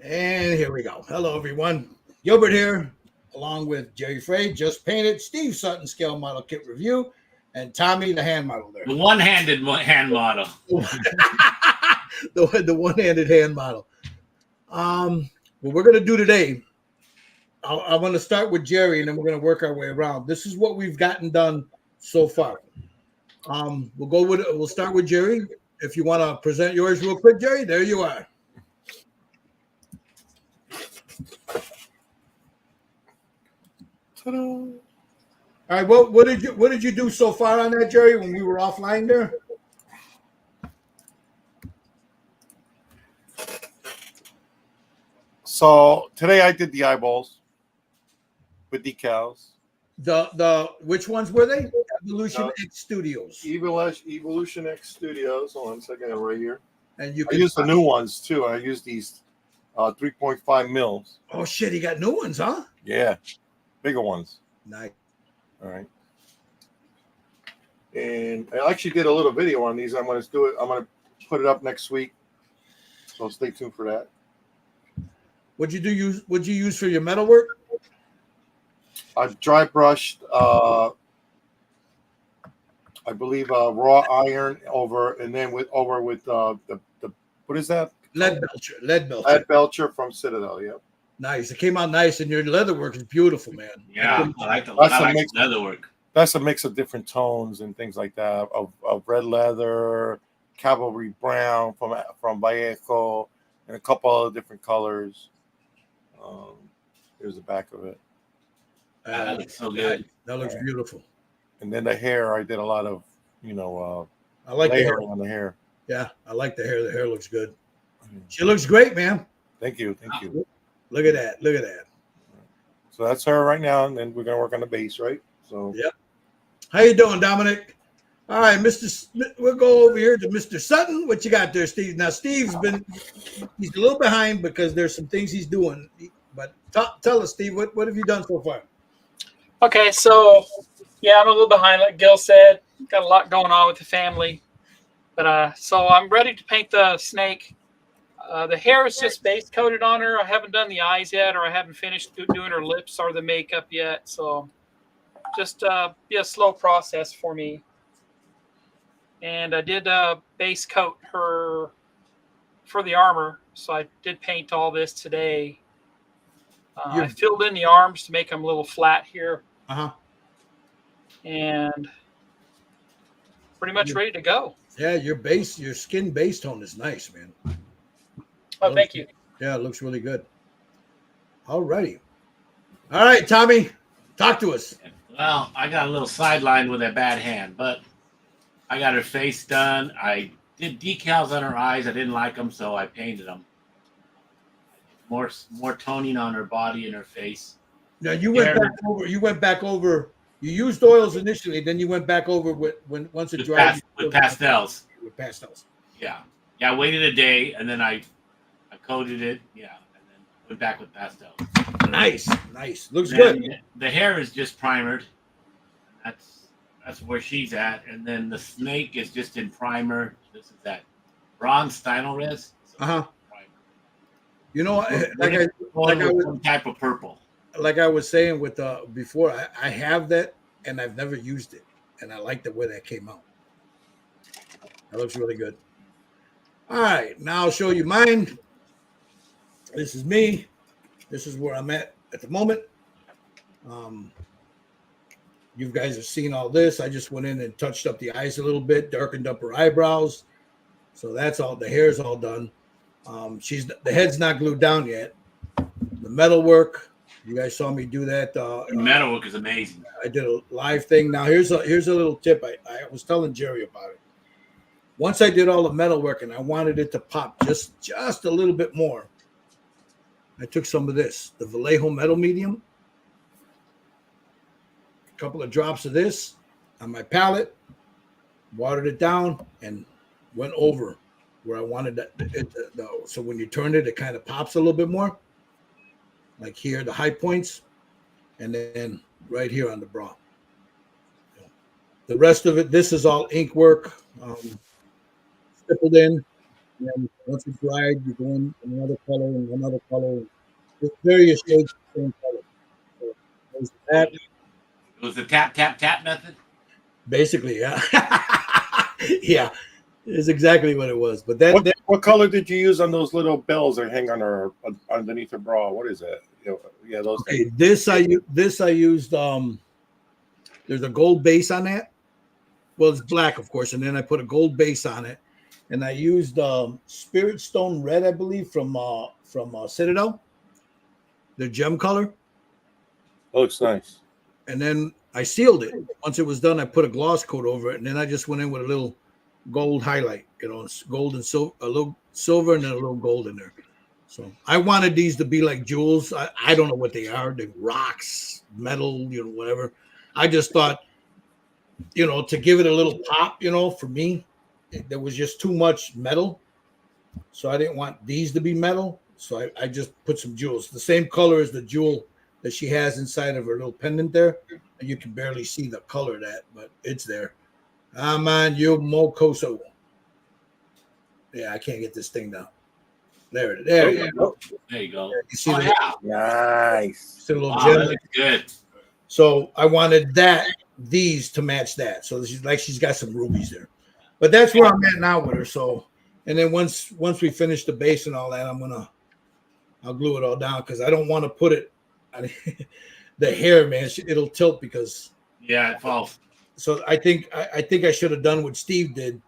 And here we go. Hello, everyone. Gilbert here, along with Jerry Frey, Just Painted, Steve Sutton, Scale Model Kit Review, and Tommy, the hand model there. The one-handed hand model. the one-handed hand model. What we're going to do today, I want to start with Jerry, and then we're going to work our way around. This is what we've gotten done so far. We'll start with Jerry. If you want to present yours real quick, Jerry, there you are. Ta-da. All right, what did you do so far on that, Jerry, when we were offline there? So today I did the eyeballs with decals. The which ones were they? Evolution X Studios. Evolution X Studios. Hold on a second, right here. And I use the new ones too. I use these 3.5 mils. Oh shit, he got new ones, huh? Yeah, bigger ones. Nice. All right. And I actually did a little video on these. I'm going to do it. I'm going to put it up next week. So stay tuned for that. What'd you use for your metal work? I've dry brushed, I believe, raw iron over, and then with the what is that? Lead belcher from Citadel. Yeah. Nice. It came out nice, and your leather work is beautiful, man. Yeah, I like the leather work. That's a mix of different tones and things like that of red leather, cavalry brown from Vallejo, and a couple other different colors. Here's the back of it. That looks so good. That looks beautiful. And then the hair, I did a lot of, I like layering on the hair. Yeah, I like the hair. The hair looks good. She looks great, man. Thank you. Look at that. So that's her right now, and then we're gonna work on the base, right? So yep. How you doing, Dominic? All right, we'll go over here to Mr. Sutton. What you got there, Steve? Now, he's a little behind because there's some things he's doing. But tell us, Steve, what have you done so far? Okay, so yeah, I'm a little behind, like Gil said. Got a lot going on with the family, but so I'm ready to paint the snake. The hair is just base coated on her. I haven't done the eyes yet, or I haven't finished doing her lips or the makeup yet. So just be a slow process for me. And I did base coat her for the armor, so I did paint all this today. I filled in the arms to make them a little flat here. And pretty much ready to go. Yeah, your skin base tone is nice, man. Oh, thank you. Yeah, it looks really good. All righty. All right, Tommy, talk to us. Well, I got a little sidelined with a bad hand, but I got her face done. I did decals on her eyes. I didn't like them, so I painted them. More toning on her body and her face. Now you went back over. You used oils initially, then you went back over once it dried. With pastels. With pastels. Yeah. I waited a day and then I coated it. Yeah, and then went back with pastels. Nice. Looks good. The hair is just primered. That's where she's at, and then the snake is just in primer. This is that bronze Stynylrez. You know, some type of purple. Like I was saying with before, I have that and I've never used it, and I like the way that came out. That looks really good. All right, now I'll show you mine. This is me. This is where I'm at the moment. You guys have seen all this. I just went in and touched up the eyes a little bit, darkened up her eyebrows. So that's all. The hair's all done. The head's not glued down yet. The metal work, you guys saw me do that. The metal work is amazing. I did a live thing. Now here's a little tip. I was telling Jerry about it. Once I did all the metal work and I wanted it to pop just a little bit more, I took some of this, the Vallejo metal medium, a couple of drops of this on my palette, watered it down, and went over where I wanted it. So when you turn it, it kind of pops a little bit more, like here, the high points, and then right here on the bra. The rest of it, this is all ink work, stippled in. And then once it's dried, you go in another color and another color. There's various shades of the same color. So there's that. It was the tap, tap, tap method. Basically, yeah. Yeah, it's exactly what it was. But that What color did you use on those little bells that hang on her underneath her bra? What is that? Yeah, those okay, things. this I used there's a gold base on that. Well, it's black, of course, and then I put a gold base on it, and I used Spirit Stone Red, I believe, from Citadel, the gem color. Looks nice. And then I sealed it. Once it was done, I put a gloss coat over it, and then I just went in with a little gold highlight, gold and silver, a little silver, and then a little gold in there. So I wanted these to be like jewels. I don't know what they are. They're rocks, metal, whatever. I just thought, to give it a little pop, for me, there was just too much metal. So I didn't want these to be metal. So I just put some jewels, the same color as the jewel that she has inside of her little pendant there. And you can barely see the color of that, but it's there. Aman yo mokoso. Yeah, I can't get this thing down. There it is. There you go. There you go. You see Nice. see the little Wow, gem? that looks good. So I wanted these to match that. So she's got some rubies there. But that's where I'm at now with her. So, and then once we finish the base and all that, I'll glue it all down because I don't want to put it. The hair, man, it'll tilt because. Yeah, it falls. So I think I should have done what Steve did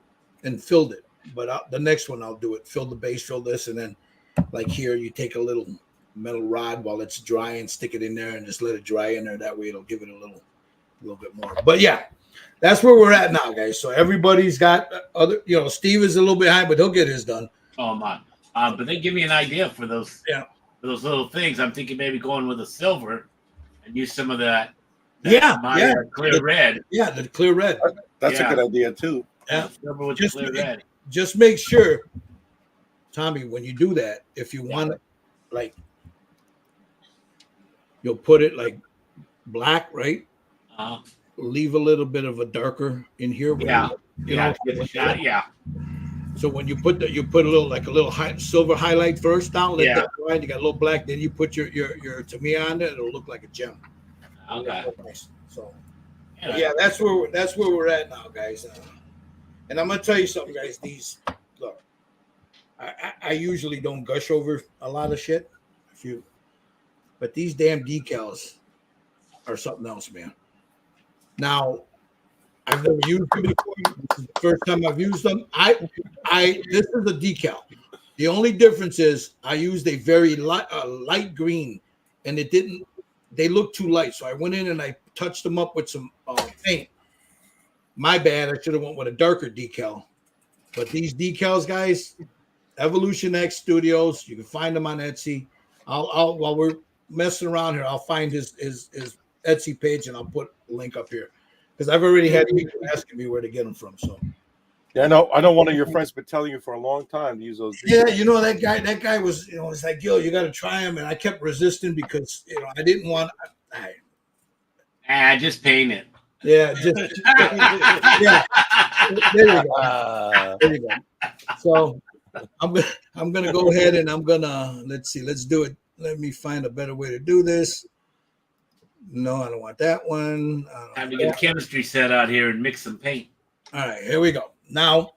and filled it. But the next one I'll do it. Fill the base, fill this, and then like here you take a little metal rod while it's dry and stick it in there and just let it dry in there. That way it'll give it a little bit more. But yeah, that's where we're at now, guys. So everybody's got other. Steve is a little behind, but he'll get his done. Oh my! But they give me an idea for those. Yeah. For those little things. I'm thinking maybe going with a silver and use some of that clear red. Yeah, the clear red. That's a good idea too. Yeah, silver with the clear red. Just make sure, Tommy, when you do that, if you want it, like, you'll put it like black, right? Leave a little bit of a darker in here. Yeah. Get the shot. Yeah. So when you put a little silver highlight first down, let that dry. You got a little black, then you put your Tamiya on it. It'll look like a gem. Okay. So yeah, that's where we're at now, guys. And I'm gonna tell you something, guys. These look, I usually don't gush over a lot of shit, but these damn decals are something else, man. Now, I've never used them before. This is the first time I've used them. This is a decal. The only difference is I used a very light green, and they look too light. So I went in and I touched them up with some paint. My bad. I should have went with a darker decal. But these decals, guys, Evolution X Studios, you can find them on Etsy. I'll while we're messing around here, I'll find his Etsy page and I'll put a link up here because I've already had people asking me where to get them from. So yeah, I know one of your friends been telling you for a long time to use those. Yeah, that guy was, it's like, yo, you got to try them, and I kept resisting because I didn't want. Just paint it. Yeah, yeah. There you go. There you go. So I'm gonna go ahead and let's do it. Let me find a better way to do this. No, I don't want that one. Have to get a chemistry set out here and mix some paint. All right, here we go. Now,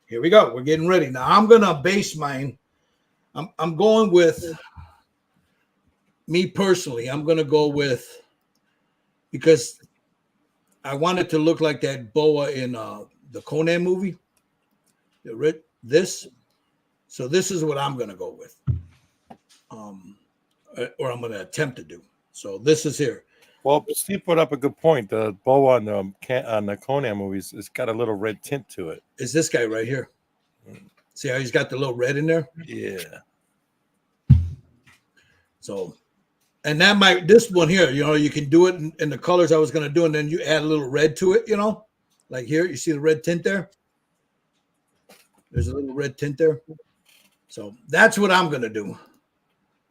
here we go. We're getting ready. Now I'm gonna base mine. I'm going with me personally. I'm gonna go with because I want it to look like that boa in the Conan movie. This. So this is what I'm gonna go with. Or I'm gonna attempt to do. So this is here. Well, Steve put up a good point. The boa on the Conan movies, it's got a little red tint to it. Is this guy right here? See how he's got the little red in there? Yeah. So, and this one here, you can do it in the colors I was going to do, and then you add a little red to it, like here, you see the red tint there? There's a little red tint there. So that's what I'm going to do.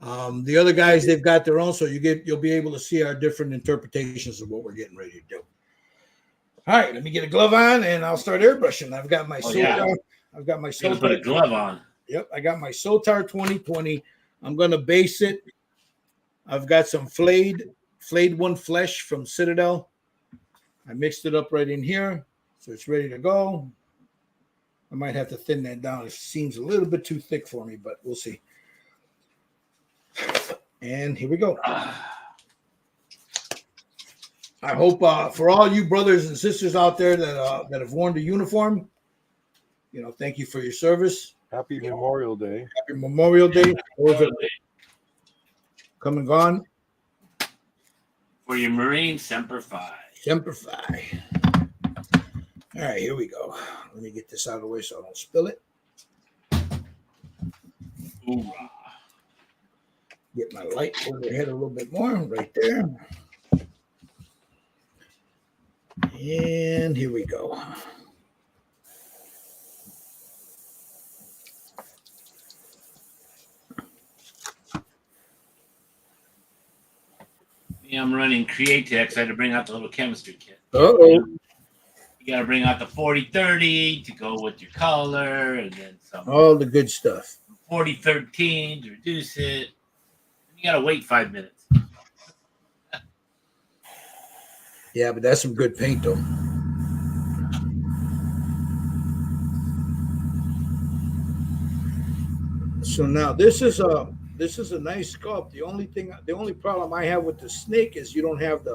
The other guys, they've got their own, so you'll be able to see our different interpretations of what we're getting ready to do. All right, let me get a glove on, and I'll start airbrushing. I've got my I've got my You're gonna put a Sotar. glove on. Yep, I got my Sotar 2020. I'm gonna base it. I've got some flayed one flesh from Citadel. I mixed it up right in here, so it's ready to go. I might have to thin that down. It seems a little bit too thick for me, but we'll see. And here we go. I hope for all you brothers and sisters out there that have worn the uniform, thank you for your service. Happy Memorial Day. Happy Memorial Day. Those that come and gone. For your Marine, Semper Fi. Semper Fi. All right, here we go. Let me get this out of the way so I don't spill it. Hoorah. Get my light overhead a little bit more right there. And here we go. Yeah, I'm running Createx. I had to bring out the little chemistry kit. Uh-oh. You got to bring out the 4030 to go with your color, and then some All the good stuff. 4013 to reduce it. You got to wait 5 minutes. Yeah, but that's some good paint, though. So now this is a nice sculpt. The only problem I have with the snake is you don't have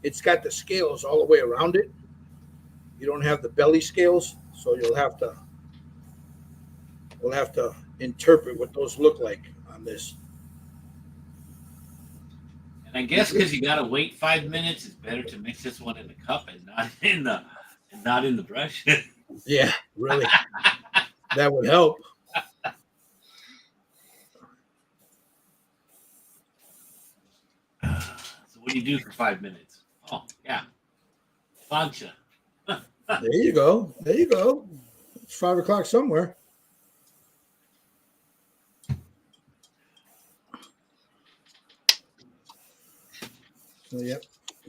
it's got the scales all the way around it. You don't have the belly scales, so we'll have to interpret what those look like on this. And I guess because you got to wait 5 minutes, it's better to mix this one in the cup and not in the brush. Yeah, really. That would help. So what do you do for 5 minutes? Oh, yeah. Sonja. There you go. There you go. It's 5 o'clock somewhere. So, yep.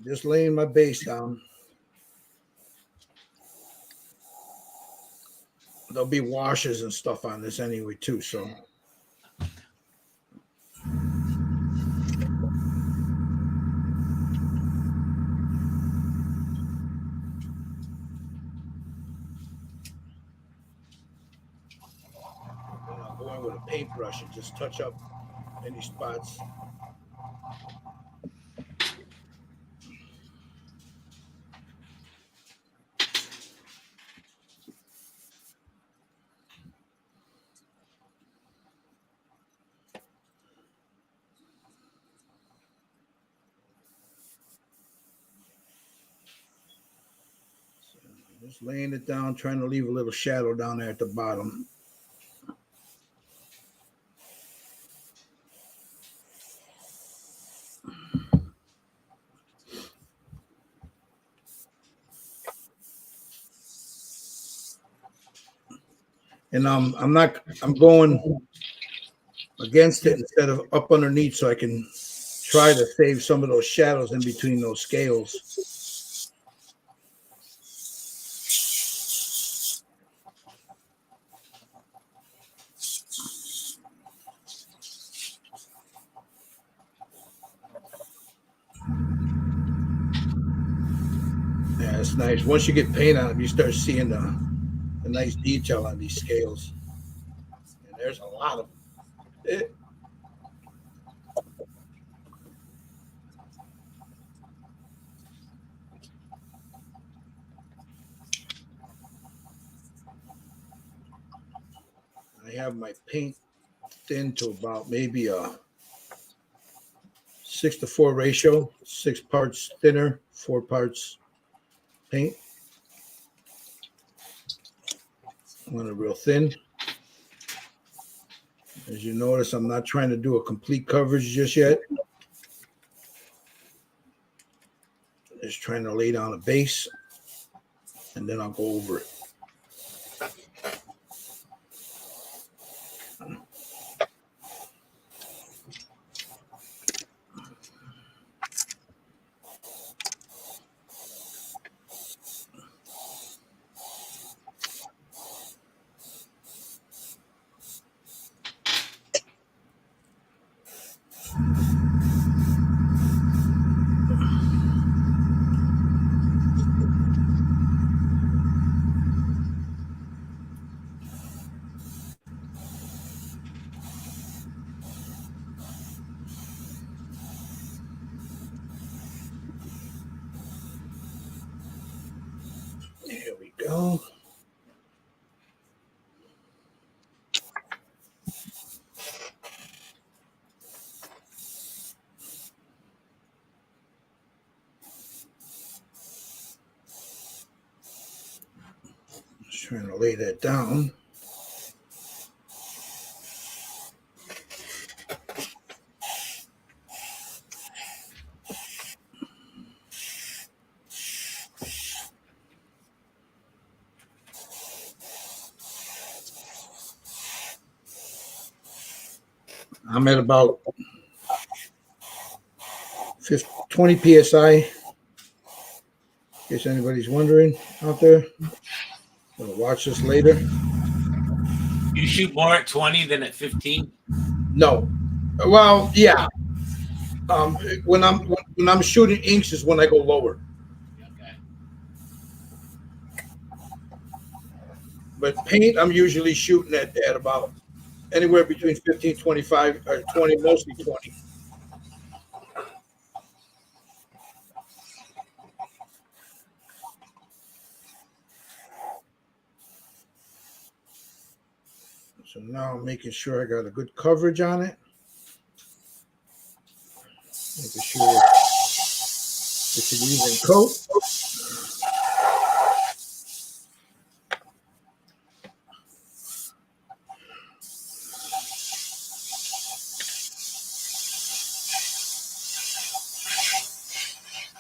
Just laying my base down. There'll be washes and stuff on this anyway, too. So. I'll go in with a paintbrush and just touch up any spots. Just laying it down, trying to leave a little shadow down there at the bottom. And I'm going against it instead of up underneath, so I can try to save some of those shadows in between those scales. Yeah, it's nice. Once you get paint on them, you start seeing the nice detail on these scales. And there's a lot of it. I have my paint thin to about maybe a 6-to-4 ratio, 6 parts thinner, 4 parts paint. I want it real thin. As you notice, I'm not trying to do a complete coverage just yet. Just trying to lay down a base, and then I'll go over it. There we go. Just trying to lay that down. I'm at about 20 psi. In case anybody's wondering out there, gonna watch this later. You shoot more at 20 than at 15? No, well, yeah. When I'm shooting inks is when I go lower. Okay. But paint, I'm usually shooting at about anywhere between 15, 25, or 20, mostly 20. So now I'm making sure I got a good coverage on it. Making sure it's an even coat.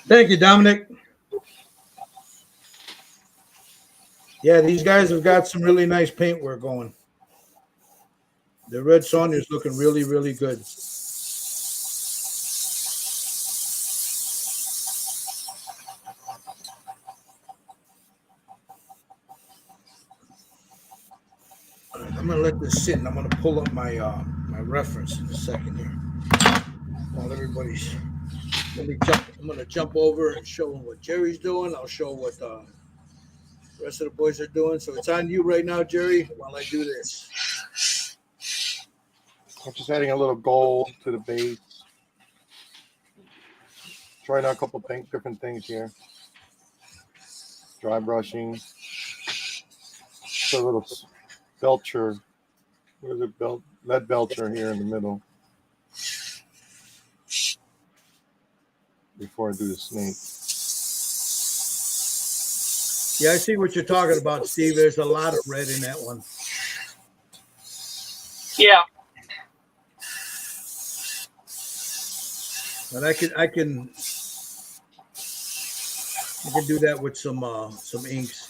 Thank you, Dominic. Yeah, these guys have got some really nice paintwork going. The red Sonja is looking really, really good. All right, I'm gonna let this sit, and I'm gonna pull up my my reference in a second here. While everybody's, I'm gonna jump over and show them what Jerry's doing. I'll show what the rest of the boys are doing. So it's on you right now, Jerry, while I do this. I'm just adding a little gold to the base. Trying out a couple of different things here. Dry brushing. Put a little belcher. Where's it? Lead belcher here in the middle. Before I do the snake. Yeah, I see what you're talking about, Steve. There's a lot of red in that one. Yeah. But I can do that with some inks.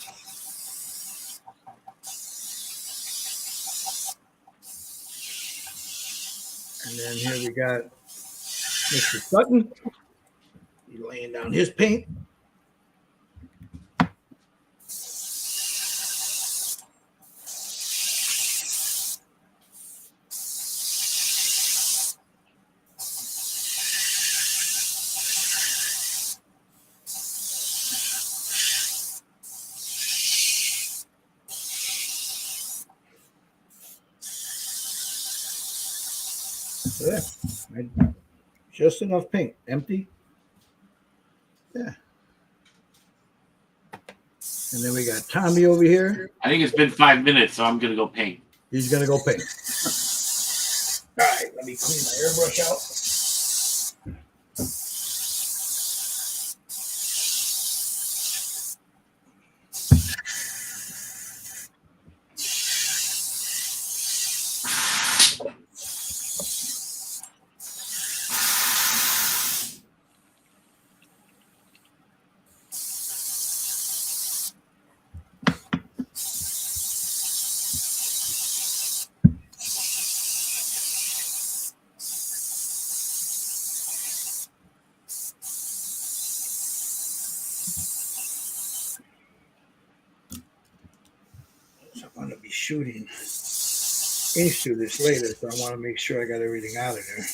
And then here we got Mr. Sutton. He's laying down his paint. So yeah, just enough paint. Empty. Yeah. And then we got Tommy over here. I think it's been 5 minutes, so I'm going to go paint. He's going to go paint. All right, let me clean my airbrush out. So I'm going to be shooting inks through this later, so I want to make sure I got everything out of there.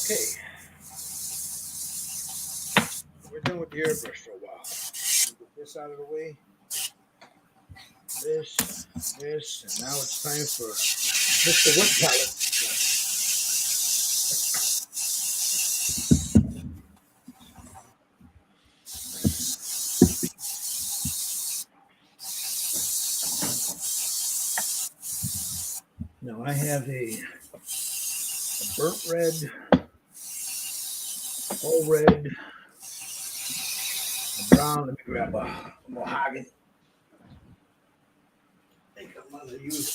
Okay. We're done with the airbrush for a while. Get this out of the way. This, and now it's time for Mr. Wood Palette. Now I have a burnt red, all red, a brown. Let me grab a mahogany. I think I'm going to use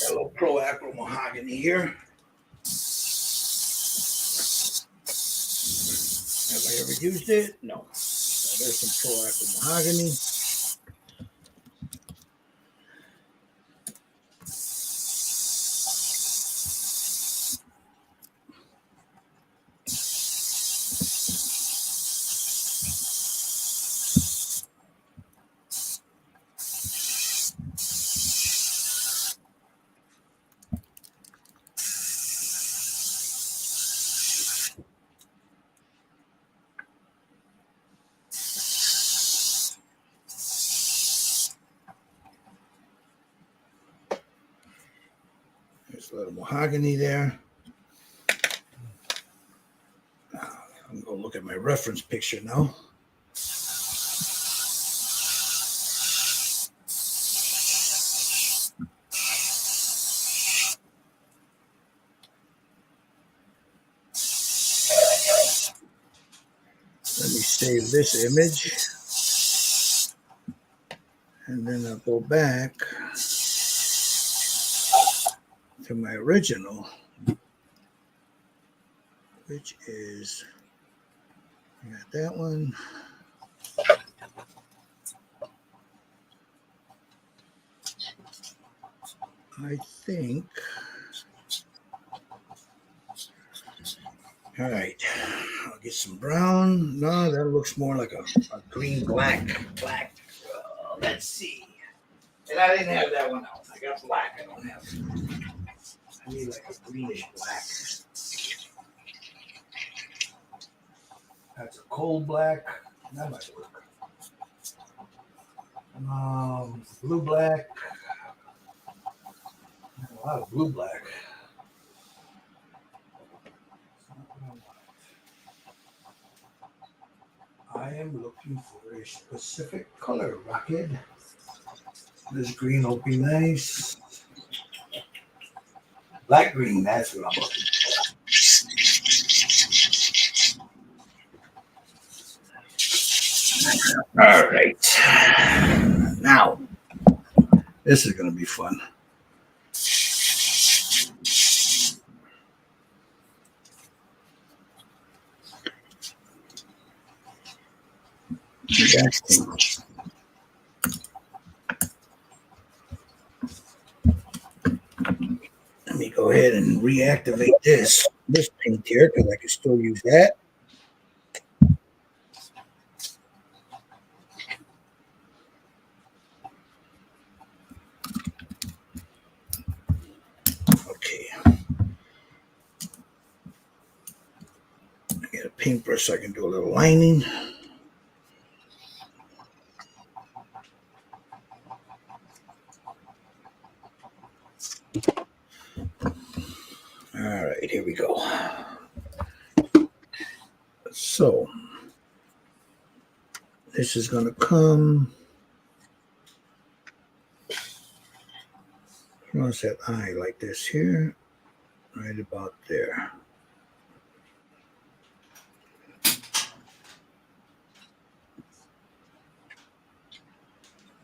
got a little Pro Acro mahogany here. Have I ever used it? No. So there's some Pro Acro mahogany. There's a little mahogany there. I'm going to look at my reference picture now. Let me save this image. And then I'll go back to my original, which is, I got that one. I think, all right, I'll get some brown. No, that looks more like a green black. Let's see. And I didn't have that one out. I got black. I don't have it. I need like a greenish black. That's a cold black. That might work. Blue black. A lot of blue black. I am looking for a specific color, Rocket. This green will be nice. Black green, that's what I'm looking for. All right. Now, this is going to be fun. Let me go ahead and reactivate this paint here because I can still use that. Okay. I get a paintbrush so I can do a little lining. All right, here we go. So this is going to come across that eye like this here, right about there.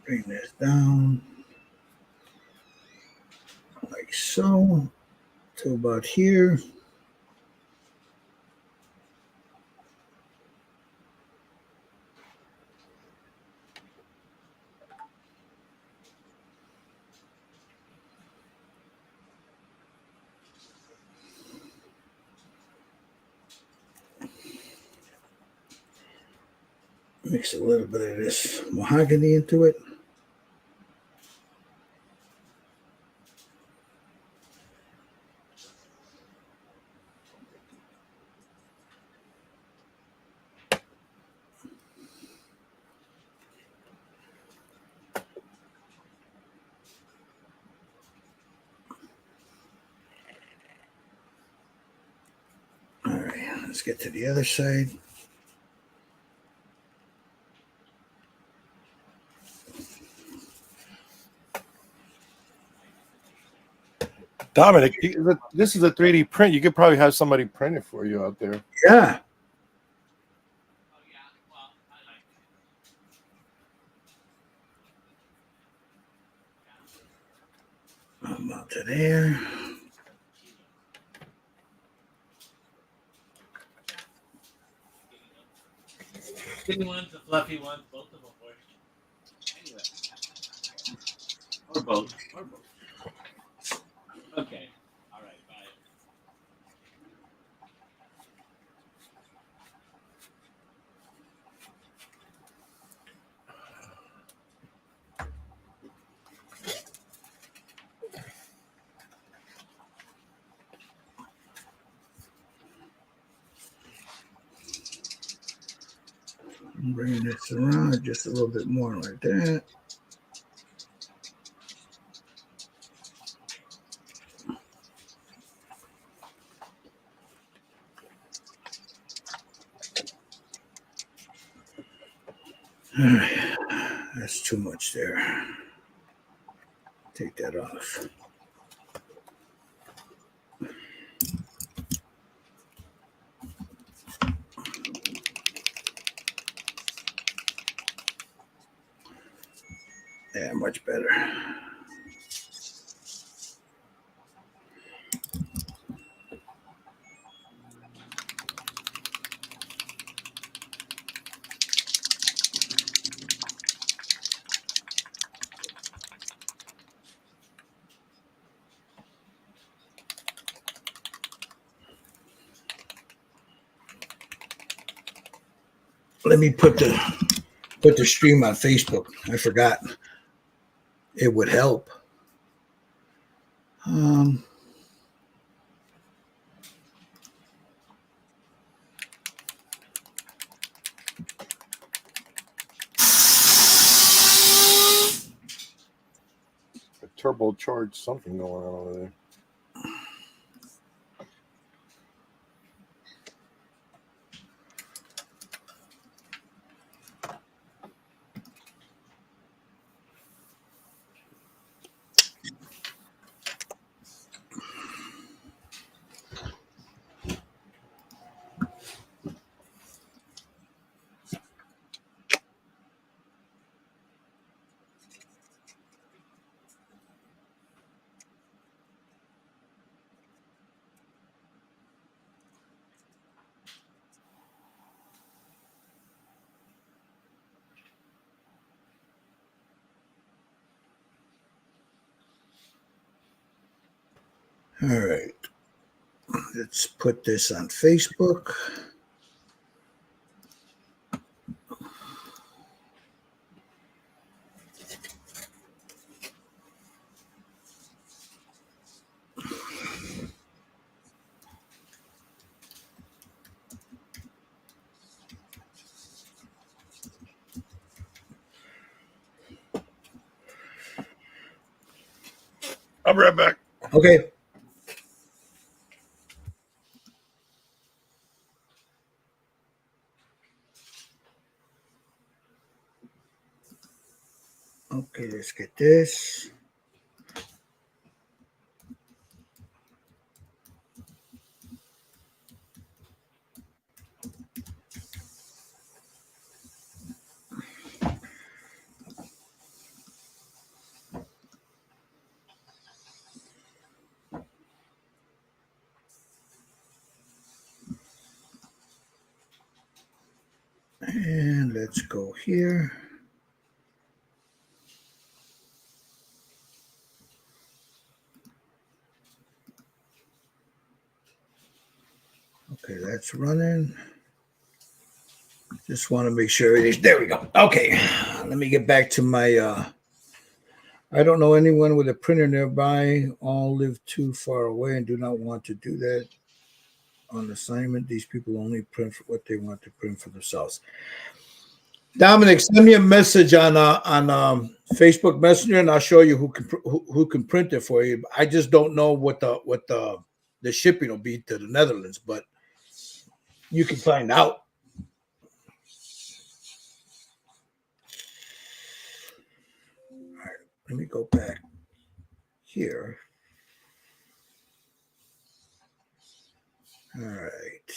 Bring this down like so to about here. Mix a little bit of this mahogany into it. Let's get to the other side. Dominic, this is a 3D print. You could probably have somebody print it for you out there. Yeah. I'm up to there. Skinny ones, the fluffy ones, both of them work. Anyway. Or both. Or both. Okay. All right. Bye. I'm bringing this around just a little bit more like that. All right. That's too much there. Take that off. Yeah, much better. Let me put the stream on Facebook. I forgot. It would help. A turbocharged something going on over there. All right. Let's put this on Facebook. I'll be right back. Okay. Okay, let's get this. And let's go here. Okay, that's running. Just want to make sure it is. There we go. Okay, let me get back to my. I don't know anyone with a printer nearby. All live too far away and do not want to do that on assignment. These people only print for what they want to print for themselves. Dominic, send me a message on Facebook Messenger, and I'll show you who can print it for you. I just don't know what the shipping will be to the Netherlands, but You can find out. All right, let me go back here. All right.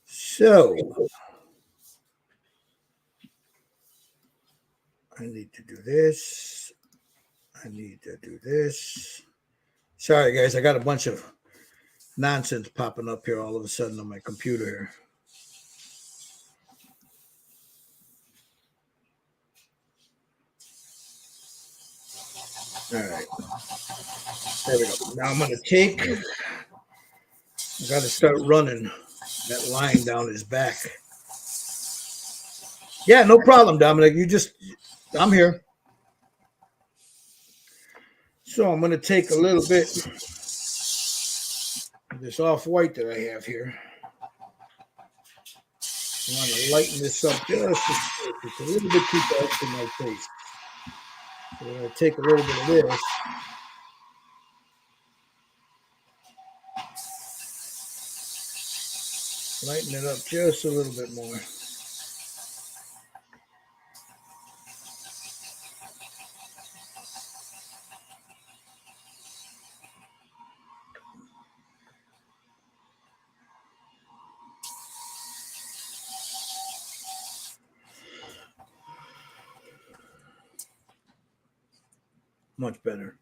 So I need to do this. I need to do this. Sorry, guys. I got a bunch of nonsense popping up here all of a sudden on my computer here. All right. There we go. Now I'm going to take, I got to start running that line down his back. Yeah, no problem, Dominic. I'm here. So I'm going to take a little bit of this off-white that I have here. I want to lighten this up just a bit. It's a little bit too dark for my face. So we're going to take a little bit of this. Lighten it up just a little bit more. Much better.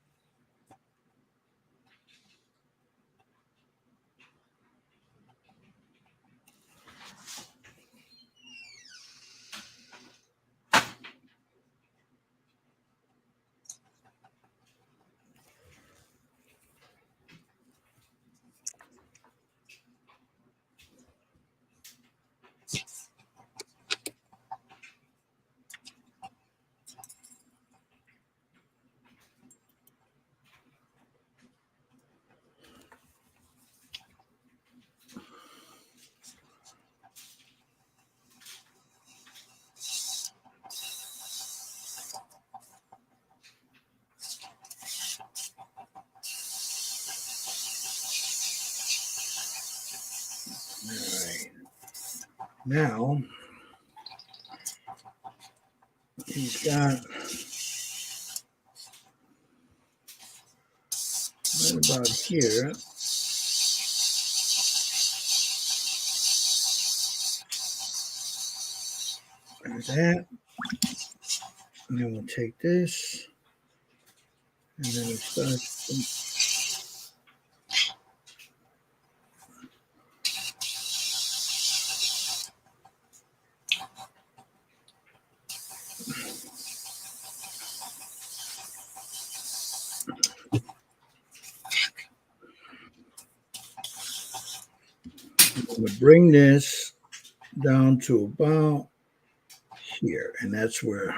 All right. Now, he's got right about here. There's that. And then we'll take this. And then it starts. I'm going to bring this down to about here. And that's where.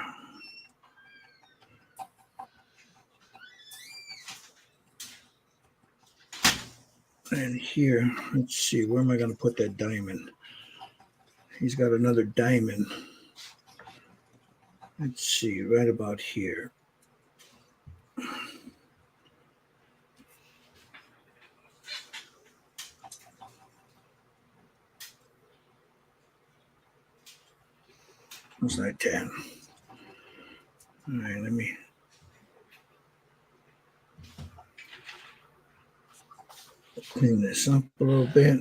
And here, let's see, where am I going to put that diamond? He's got another diamond. Let's see, right about here. Looks like that. All right, let me. Clean this up a little bit.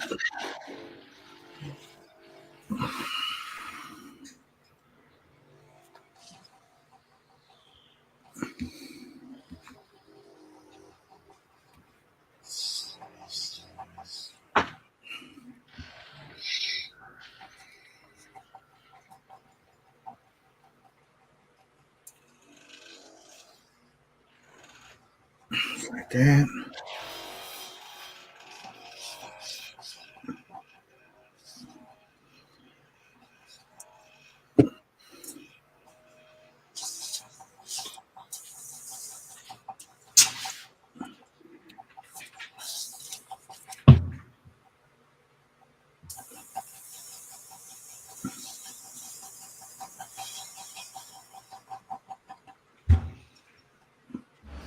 Like that.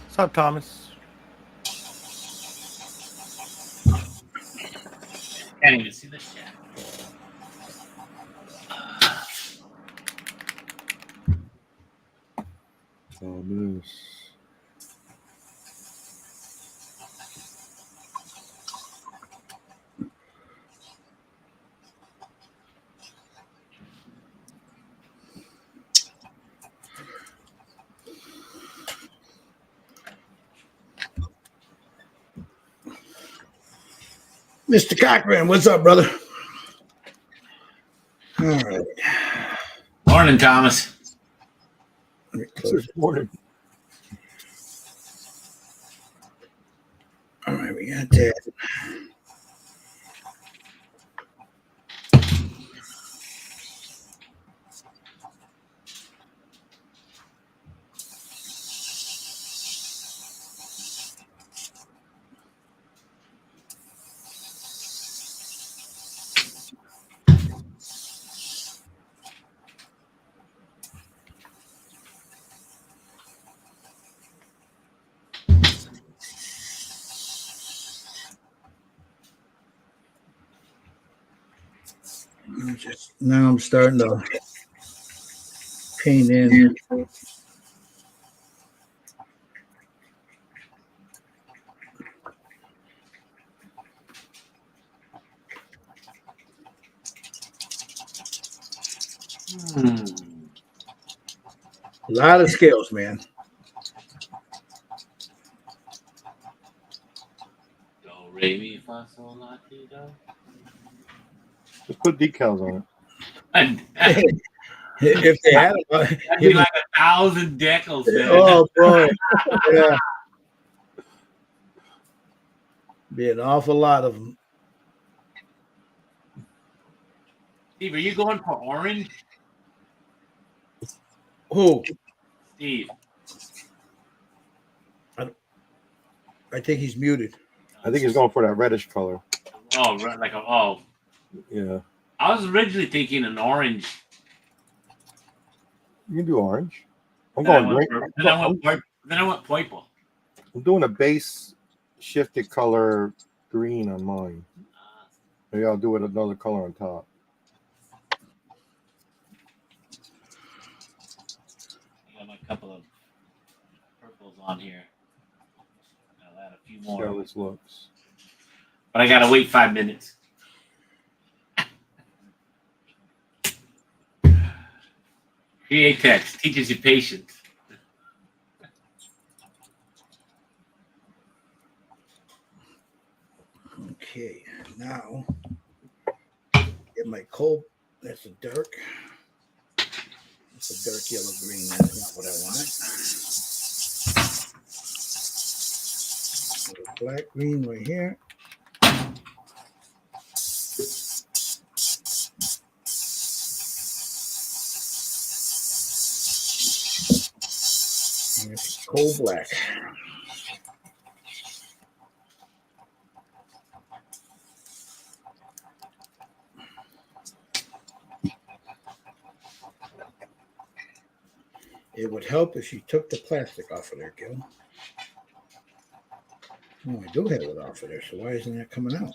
What's up, Thomas? can't even see the shadow. Oh, this. Mr. Cochran, what's up, brother? All right. Morning, Thomas. Let me close it. Morning. All right, we got that. Now I'm starting to paint in. A lot of scales, man. Do, re, mi, fa, sol, la, ti, do. Just put decals on it. If they had That'd be like 1,000 decals, man. oh boy, yeah, be an awful lot of them. Steve, are you going for orange? Who? Steve. I think he's muted. I think he's going for that reddish color. Oh, right, like a Yeah. I was originally thinking an orange. You can do orange. I'm Then I going went green. for- then I went purple. I'm doing a base shifted color green on mine. Maybe I'll do it another color on top. I got a couple of purples on here. I'll add a few See how more. this looks. But I gotta wait 5 minutes. Create text teaches you patience. Okay, now get my coal. That's a dark. That's a dark yellow green. That's not what I want. Black green right here. And it's coal black. It would help if you took the plastic off of there, Gil. Oh, I do have it off of there, so why isn't that coming out?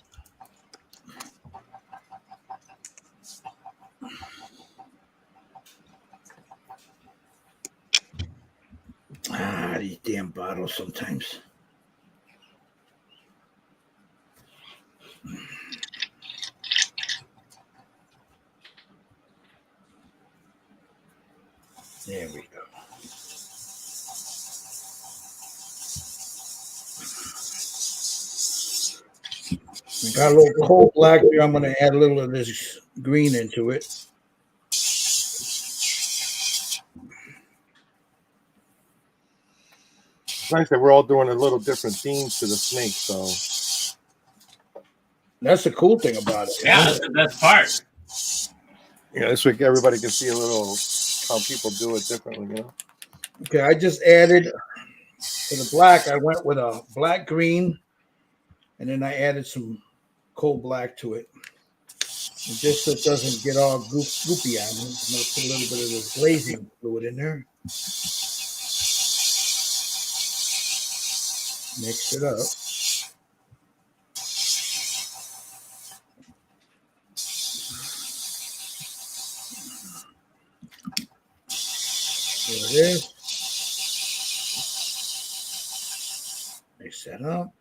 These damn bottles sometimes. There we go. We got a little coal black here. I'm going to add a little of this green into it. It's nice that we're all doing a little different themes to the snake. So That's the cool thing about it. Yeah, that's the best part. yeah, this week everybody can see a little how people do it differently. You know. Okay, I just added for the black. I went with a black green, and then I added some coal black to it. And just so it doesn't get all goopy on it, I'm going to put a little bit of this glazing fluid in there. Mix it up. it is. They set up.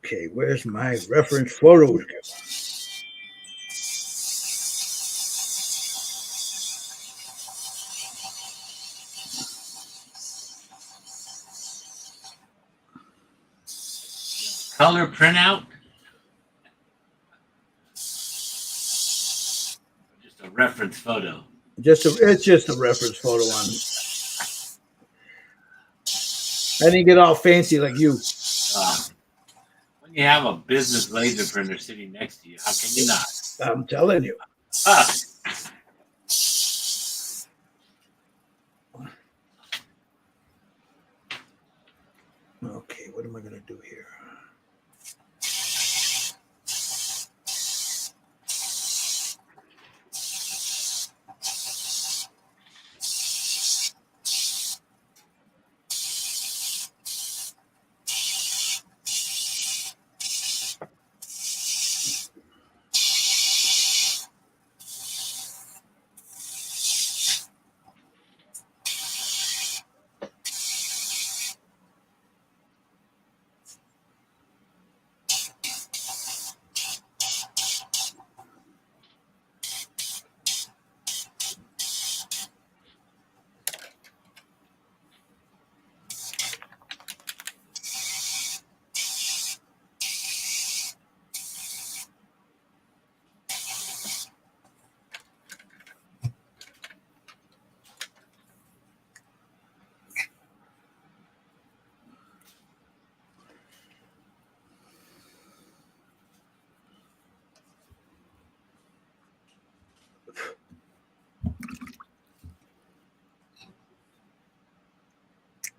Okay, where's my reference photos? Color printout. Just a reference photo. It's just a reference photo on. I didn't get all fancy like you. When you have a business laser printer sitting next to you, how can you not? I'm telling you. Okay, what am I going to do here?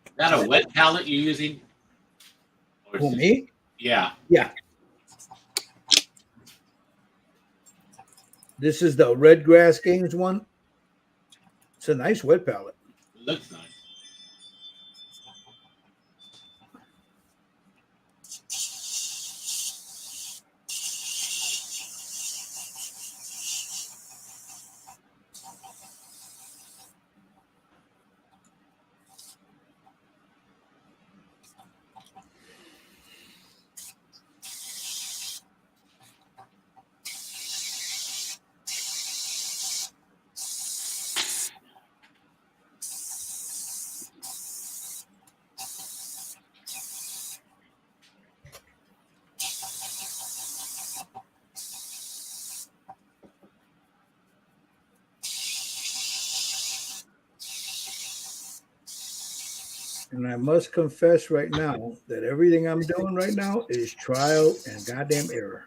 Is that a wet palette you're using? Or Who, me? Yeah. Yeah. This is the Red Grass Games one. It's a nice wet palette. It looks nice. And I must confess right now that everything I'm doing right now is trial and goddamn error.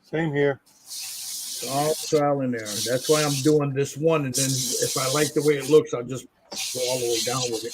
Same here. It's all trial and error. That's why I'm doing this one. And then if I like the way it looks, I'll just go all the way down with it.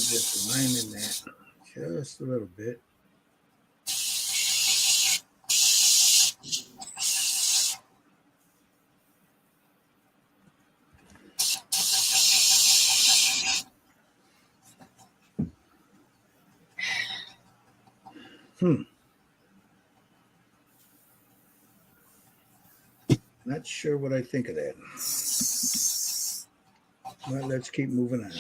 Just lining that just a little bit. Not sure what I think of that. But let's keep moving on.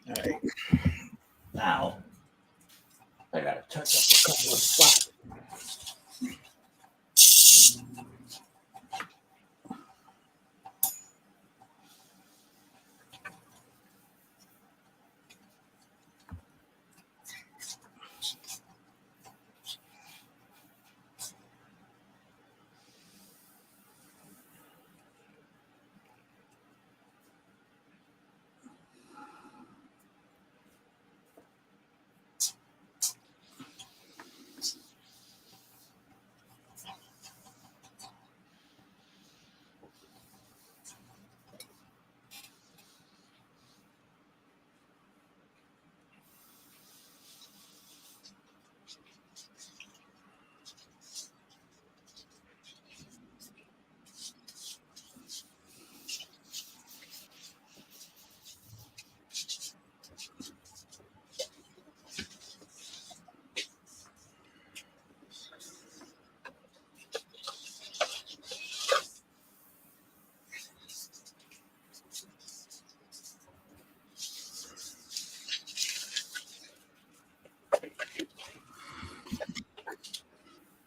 All right. Now, I got to touch up a couple of spots.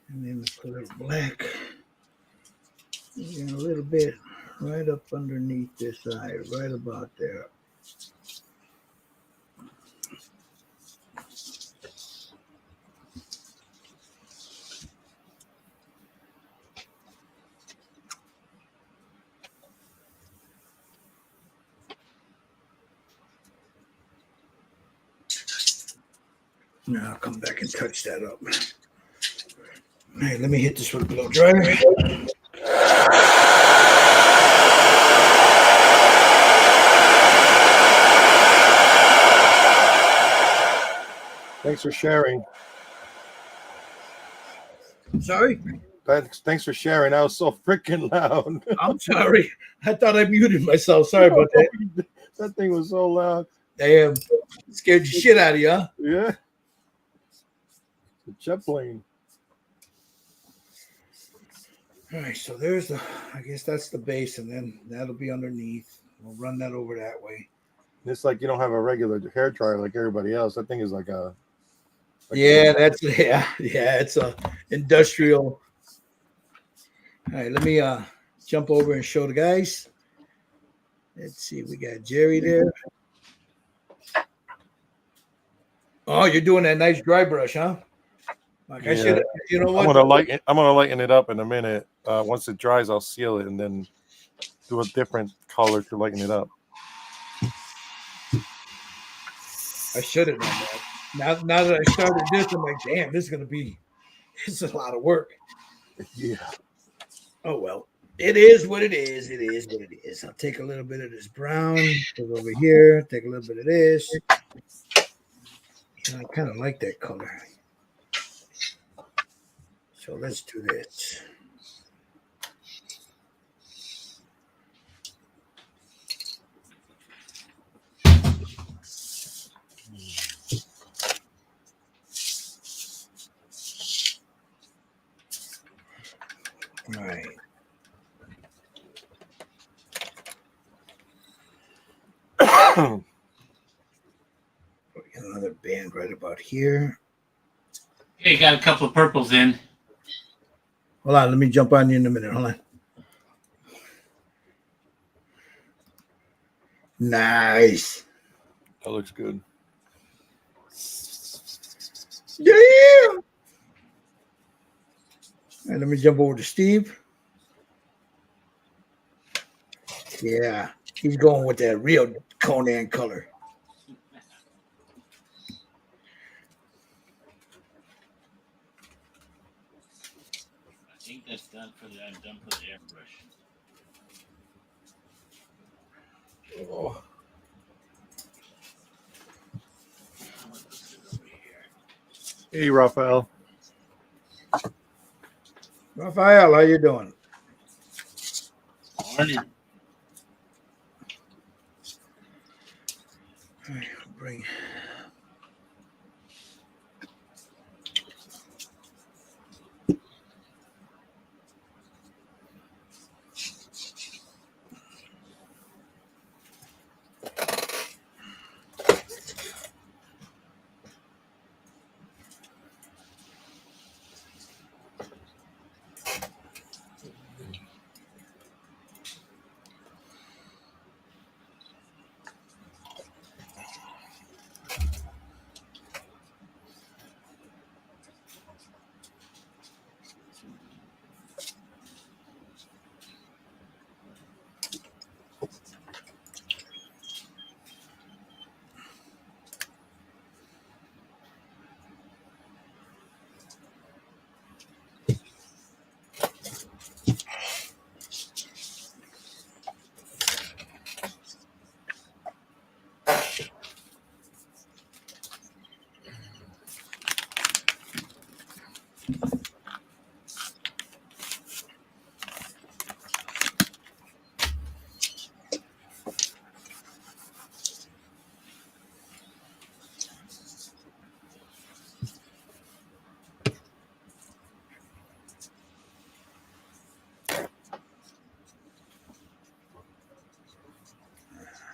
And then put a little black. And a little bit right up underneath this eye, right about there. Now I'll come back and touch that up. All right, let me hit this with a blow dryer. Thanks for sharing. Sorry? Thanks for sharing. That was so freaking loud. I'm sorry. I thought I muted myself. Sorry about that. That thing was so loud. Damn. Scared the shit out of you, huh? Yeah. The jet plane. All right, so there's the, I guess that's the base, and then that'll be underneath. We'll run that over that way. It's like you don't have a regular hair dryer like everybody else. That thing is like a. Yeah, it's a industrial. All right, let me jump over and show the guys. Let's see, we got Jerry there. Oh, you're doing that nice dry brush, huh? Like I Yeah, should. You know I'm what? gonna lighten it up in a minute. Once it dries, I'll seal it and then do a different color to lighten it up. I should have done that. Now that I started this, I'm like, damn, this is a lot of work. Yeah. Oh well. It is what it is. It is what it is. I'll take a little bit of this brown, put it over here, take a little bit of this. I kind of like that color. So let's do this. All right. Another band right about here. Okay, got a couple of purples in. Hold on, let me jump on you in a minute. Hold on. Nice. That looks good. Yeah. All right, let me jump over to Steve. Yeah, he's going with that real Conan color. I think that's done for the. I'm done for the airbrush. Oh. I'm gonna put it over here. Hey, Raphael. Raphael, how you doing? Morning. All right, bring.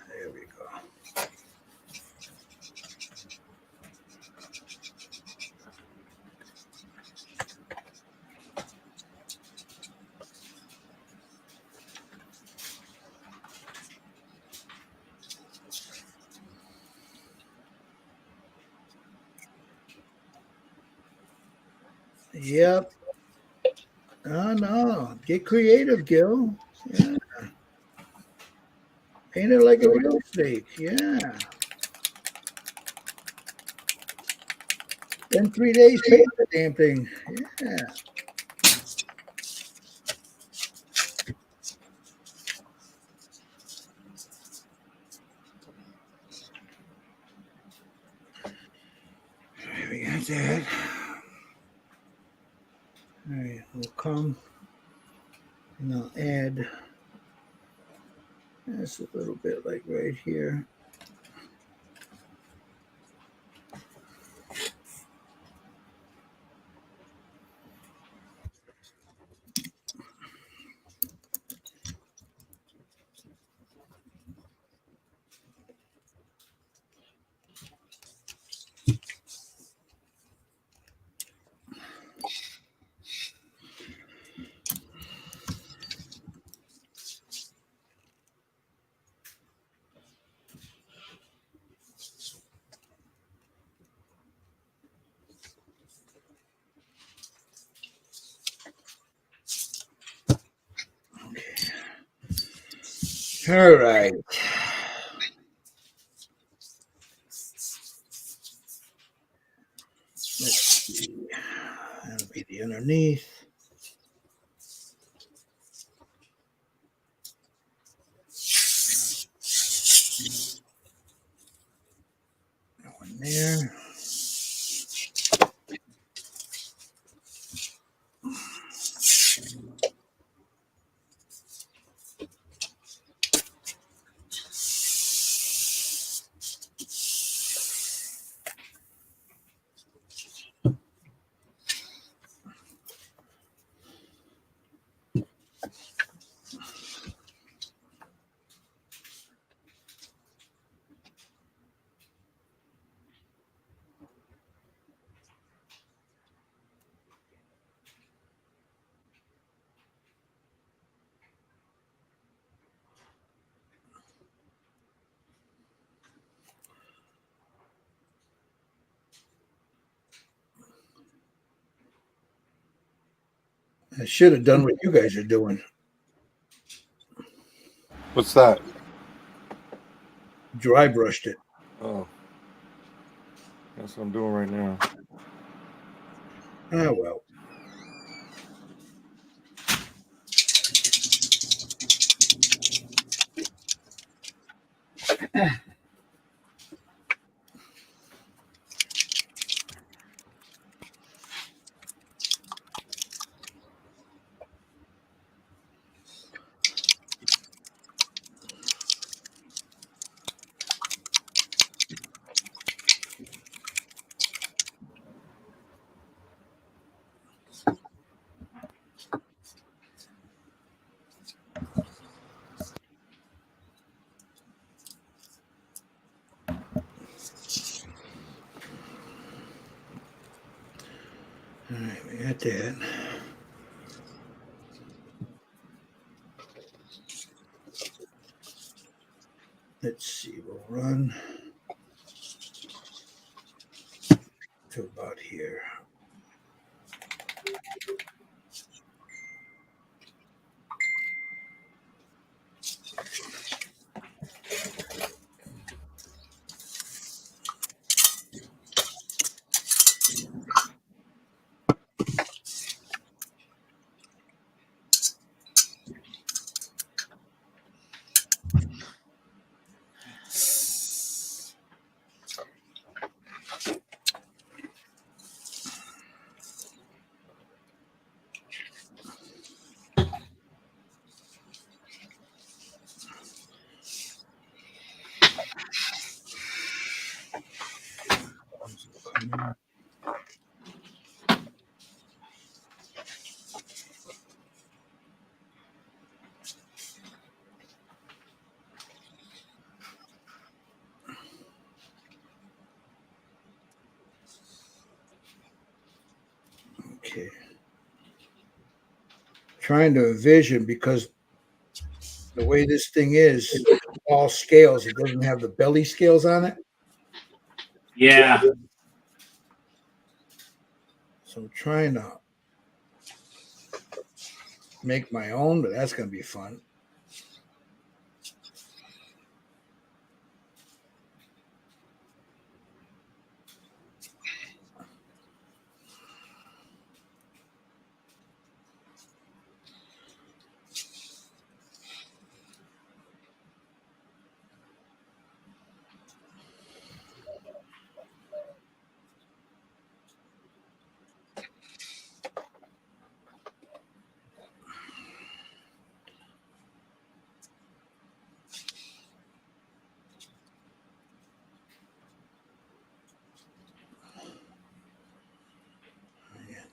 There we go. Yep. Oh no, get creative, Gil. Yeah, paint it like a real snake. Yeah. Then 3 days, paint the damn thing. Yeah. We got that. All right, we'll come and I'll add this a little bit like right here. All right. Let's see. That'll be the underneath. That one there. I should have done what you guys are doing. What's that? Dry brushed it. Oh, that's what I'm doing right now. Ah, well. All right, we got that. Let's see, we'll run to about here. Okay. Trying to envision because the way this thing is, all scales, it doesn't have the belly scales on it. Yeah. So I'm trying to make my own, but that's going to be fun.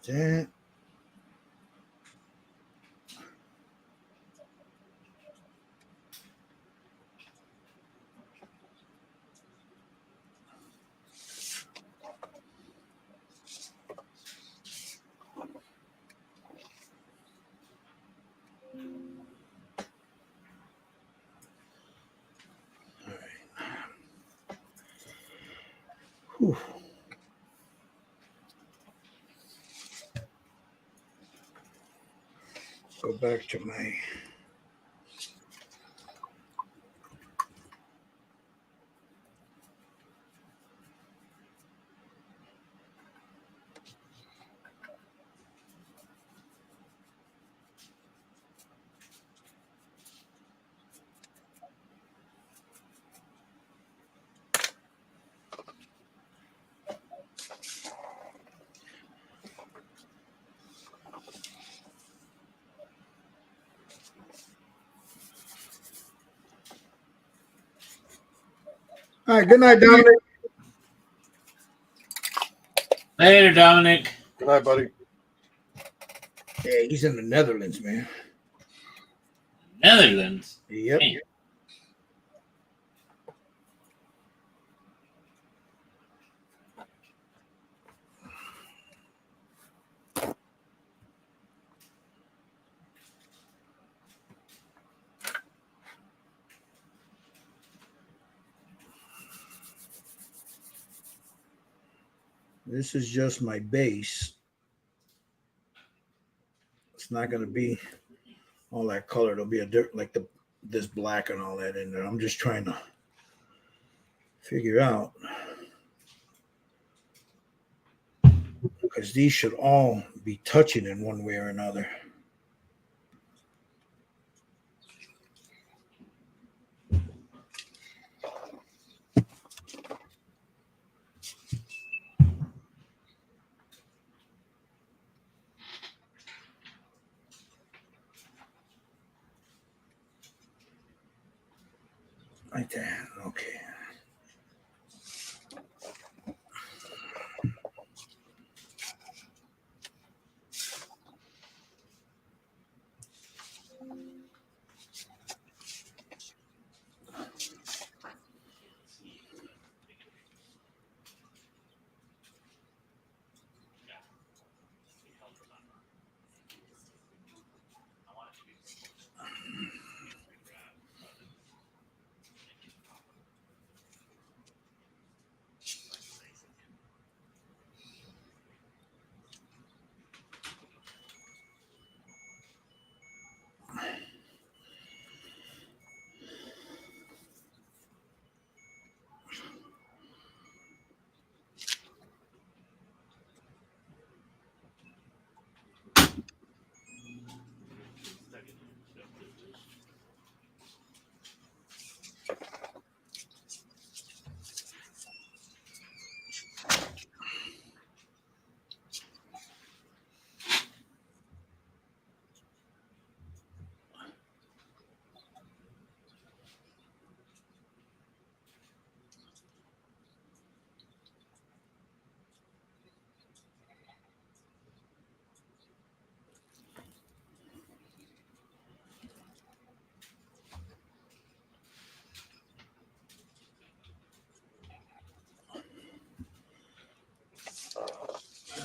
That. Whew. Go back to my All right. Good night, Dominic. Later, Dominic. Good night, buddy. Yeah, he's in the Netherlands, man. Netherlands. Yep. Man. This is just my base. It's not going to be all that color. It'll be a like this black and all that in there. I'm just trying to figure out because these should all be touching in one way or another. Like that. Okay.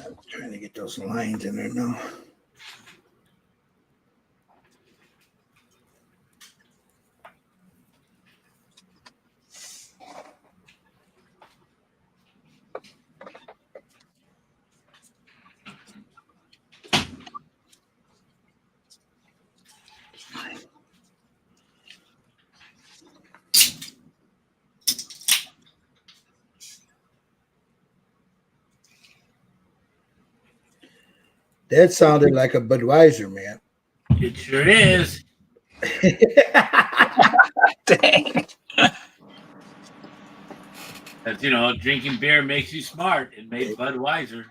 I'm trying to get those lines in there now. That sounded like a Budweiser, man. It sure is. Dang. That's, drinking beer makes you smart. It made Budweiser.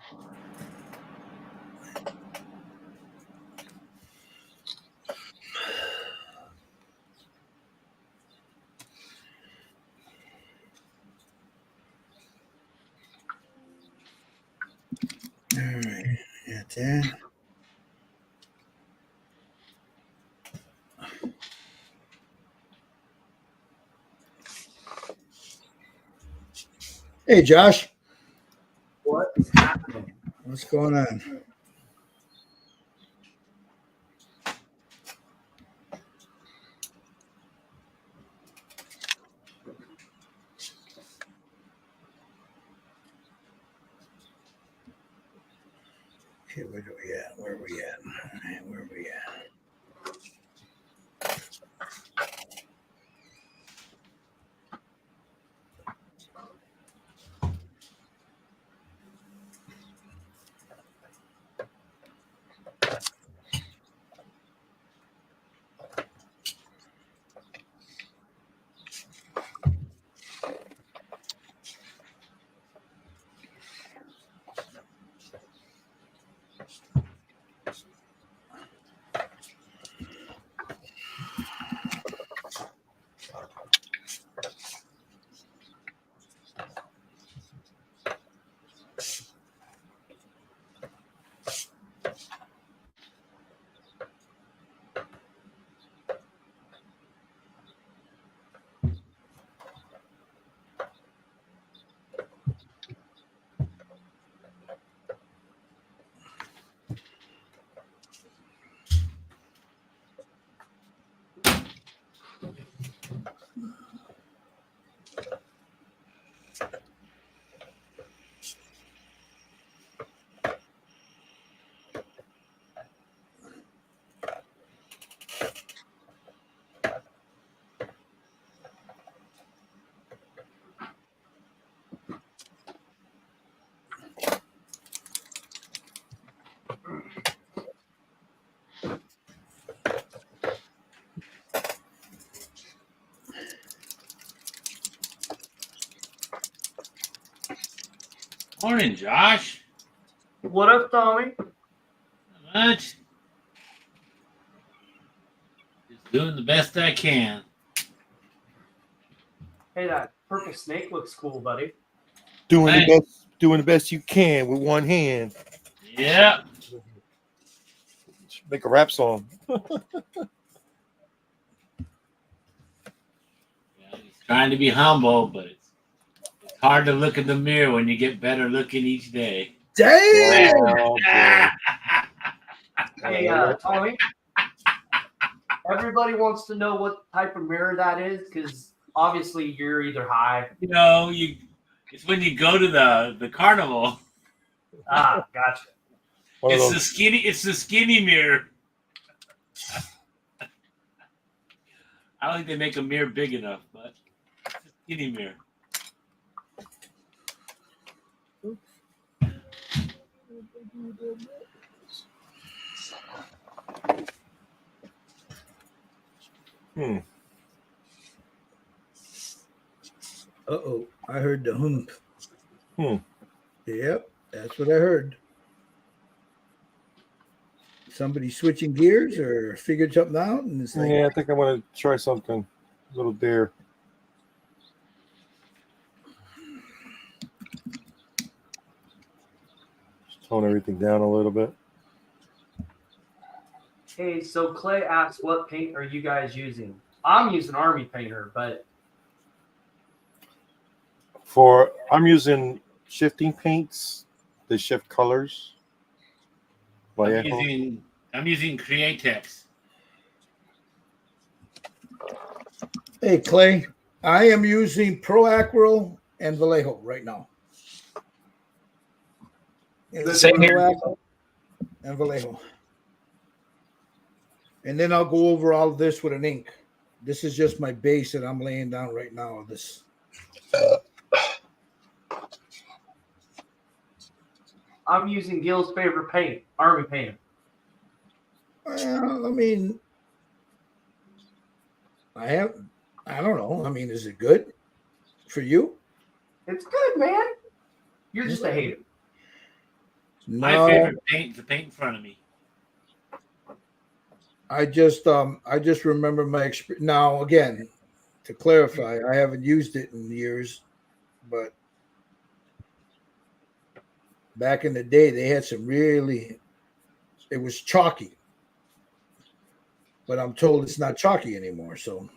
All right. Got that. Hey, Josh. What is happening? What's going on? Okay, where are we at? Where are we at? All right, where are we at? Morning, Josh. What up, Tommy? Not much. Just doing the best I can. Hey, that purple snake looks cool, buddy. Doing Thanks. the best you can with one hand. Yeah. Make a rap song. Yeah, he's trying to be humble, but it's hard to look in the mirror when you get better looking each day. Damn. Oh, boy. Hey, Tommy. Everybody wants to know what type of mirror that is, because obviously you're either high. You know, it's when you go to the carnival. Ah, gotcha. One of It's the skinny mirror. I don't think they make a mirror big enough, but it's a skinny mirror. Hmm. Uh-oh. I heard the hump. Hmm. Yep, that's what I heard. Somebody switching gears or figured something out, and it's like, Yeah, I think I want to try something. A little dare. Just tone everything down a little bit. Hey, so Clay asks, what paint are you guys using? I'm using Army Painter, but I'm using shifting paints. They shift colors. I'm using Createx. hey, Clay, I am using Pro Acryl and Vallejo right now. Same here. Pro Acryl and Vallejo. And then I'll go over all of this with an ink. This is just my base that I'm laying down right now. This. I'm using Gil's favorite paint, Army Painter. Well, I mean, I don't know. I mean, is it good for you? It's good, man. You're just a hater. My No, favorite paint is the paint in front of me. I just remember my experience. Now, again, to clarify, I haven't used it in years, but back in the day, they had some really. It was chalky, but I'm told it's not chalky anymore. So.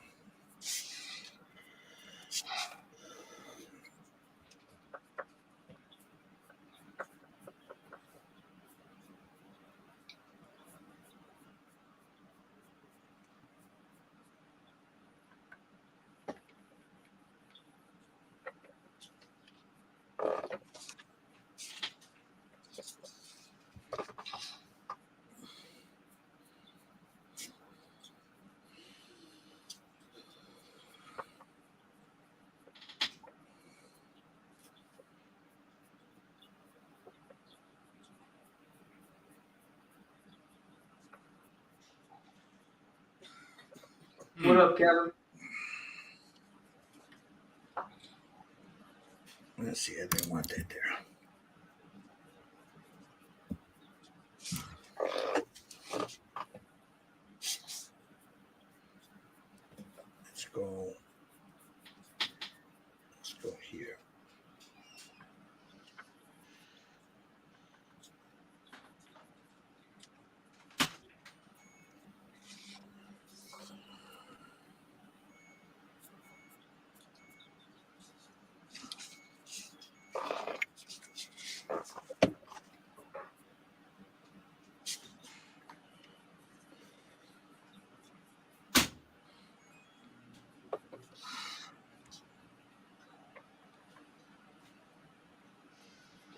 What up, Kevin? Let's see. I didn't want that there. Let's go. Let's go here.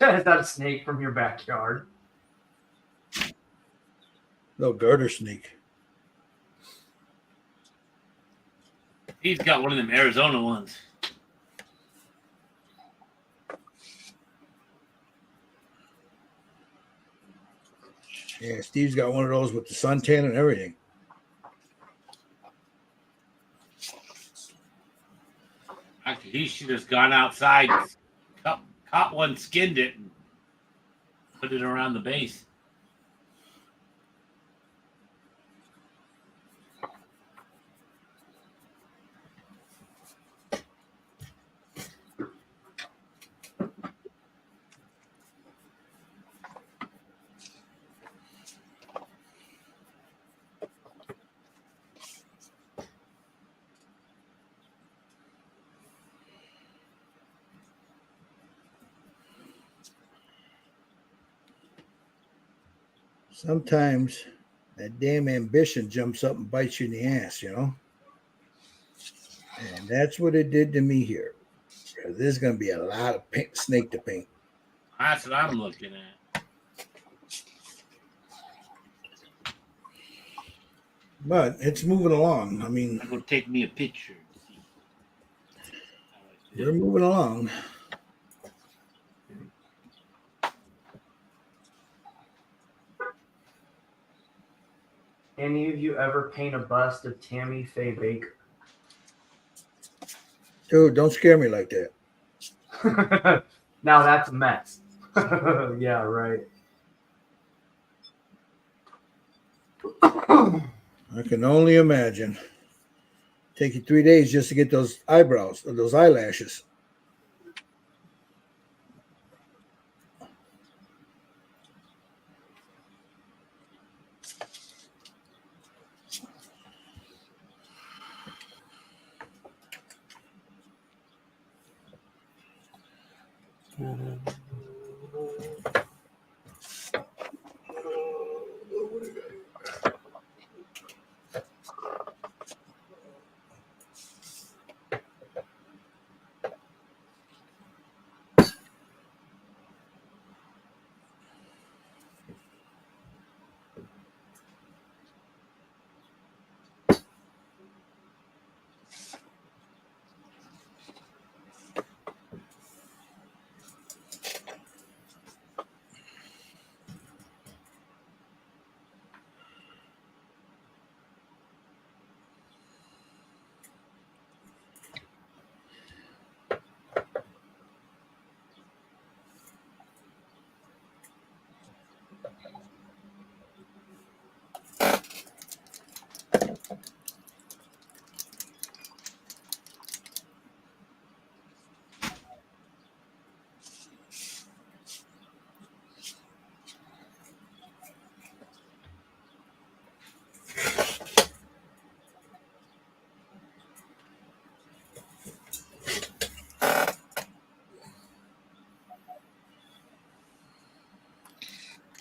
Is that a snake from your backyard? No garter snake. He's got one of them Arizona ones. Yeah, Steve's got one of those with the suntan and everything. Actually, he should have gone outside a caught one, skinned it, and put it around the base. Sometimes that damn ambition jumps up and bites you in the ass, you know? And that's what it did to me here. There's going to be a lot of snake to paint. That's what I'm looking at. But it's moving along. I mean, I'm going to take me a picture. we're moving along. Any of you ever paint a bust of Tammy Faye Baker? Dude, don't scare me like that. Now that's a mess. Yeah, right. I can only imagine. Take you 3 days just to get those eyebrows or those eyelashes.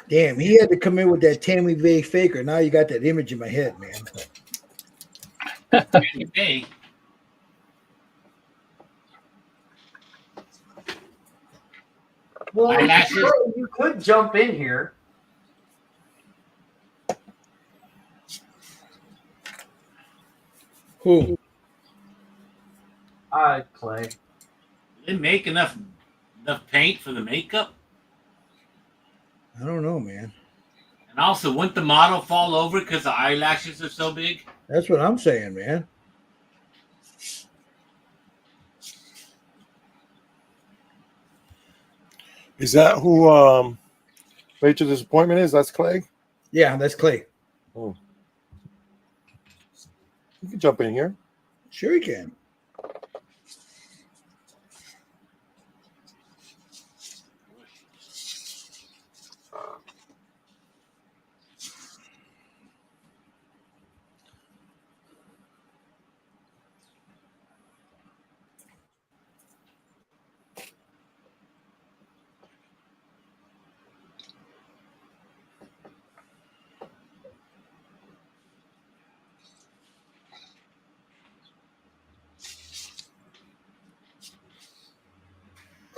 Damn, he had to come in with that Tammy Faye Faker. Now you got that image in my head, man. Hey, Well, Eyelashes? you could jump in here. Who? Clay. they make enough paint for the makeup? I don't know, man. And also, wouldn't the model fall over because the eyelashes are so big? That's what I'm saying, man. Is that who Rachel Disappointment is? That's Clay? Yeah, that's Clay. Oh. You can jump in here. Sure he can.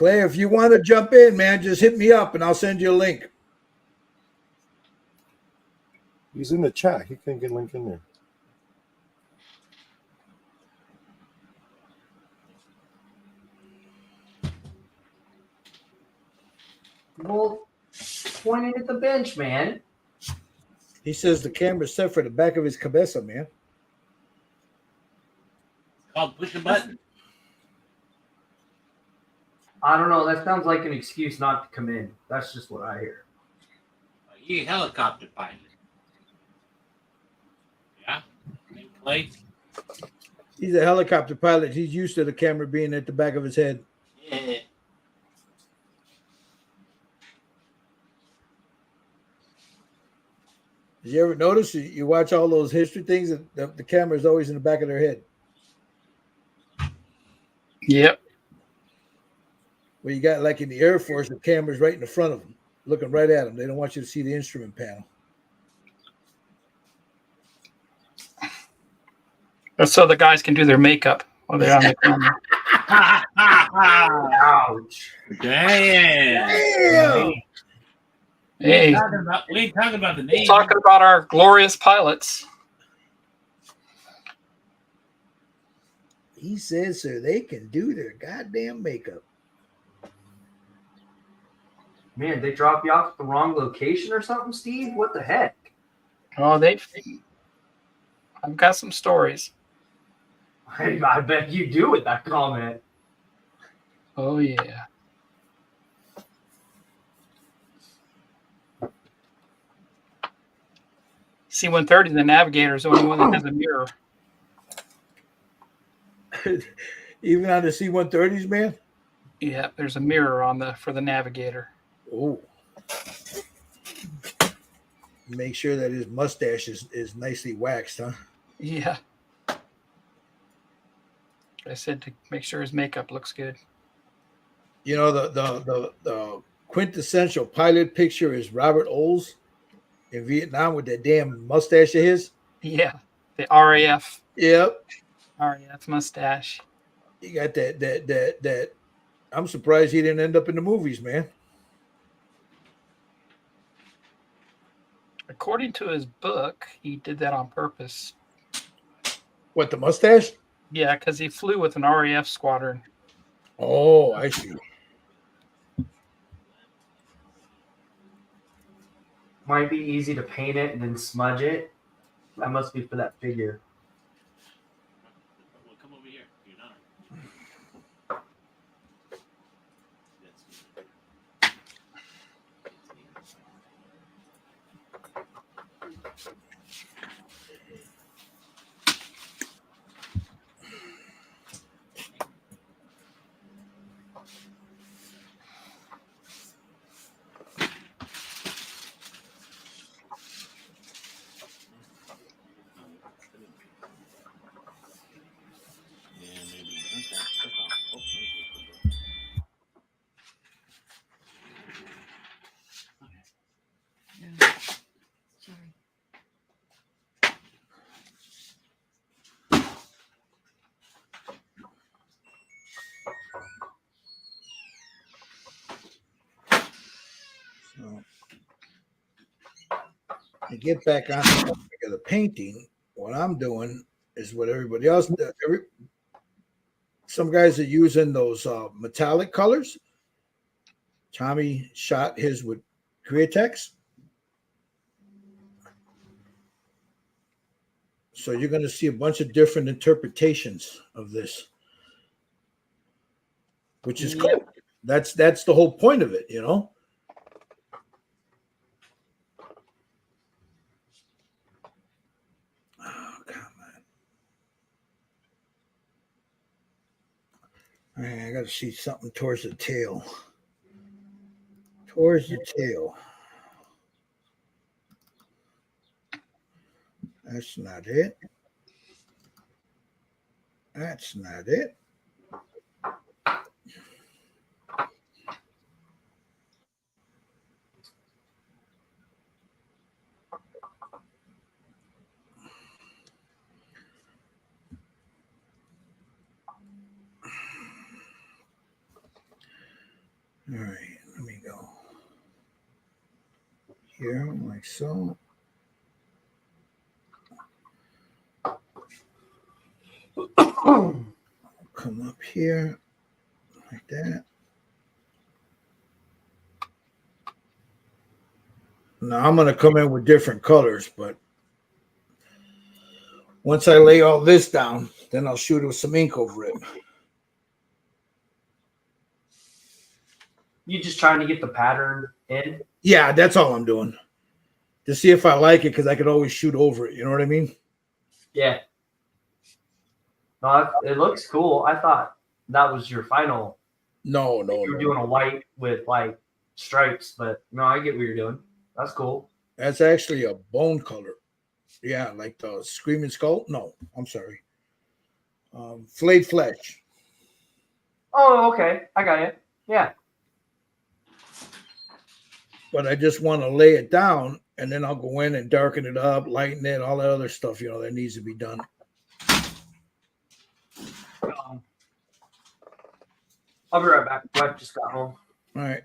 Clay, if you want to jump in, man, just hit me up and I'll send you a link. He's in the chat. He can get a link in there. Well, point it at the bench, man. He says the camera's set for the back of his cabeza, man. Called push a button. I don't know. That sounds like an excuse not to come in. That's just what I hear. You helicopter pilot. Yeah? Hey, Clay? He's a helicopter pilot. He's used to the camera being at the back of his head. Yeah. Did you ever notice you watch all those history things and the camera is always in the back of their head? Yep. Where you got like in the Air Force, the camera's right in the front of them, looking right at them. They don't want you to see the instrument panel. That's so the guys can do their makeup while they're on the camera. Ouch. Damn. Damn! Hey, We ain't talking about the name. talking about our glorious pilots. He says so they can do their goddamn makeup. Man, they drop you off at the wrong location or something, Steve? What the heck? Oh, I've got some stories. I bet you do with that comment. Oh, yeah. C-130, the Navigator, is the only one that has a mirror. Even on the C-130s, man? Yeah, there's a mirror for the Navigator. Oh. Make sure that his mustache is nicely waxed, huh? Yeah. I said to make sure his makeup looks good. You know, the quintessential pilot picture is Robert Oles in Vietnam with that damn mustache of his. Yeah, the RAF Yep. mustache. He got that. I'm surprised he didn't end up in the movies, man. According to his book, he did that on purpose. What, the mustache? Yeah, because he flew with an RAF squadron. Oh, I see. Might be easy to paint it and then smudge it. That must be for that figure. Well, come over here. You're not. So, to get back on the topic of the painting, what I'm doing is what everybody else does. Some guys are using those metallic colors. Tommy shot his with Createx. So you're going to see a bunch of different interpretations of this, which is cool. That's the whole point of it, you know. Oh, come on. All right, I got to see something towards the tail. Towards the tail. That's not it. That's not it. All right, let me go here like so. Come up here like that. Now I'm going to come in with different colors, but once I lay all this down, then I'll shoot it with some ink over it. You just trying to get the pattern in? Yeah, that's all I'm doing. To see if I like it, because I could always shoot over it. You know what I mean? Yeah. No, it looks cool. I thought that was your final. No, no, You were no. doing a white with like stripes, but no, I get what you're doing. That's cool. That's actually a bone color. Yeah, like the Screaming Skull. No, I'm sorry. Flayed flesh. Oh, okay. I got it. Yeah. But I just want to lay it down, and then I'll go in and darken it up, lighten it, all that other stuff, that needs to be done. I'll be right back. Wife just got home. All right.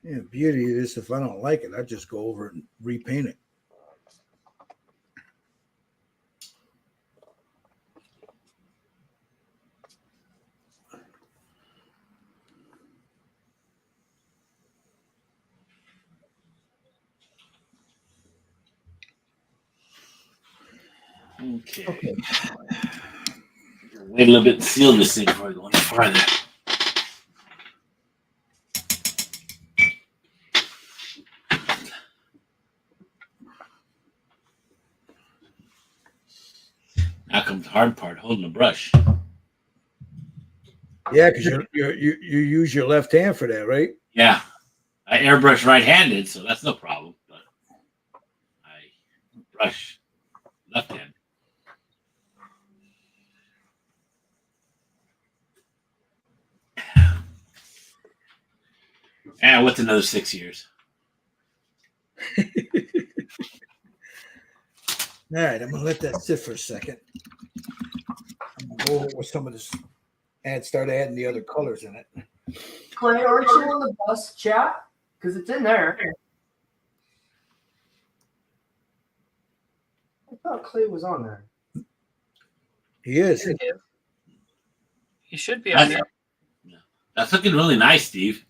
Yeah, beauty is if I don't like it, I just go over and repaint it. Okay. Wait a little bit and seal this thing before I go any farther. Now comes the hard part, holding the brush. Yeah, because you use your left hand for that, right? Yeah. I airbrush right-handed, so that's no problem. But I brush left-handed. And what's another 6 years? All right, I'm gonna let that sit for a second. I'm gonna go over with some of this and start adding the other colors in it. Clay, aren't you on the bus chat? Because it's in there. I thought Clay was on there. He is. He should be on there. That's looking really nice, Steve.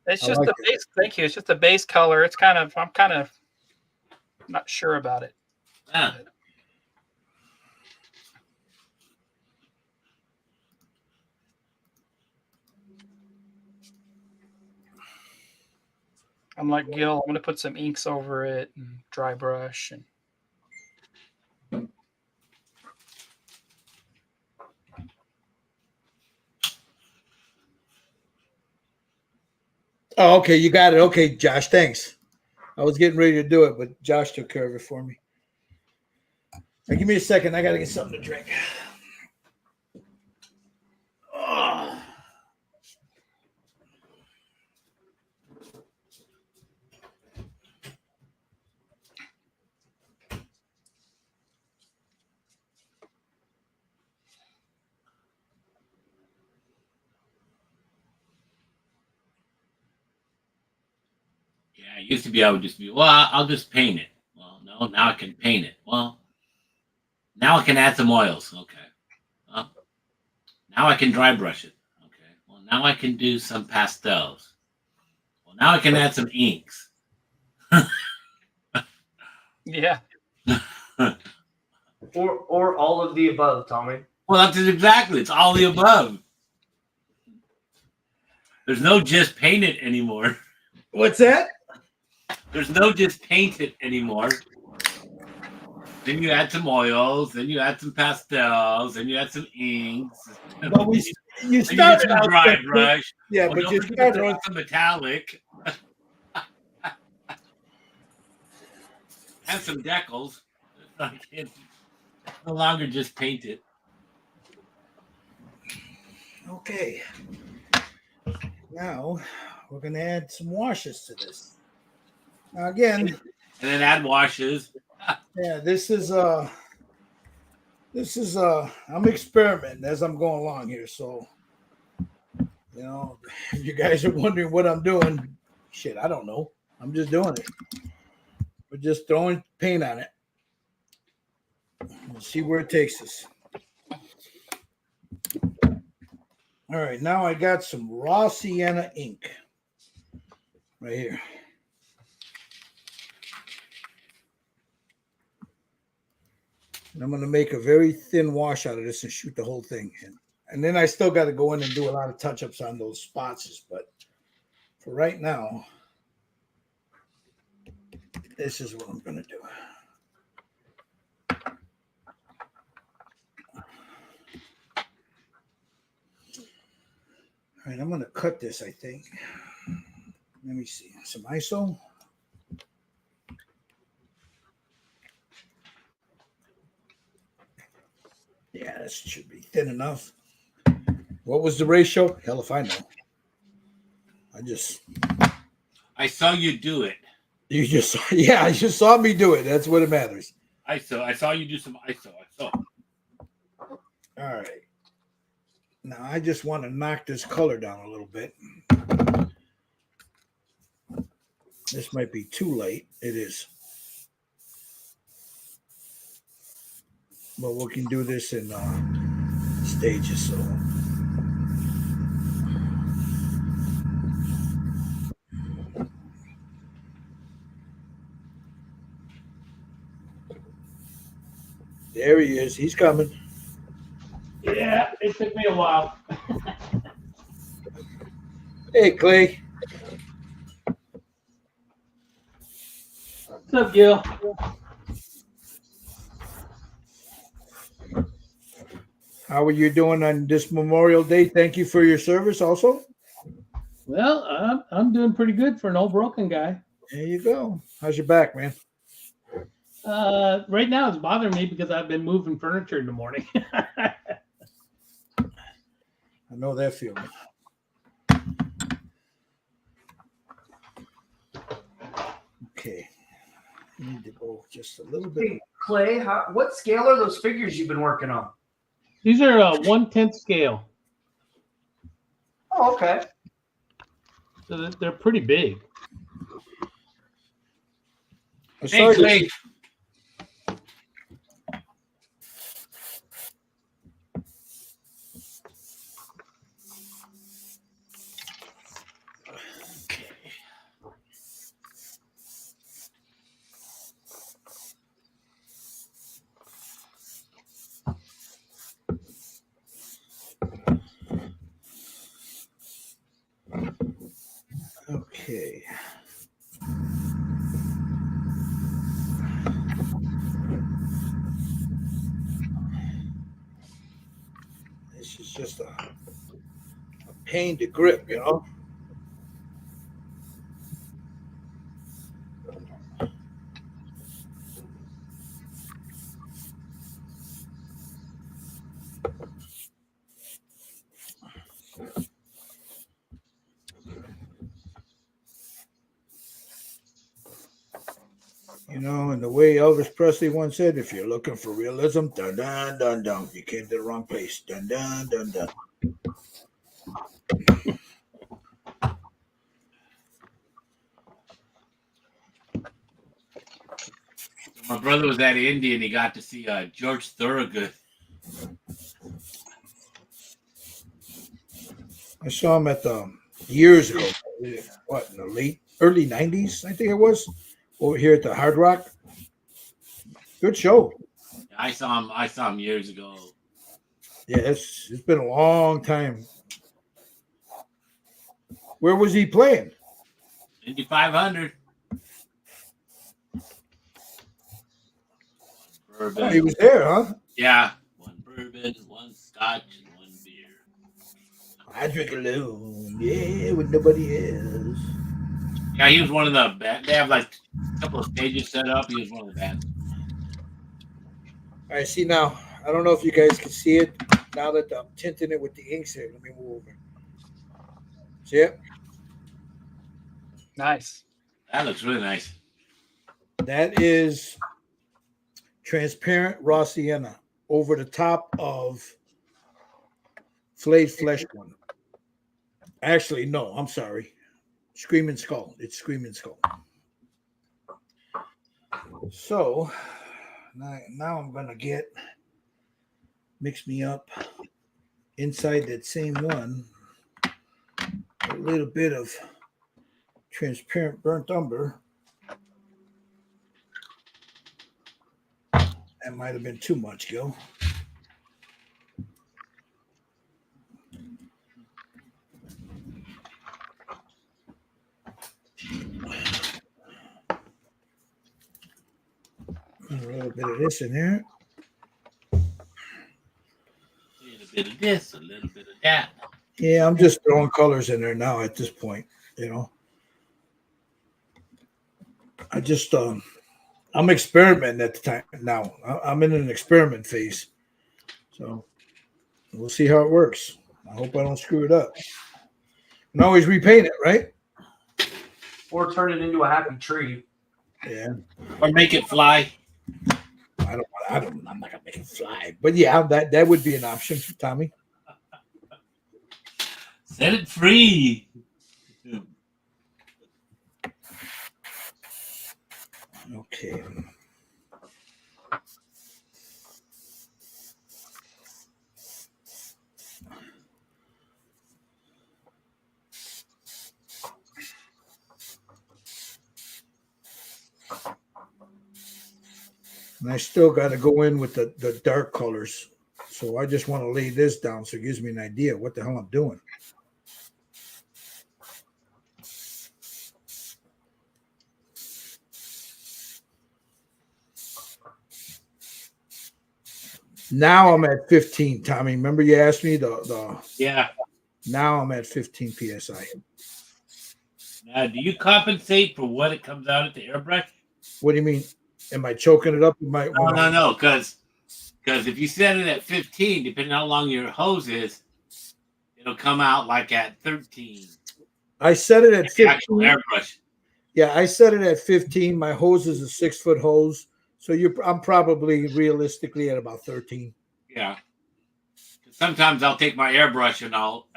It's I just like the base. Thank you. It's just a base color. I'm kind of not sure about it. Yeah. I'm like Gil. I'm going to put some inks over it and dry brush and. Oh, okay, you got it. Okay, Josh, thanks. I was getting ready to do it, but Josh took care of it for me. Now, give me a second. I gotta get something to drink. Oh. Yeah, it used to be I would just be, well, I'll just paint it. Well, no, now I can paint it. Well, now I can add some oils. Okay. Well, now I can dry brush it. Okay. Well, now I can do some pastels. Well, now I can add some inks. Yeah. Or all of the above, Tommy. Well, that's it exactly. It's all the above. There's no just paint it anymore. What's that? There's no just paint it anymore. Then you add some oils, then you add some pastels, then you add some inks. But you Then you get started some out dry with- brush. Yeah, Well, but don't you forget to started throw out. in some metallic and some decals. It's no longer just paint it. Okay. Now we're gonna add some washes to this. Now again, And then add washes. yeah, this is I'm experimenting as I'm going along here. So you guys are wondering what I'm doing. Shit, I don't know. I'm just doing it. We're just throwing paint on it. We'll see where it takes us. All right, now I got some raw sienna ink right here. And I'm going to make a very thin wash out of this and shoot the whole thing in. And then I still got to go in and do a lot of touch-ups on those spots. But for right now, this is what I'm going to do. All right, I'm going to cut this, I think. Let me see. Some ISO. Yeah, this should be thin enough. What was the ratio? Hell if I know. I saw you do it. You just saw me do it. That's what it matters. I saw you do some ISO. I saw. All right. Now I just want to knock this color down a little bit. This might be too late. It is. But we can do this in stages. So. There he is. He's coming. Yeah, it took me a while. Hey, Clay. What's up, Gil? How are you doing on this Memorial Day? Thank you for your service also. Well, I'm doing pretty good for an old broken guy. There you go. How's your back, man? Right now it's bothering me because I've been moving furniture in the morning. I know that feeling. Okay. Need to go just a little bit. Hey, Clay, what scale are those figures you've been working on? These are a 1/10 scale, Oh, okay. so they're pretty big. Hey, Clay. Okay. This is just a pain to grip, you know. You know, and the way Elvis Presley once said, if you're looking for realism, dun dun dun dun, you came to the wrong place. Dun dun dun dun. My brother was at India and he got to see George Thorogood. I saw him at the years ago. What, in the early '90s? I think it was over here at the Hard Rock. Good show. I saw him. I saw him years ago. Yeah, it's been a long time. Where was he playing? Indy 500. Oh, Bourbon. he was there, huh? Yeah. One bourbon, one scotch, and one beer. I drink alone. Yeah, with nobody else. Yeah, he was one of the band. They have like a couple of stages set up. He was one of the bands. All right, see now. I don't know if you guys can see it now that I'm tinting it with the inks here. Let me move over. See it? Nice. That looks really nice. That is transparent raw sienna over the top of flayed flesh one. Actually, no, I'm sorry. Screaming Skull. It's Screaming Skull. So now I'm gonna mix me up inside that same one a little bit of transparent burnt umber. That might have been too much, Gil. A little bit of this in there. A little bit of this, a little bit of that. Yeah, I'm just throwing colors in there now at this point, you know. I just I'm experimenting at the time now. I'm in an experiment phase. So we'll see how it works. I hope I don't screw it up. And always repaint it, right? Or turn it into a happy tree. Yeah. Or make it fly. I'm not gonna make it fly. But yeah, that would be an option for Tommy. Set it free. Okay. And I still got to go in with the dark colors. So I just want to lay this down so it gives me an idea what the hell I'm doing. Now I'm at 15, Tommy. Remember you asked me the Yeah. Now I'm at 15 psi. Now, do you compensate for what it comes out at the airbrush? What do you mean? Am I choking it up with my? No. Because if you set it at 15, depending on how long your hose is, it'll come out like at 13. I set it at 15. Actual airbrush. Yeah, I set it at 15. My hose is a 6-foot hose, so I'm probably realistically at about 13. Yeah. Sometimes I'll take my airbrush and I'll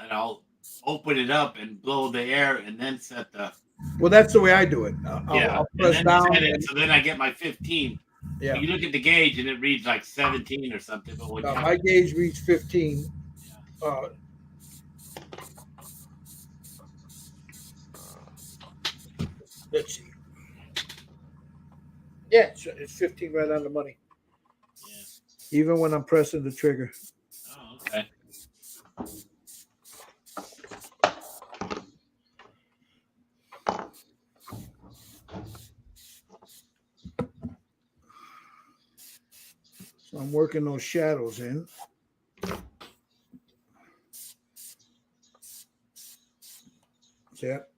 open it up and blow the air and then set the. Well, that's the way I do it. I'll press and then down. set it, so then I get my 15. Yeah. You look at the gauge and it reads like 17 or something. But when My gauge reads 15. Let's see. Yeah, it's 15 right on the money. Yeah. Even when I'm pressing the trigger. Oh, okay. So I'm working those shadows in. See that?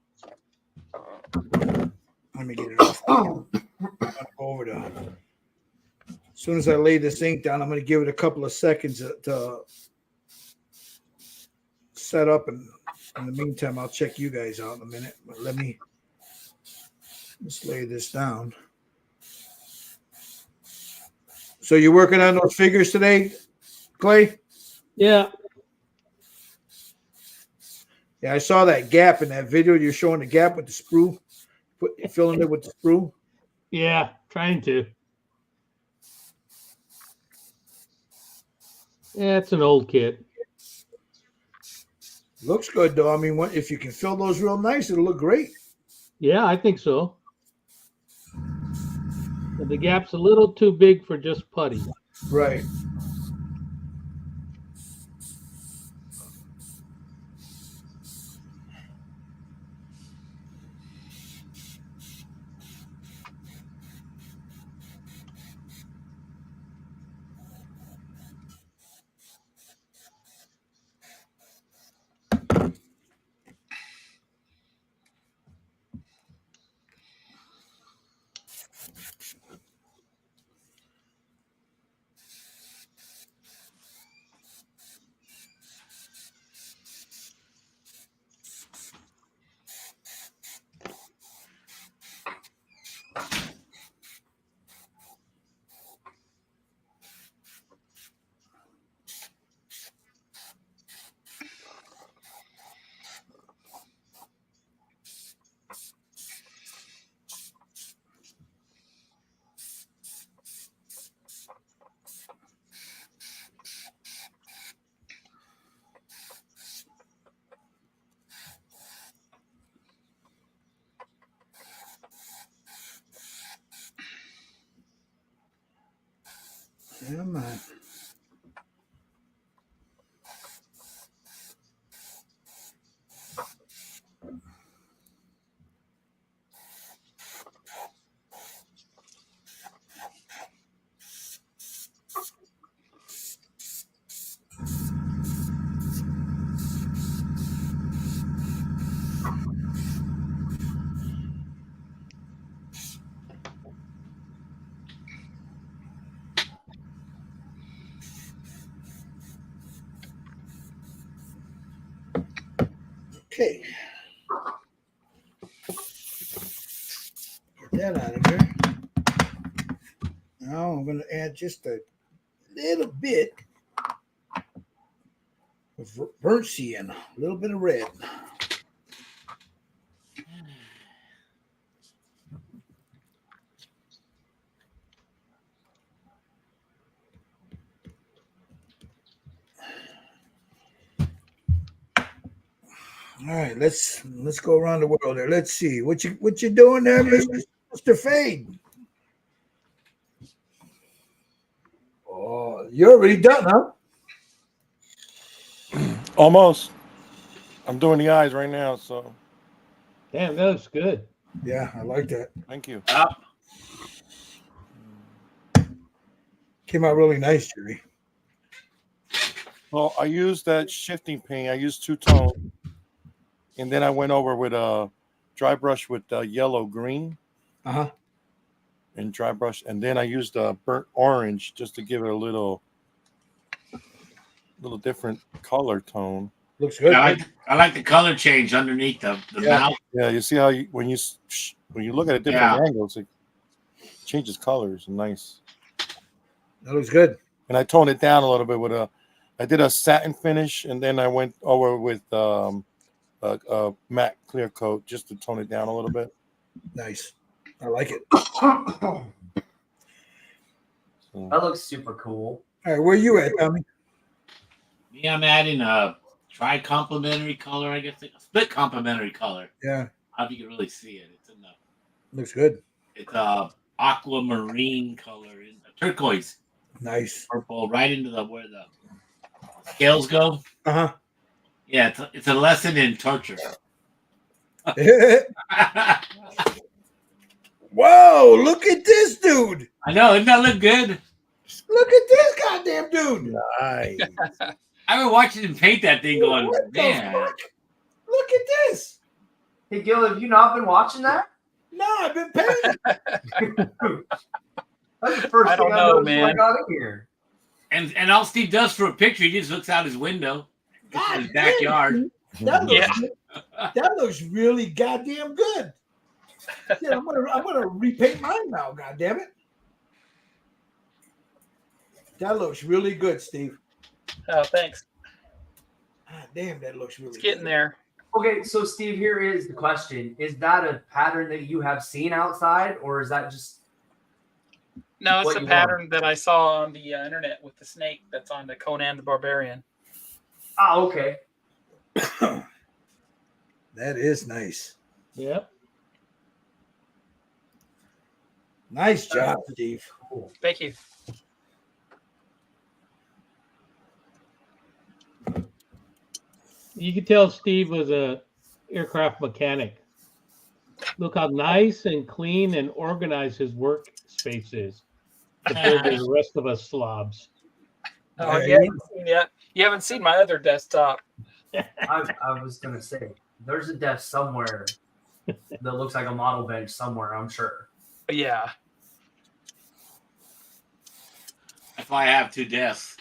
Let me get it off. Go over the. As soon as I lay this ink down, I'm going to give it a couple of seconds to set up, and in the meantime, I'll check you guys out in a minute. But let me just lay this down. So you're working on those figures today, Clay? Yeah. Yeah, I saw that gap in that video. You're showing the gap with the sprue, filling it with the sprue. Yeah. Trying to. Yeah, it's an old kit. Looks good though. I mean, if you can fill those real nice, it'll look great. Yeah, I think so. But the gap's a little too big for just putty. Right. Yeah, man. Okay. Get that out of here. Now I'm going to add just a little bit of burnt sienna, a little bit of red. All right, let's go around the world there. Let's see what you doing there, Mr. Fade. Oh, you're already done, huh? Almost. I'm doing the eyes right now, so Damn, that looks good. Yeah, I like that. thank you. Came out really nice, Jerry. Well, I used that shifting paint. I used two-tone, and then I went over with a dry brush with yellow green Uh-huh. and dry brush, and then I used burnt orange just to give it a little different color tone. Looks good. I like the color change underneath the Yeah. mouth. Yeah, you see how when you look at it different angles, it changes colors. Nice. That looks good. And I toned it down a little bit with I did a satin finish, and then I went over with a matte clear coat just to tone it down a little bit. Nice. I like it. That looks super cool. All right, where you at, Tommy? Me, I'm adding a tri-complementary color, I guess. A split complementary color. Yeah. How you can really see it. It's in the. Looks good. It's a aquamarine color in the turquoise. Nice. Purple right into where the scales go. Uh-huh. Yeah, it's a lesson in torture. Whoa, look at this dude. I know, doesn't that look good? Look at this goddamn dude. Nice. I've been watching him paint that thing going, What the man. fuck? Look at this. Hey, Gil, have you not been watching that? No, I've been painting. That's the first I don't thing know, I noticed when I man. got in here. And all Steve does for a picture, he just looks out his window. It's in his backyard. That looks really goddamn good. Yeah, I'm gonna repaint mine now. God damn it! That looks really good, Steve. Oh, thanks. God damn, that looks really. It's getting good. there. Okay, so Steve, here is the question: is that a pattern that you have seen outside, or is that just No, it's What a you pattern that I saw on the internet with the snake that's on the Conan the Barbarian. Ah, okay. That is nice. Yep. Nice job, Steve. Cool. Thank you. You could tell Steve was a aircraft mechanic. Look how nice and clean and organized his workspace is compared to the rest of us slobs. Oh, Yeah, you haven't seen yet. You haven't seen my other desktop. I was gonna say there's a desk somewhere that looks like a model bench somewhere. I'm sure. But yeah. That's why I have 2 desks.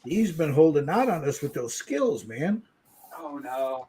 Steve's been holding out on us with those skills, man. Oh no.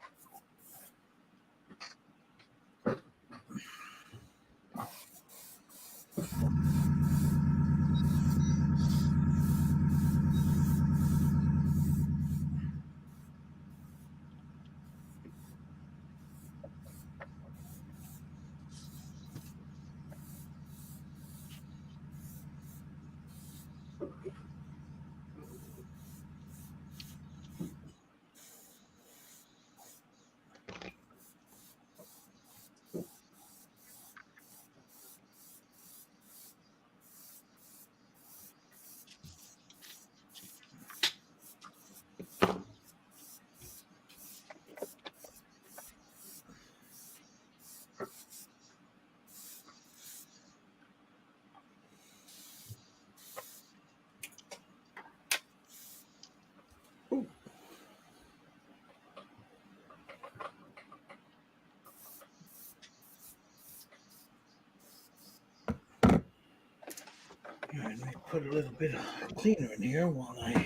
All right, let me put a little bit of cleaner in here while I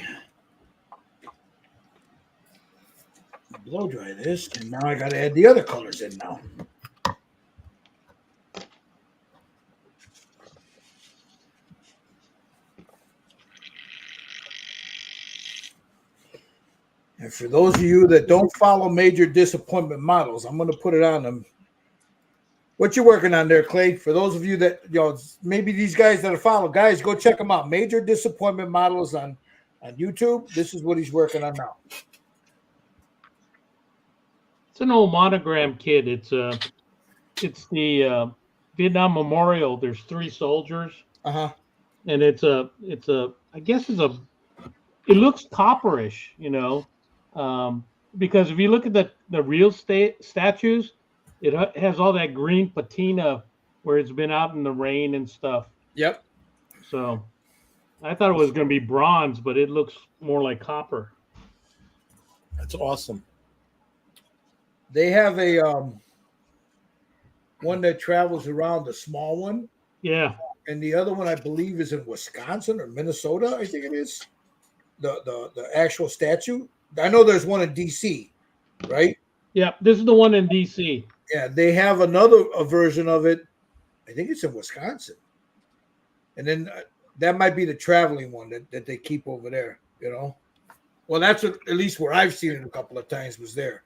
blow dry this. And now I got to add the other colors in now. And for those of you that don't follow Major Disappointment Models, I'm going to put it on them. What you working on there, Clay? For those of you that, maybe these guys that are follow, guys, go check them out. Major Disappointment Models on YouTube. This is what he's working on now. It's an old monogram kit. It's the Vietnam Memorial. There's 3 soldiers. Uh-huh. And it looks copperish, because if you look at the real statues, it has all that green patina where it's been out in the rain and stuff. Yep. So I thought it was going to be bronze, but it looks more like copper. That's awesome. They have a one that travels around, the small one. Yeah. And the other one, I believe, is in Wisconsin or Minnesota, I think it is. The actual statue. I know there's one in DC, right? Yeah, this is the one in DC. Yeah, they have another version of it. I think it's in Wisconsin. And then that might be the traveling one that they keep over there, Well, that's at least where I've seen it a couple of times was there.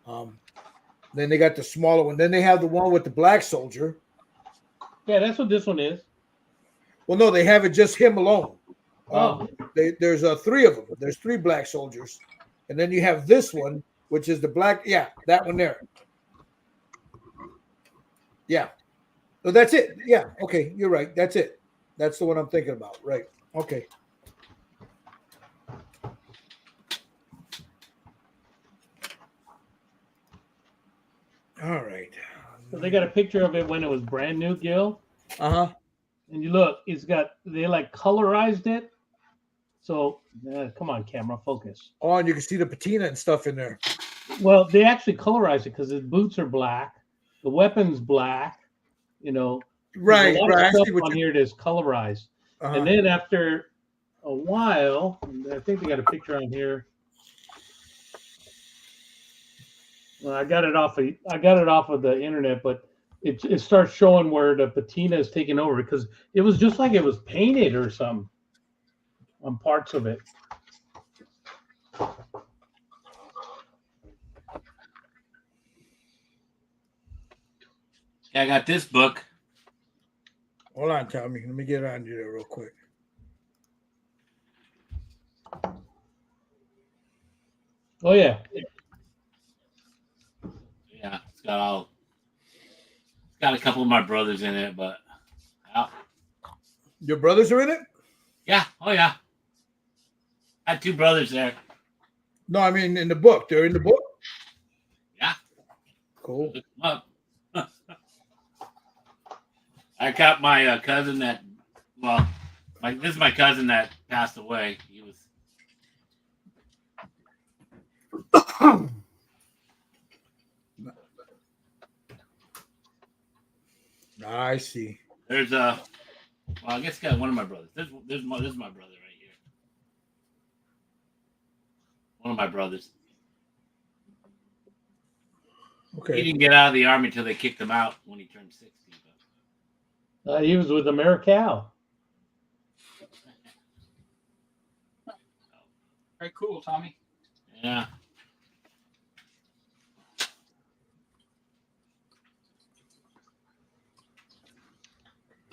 Then they got the smaller one. Then they have the one with the black soldier. Yeah, that's what this one is. Well, no, they have it just him alone. Oh. There's 3 of them. There's 3 black soldiers. And then you have this one, which is the black. Yeah, that one there. Yeah. So that's it. Yeah. Okay. You're right. That's it. That's the one I'm thinking about. Right. Okay. All right. So they got a picture of it when it was brand new, Gil. Uh-huh. And you look, they like colorized it. So come on, camera, focus. Oh, and you can see the patina and stuff in there. Well, they actually colorized it because his boots are black, the weapon's black, Right, There's a lot right. of stuff on here that's colorized. Uh-huh. And then after a while, I think they got a picture on here. Well, I got it off of the internet, but it starts showing where the patina is taking over because it was just like it was painted or something. on parts of it. Yeah, I got this book. Hold on, Tommy. Let me get on you there real quick. Oh yeah, Yeah, it's got a couple of my brothers in it, but Your brothers are in it? yeah, oh yeah. I had two brothers there. No, I mean in the book. They're in the book. Yeah, Cool. look 'em up. I got my cousin that, well, this is my cousin that passed away. He was. I see. There's well, I guess got one of my brothers. This is my brother right here. One of my brothers. He Okay. didn't get out of the army until they kicked him out when he turned 60. he was with Americal. Very cool, Tommy. Yeah.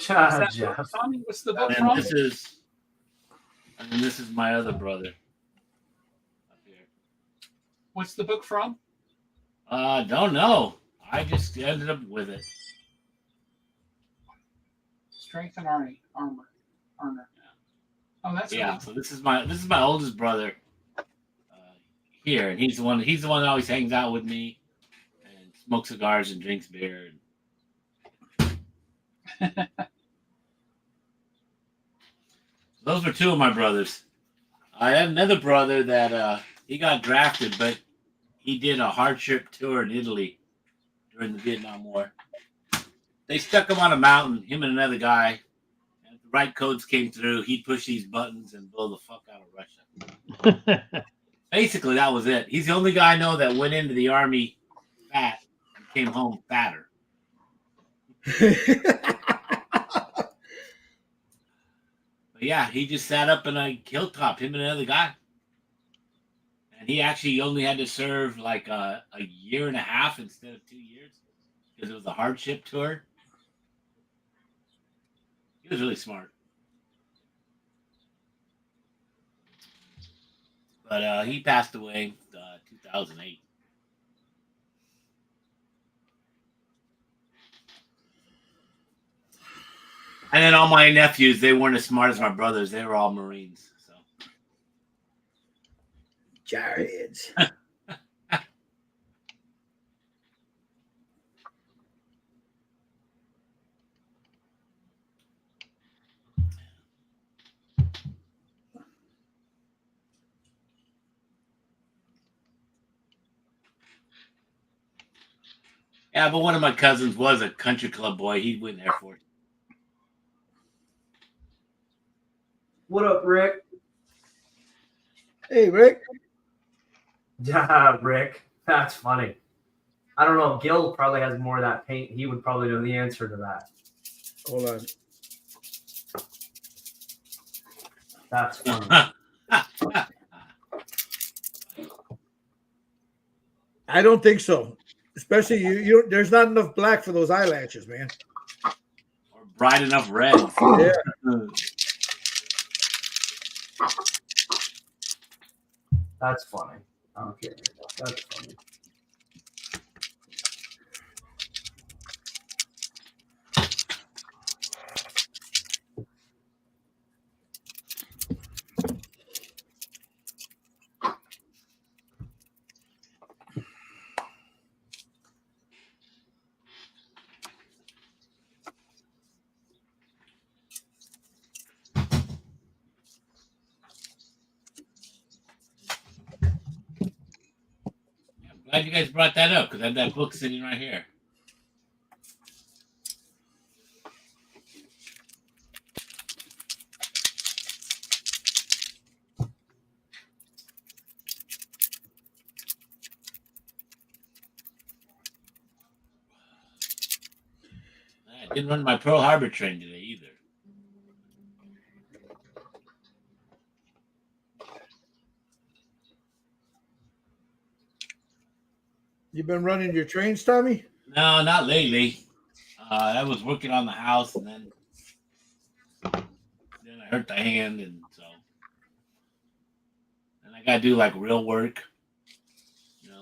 What's that Jeff. book, Tommy? What's the book And from? this is my other brother. Up here. What's the book from? Don't know. I just ended up with it. Strength and Armor. Oh, that's Yeah. cool. So this is my oldest brother. Here, and he's the one that always hangs out with me and smokes cigars and drinks beer. Those were two of my brothers. I had another brother that he got drafted, but he did a hardship tour in Italy during the Vietnam War. They stuck him on a mountain, him and another guy. And if the right codes came through, he'd push these buttons and blow the fuck out of Russia. Basically, that was it. He's the only guy I know that went into the army fat and came home fatter. But yeah, he just sat up in a hilltop, him and another guy. And he actually only had to serve like a year and a half instead of 2 years because it was a hardship tour. He was really smart. But he passed away 2008. And then all my nephews, they weren't as smart as my brothers. They were all Marines. So Jarheads. yeah, but one of my cousins was a country club boy. He went in Air Force. What up, Rick? Hey, Rick. Yeah, Rick. That's funny. I don't know. Gil probably has more of that paint. He would probably know the answer to that. Hold on. That's funny. I don't think so. Especially you there's not enough black for those eyelashes, man. Or bright enough red. Yeah. That's funny. Okay. That's funny. I'm glad you guys brought that up because I had that book sitting right here. I didn't run my Pearl Harbor train today either. You been running your trains, Tommy? No, not lately. I was working on the house, and then I hurt the hand, and so and I gotta do like real work, you know,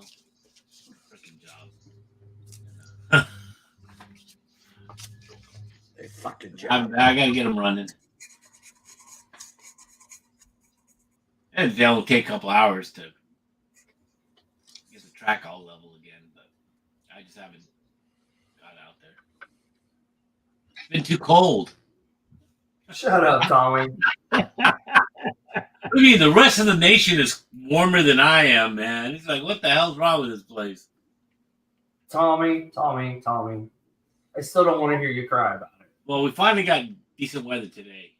freaking job. A fucking job. I gotta get them running. And they'll take a couple hours to get the track all level again, but I just haven't got out there. It's been too cold. Shut up, Tommy. I mean, the rest of the nation is warmer than I am, man. It's like, what the hell's wrong with this place? Tommy. I still don't want to hear you cry about it. Well, we finally got decent weather today.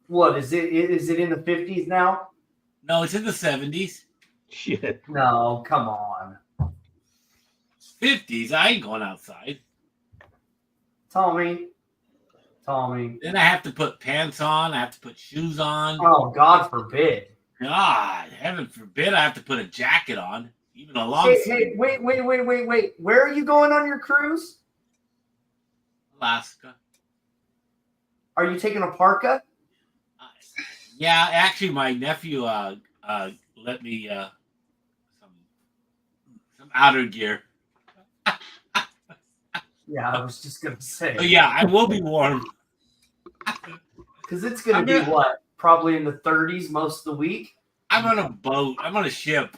What is it? Is it in the 50s now? No, it's in the 70s. Shit. No, come on. 50s, I ain't going outside. Tommy. Then I have to put pants on. I have to put shoes on. Oh, God forbid. God, heaven forbid I have to put a jacket on. Even a long Hey, sleeve. wait. Where are you going on your cruise? Alaska. Are you taking a parka? Yeah, actually, my nephew let me some outer gear. Yeah, I was just going to say. But yeah, I will be warm. Because it's going to be what? Probably in the 30s most of the week? I'm on a boat. I'm on a ship.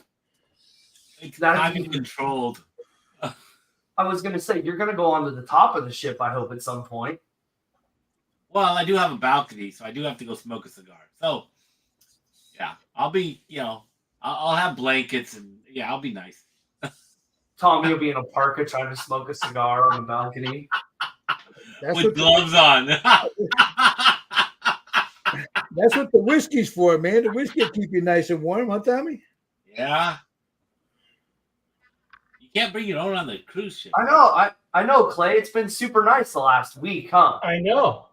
It's not even controlled. I was going to say, you're going to go onto the top of the ship, I hope, at some point. Well, I do have a balcony, so I do have to go smoke a cigar. So, yeah, I'll be, I'll have blankets and, yeah, I'll be nice. Tommy will be in a parka trying to smoke a cigar on the balcony. With gloves on. That's what the whiskey's for, man. The whiskey will keep you nice and warm, huh, Tommy? Yeah. You can't bring your own on the cruise ship. I know, Clay. It's been super nice the last week, huh? I know.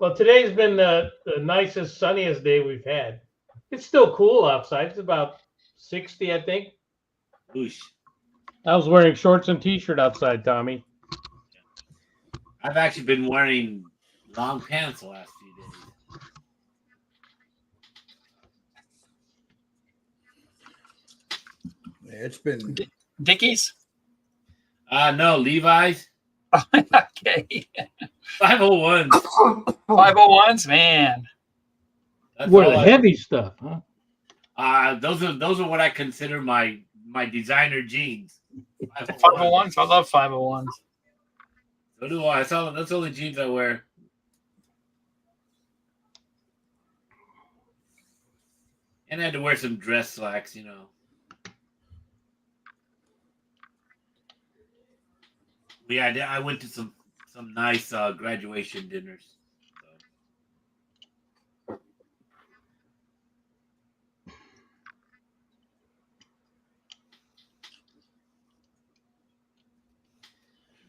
Well, today's been the nicest, sunniest day we've had. It's still cool outside. It's about 60, I think. Oosh. I was wearing shorts and t-shirt outside, Tommy. I've actually been wearing long pants the last few days. Yeah, it's been Dickies? No, Levi's. Okay. 501s. 501s, man. That's Wear all the heavy stuff, huh? Those are what I consider my designer jeans. 501s? I love 501s. So do I. That's the only jeans I wear. And I had to wear some dress slacks, Yeah, I went to some nice graduation dinners. So.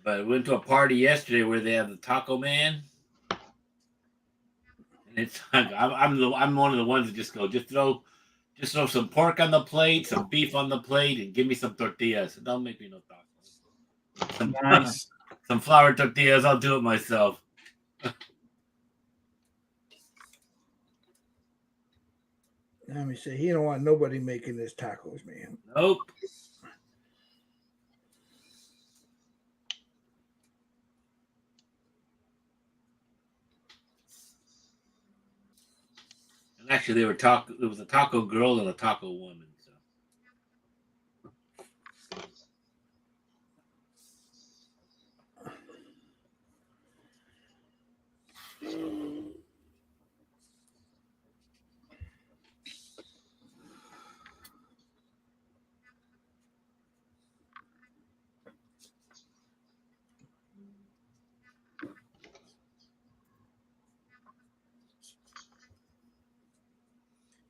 But I went to a party yesterday where they have the Taco Man, and it's I'm one of the ones that just throw some pork on the plate, some beef on the plate, and give me some tortillas. Don't make me no tacos. Nice. Some flour tortillas. I'll do it myself. Let me say, he don't want nobody making his tacos, man. Nope. And actually, there was a taco girl and a taco woman. So.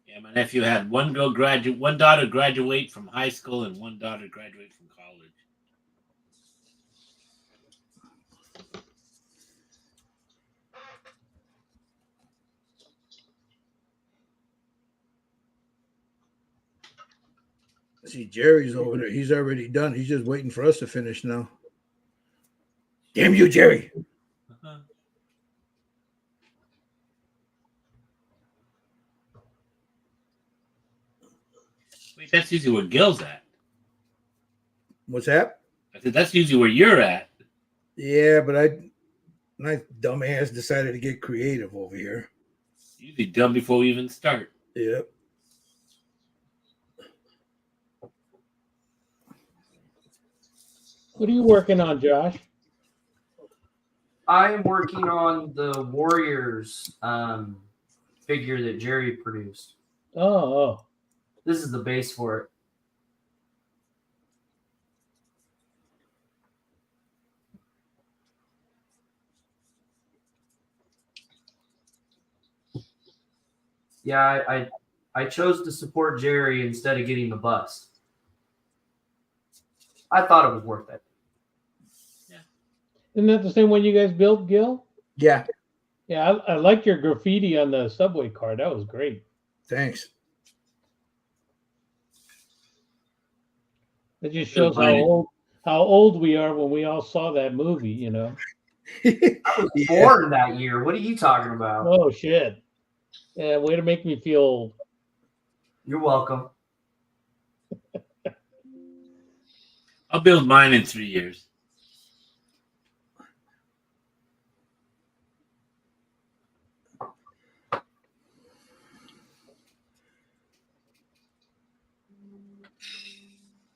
Yeah, my nephew had one daughter graduate from high school and one daughter graduate from college. See, Jerry's over there. He's already done. He's just waiting for us to finish now. Damn you, Jerry. Wait, that's usually where Gil's at. What's that? I said that's usually where you're at. Yeah, but my dumbass decided to get creative over here. Usually done before we even start. Yep. What are you working on, Josh? I'm working on the Warriors figure that Jerry produced. Oh. This is the base for it. Yeah, I chose to support Jerry instead of getting the bust. I thought it was worth it. Isn't that the same one you guys built, Gil? Yeah. Yeah, I liked your graffiti on the subway card. That was great. Thanks. It just shows how old we are when we all saw that movie, you know. I was born that year. What are you talking about? Oh shit. Yeah, way to make me feel old. You're welcome. I'll build mine in 3 years.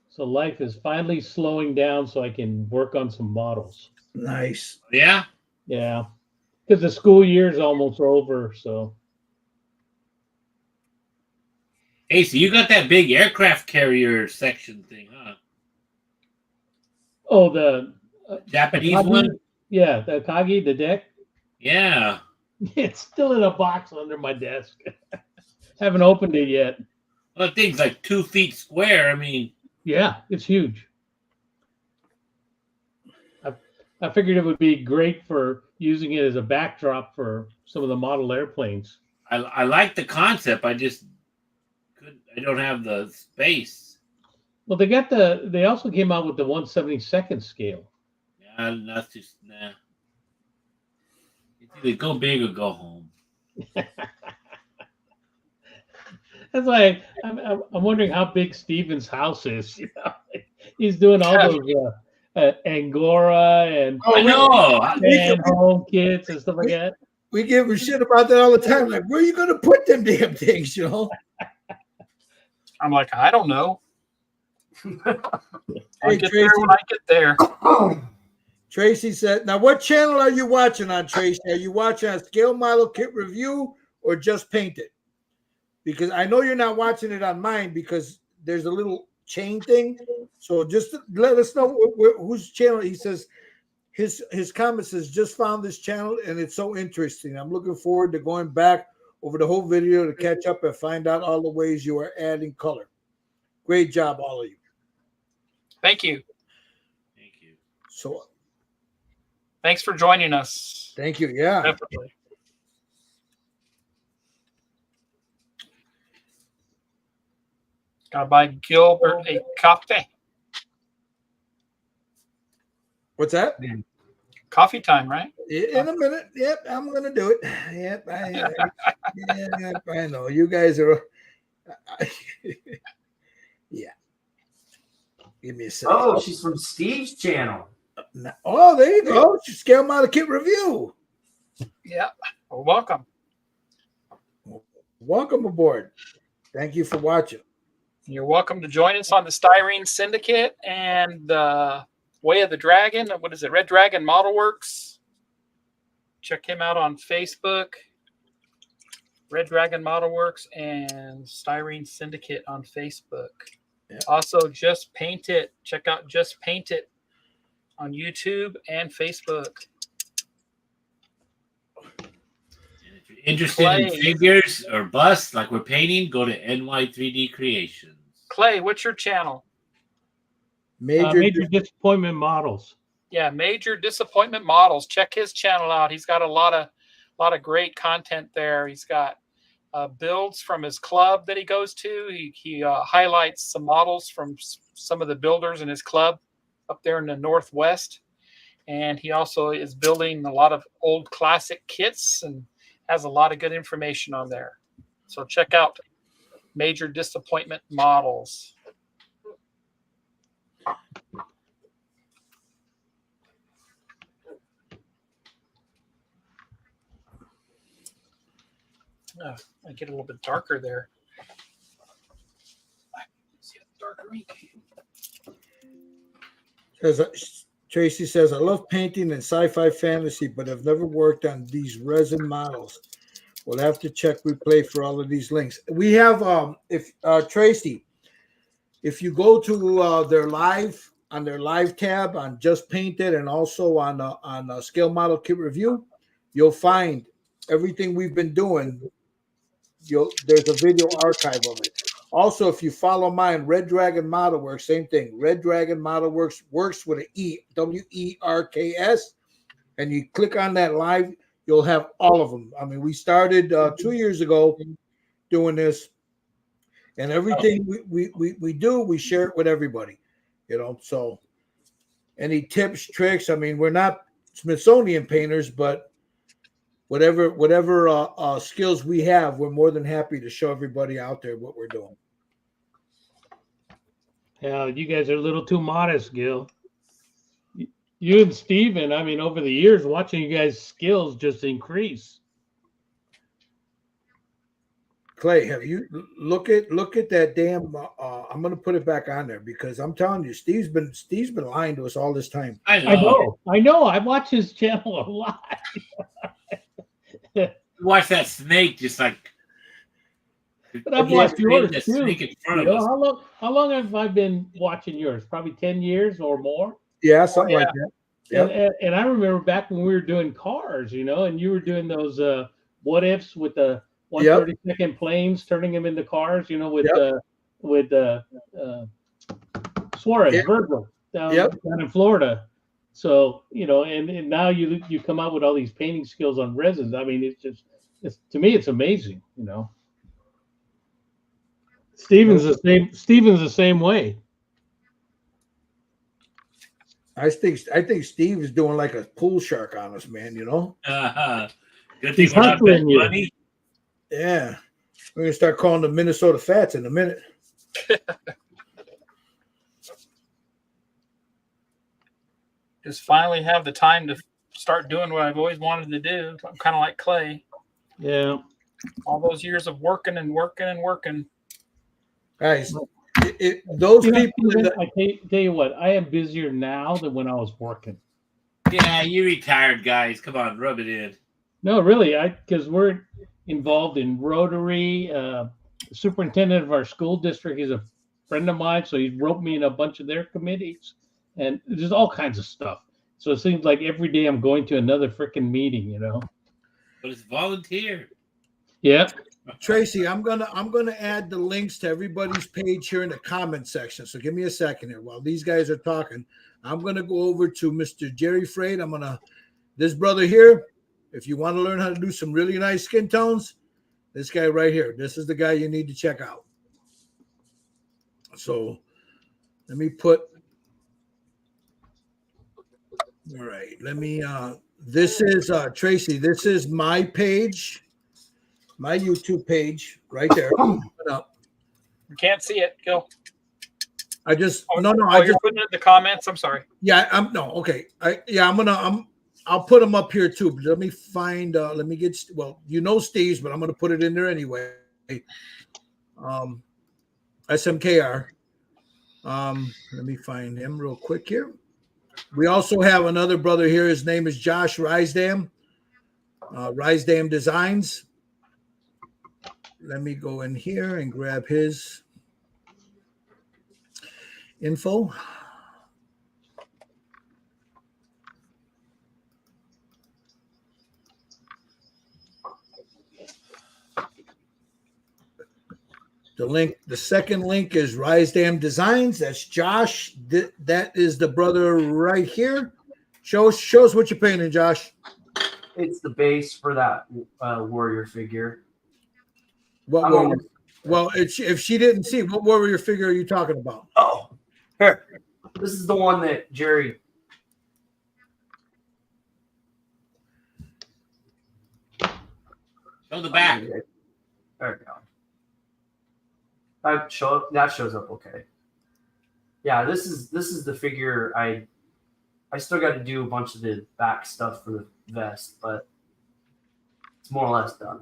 So life is finally slowing down so I can work on some models. Nice. Yeah? Yeah. Because the school year's almost over, so. Hey, so you got that big aircraft carrier section thing, huh? Oh, the Japanese Akagi? one? Yeah, the Akagi, the deck. Yeah. It's still in a box under my desk. Haven't opened it yet. Well, that thing's like 2 feet square. I mean, Yeah, it's huge. I figured it would be great for using it as a backdrop for some of the model airplanes. I like the concept. I don't have the space. Well, they also came out with the 1/72nd scale. Yeah, that's just nah. It's either go big or go home. That's why I'm wondering how big Steven's house is. You know, he's doing all those Angora and I know. home kits and stuff like that. We give a shit about that all the time. Like, where are you going to put them damn things, you know? I'm like, I don't know. I'll Hey, get Tracy. there when I get there. Tracy said, now what channel are you watching on, Tracy? Are you watching on Scale Model Kit Review or Just Paint It? Because I know you're not watching it on mine because there's a little chain thing. So just let us know whose channel. He says his comment says, just found this channel and it's so interesting. I'm looking forward to going back over the whole video to catch up and find out all the ways you are adding color. Great job, all of you. Thank you. Thank you. So Thanks for joining us. thank you. Yeah. Definitely. Gotta buy Gilbert a coffee. What's that? Coffee time, right? In a minute. Yep, I'm gonna do it. Yep, I know. You guys are. Yeah. Give me a second. Oh, she's from Steve's channel. Oh, there you go. Scale Model Kit Review. Yeah. Well, welcome. Welcome aboard. Thank you for watching. You're welcome to join us on the Styrene Syndicate and Way of the Dragon. What is it? Red Dragon Model Works. Check him out on Facebook. Red Dragon Model Works and Styrene Syndicate on Facebook. Yeah. Also, Just Paint It. Check out Just Paint It on YouTube and Facebook. If you're interested in figures or busts like we're painting, go to NY3D Creations. Clay, what's your channel? Major Disappointment Models. Yeah, Major Disappointment Models. Check his channel out. He's got a lot of great content there. He's got builds from his club that he goes to. He highlights some models from some of the builders in his club up there in the Northwest. And he also is building a lot of old classic kits and has a lot of good information on there. So check out Major Disappointment Models. I get a little bit darker there. See a darker ink. Tracy says, I love painting and sci-fi fantasy, but I've never worked on these resin models. We'll have to check replay for all of these links. We have, Tracy, if you go to their live, on their live tab on Just Painted and also on Scale Model Kit Review, you'll find everything we've been doing. There's a video archive of it. Also, if you follow mine, Red Dragon Model Works, same thing. Red Dragon Model Works with an E, WERKS, and you click on that live, you'll have all of them. I mean, we started 2 years ago doing this, and everything we do, we share it with everybody. So any tips, tricks? I mean, we're not Smithsonian painters, but whatever skills we have, we're more than happy to show everybody out there what we're doing. Yeah, you guys are a little too modest, Gil. You and Steven, I mean, over the years, watching you guys' skills just increase. Clay, have you look at that damn? I'm gonna put it back on there because I'm telling you, Steve's been lying to us all this time. I know. I watch his channel a lot. Watch that snake just like. But I've watched yours too. Us. How long have I been watching yours? Probably 10 years or more. Yeah, something like that. Yep. And I remember back when we were doing cars, and you were doing those what ifs with the 132nd planes, turning them into cars, with Suarez, Virgil down in Florida. So, and now you come out with all these painting skills on resins. I mean, to me, it's amazing, Steven's the same way. I think Steve is doing like a pool shark on us, man. Good thing we're not betting money. Yeah, we're gonna start calling the Minnesota Fats in a minute. Just finally have the time to start doing what I've always wanted to do. I'm kind of like Clay. Yeah. All those years of working and working and working. Guys, those people. I tell you what, I am busier now than when I was working. Yeah, you retired guys. Come on, rub it in. No, really, because we're involved in Rotary. The superintendent of our school district is a friend of mine, so he roped me in a bunch of their committees, and there's all kinds of stuff. So it seems like every day I'm going to another freaking meeting, But it's volunteer. Yeah. Tracy, I'm gonna add the links to everybody's page here in the comment section. So give me a second here while these guys are talking. I'm gonna go over to Mr. Jerry Frade. This brother here. If you want to learn how to do some really nice skin tones, this guy right here. This is the guy you need to check out. So let me put. All right. Let me. This is Tracy. This is my page. My YouTube page right there. You can't see it, Gil. I just you're putting it in the comments. I'm sorry. Yeah, okay. I'll put them up here too. But let me find. Let me get. Well, Steve's, but I'm gonna put it in there anyway. SMKR. Let me find him real quick here. We also have another brother here. His name is Josh Risedam. Risedam Designs. Let me go in here and grab his info. The second link is Risedam Designs. That's Josh. That is the brother right here. Show us what you're painting, Josh. It's the base for that warrior figure. What I'm were almost. well, if she didn't see, what warrior figure are you talking about? Oh, here. This is the one that Jerry. Show the back. There we go. That shows up okay. Yeah, this is the figure I still got to do a bunch of the back stuff for the vest, but it's more or less done.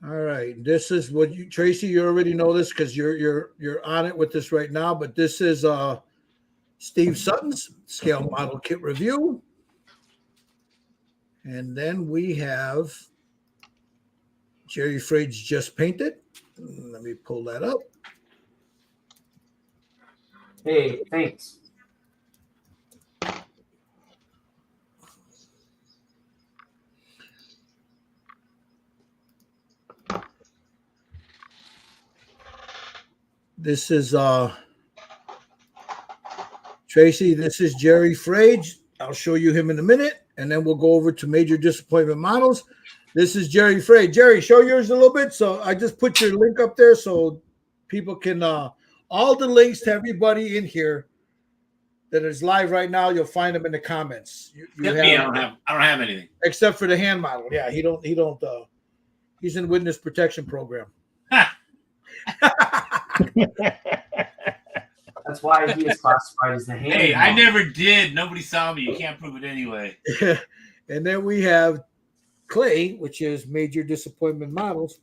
All right, this is what you, Tracy. You already know this because you're on it with this right now. But this is Steve Sutton's scale model kit review, and then we have Jerry Frade's just painted. Let me pull that up. Hey, thanks. This is Tracy. This is Jerry Frage. I'll show you him in a minute, and then we'll go over to Major Disappointment Models. This is Jerry Frage. Jerry, show yours a little bit. So I just put your link up there so people can all the links to everybody in here that is live right now. You'll find them in the comments. You Me, I don't have anything. except for the hand model. Yeah, he don't. He's in witness protection program. That's why he is classified as the hand. Hey, I never did. Nobody saw me. You can't prove it anyway. And then we have Clay, which is Major Disappointment Models.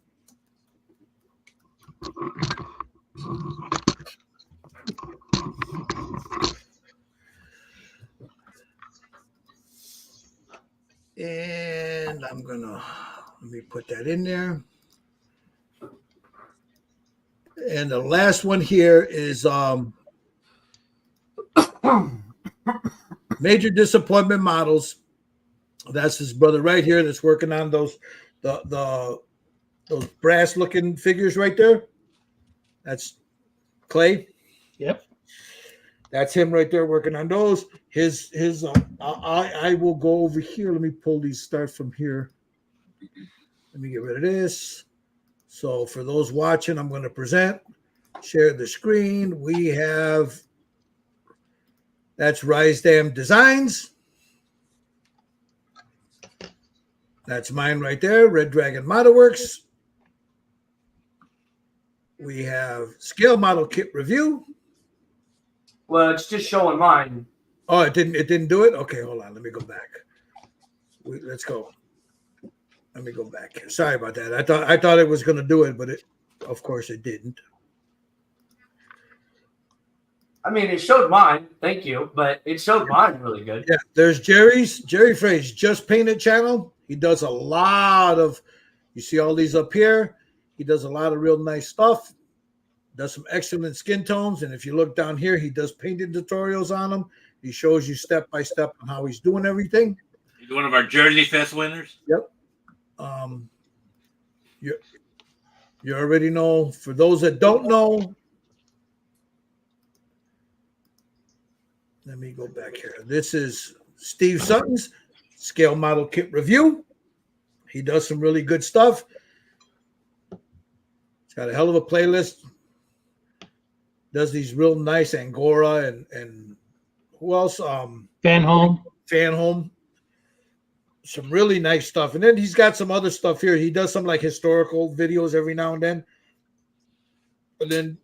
And let me put that in there. And the last one here is Major Disappointment Models. That's his brother right here that's working on those those brass looking figures right there. That's Clay. Yep. That's him right there working on those. I will go over here. Let me pull these, start from here. Let me get rid of this. So for those watching, I'm going to present, share the screen. We have, that's Rise Dam Designs. That's mine right there, Red Dragon Model Works. We have Scale Model Kit Review. Well, it's just showing mine. Oh, it didn't do it? Okay, hold on. Let me go back. Let's go. Let me go back here. Sorry about that. I thought it was going to do it, but of course it didn't. I mean, it showed mine. Thank you, but it showed mine really good. Yeah, there's Jerry Frage Just Painted channel. He does a lot of, you see all these up here. He does a lot of real nice stuff. Does some excellent skin tones. And if you look down here, he does painting tutorials on them. He shows you step by step on how he's doing everything. He's one of our Jersey Fest winners. Yep. You already know. For those that don't know, let me go back here. This is Steve Sutton's Scale Model Kit Review. He does some really good stuff. He's got a hell of a playlist. Does these real nice Angora and who else? Fan Home. Some really nice stuff. And then he's got some other stuff here. He does some like historical videos every now and then. But then,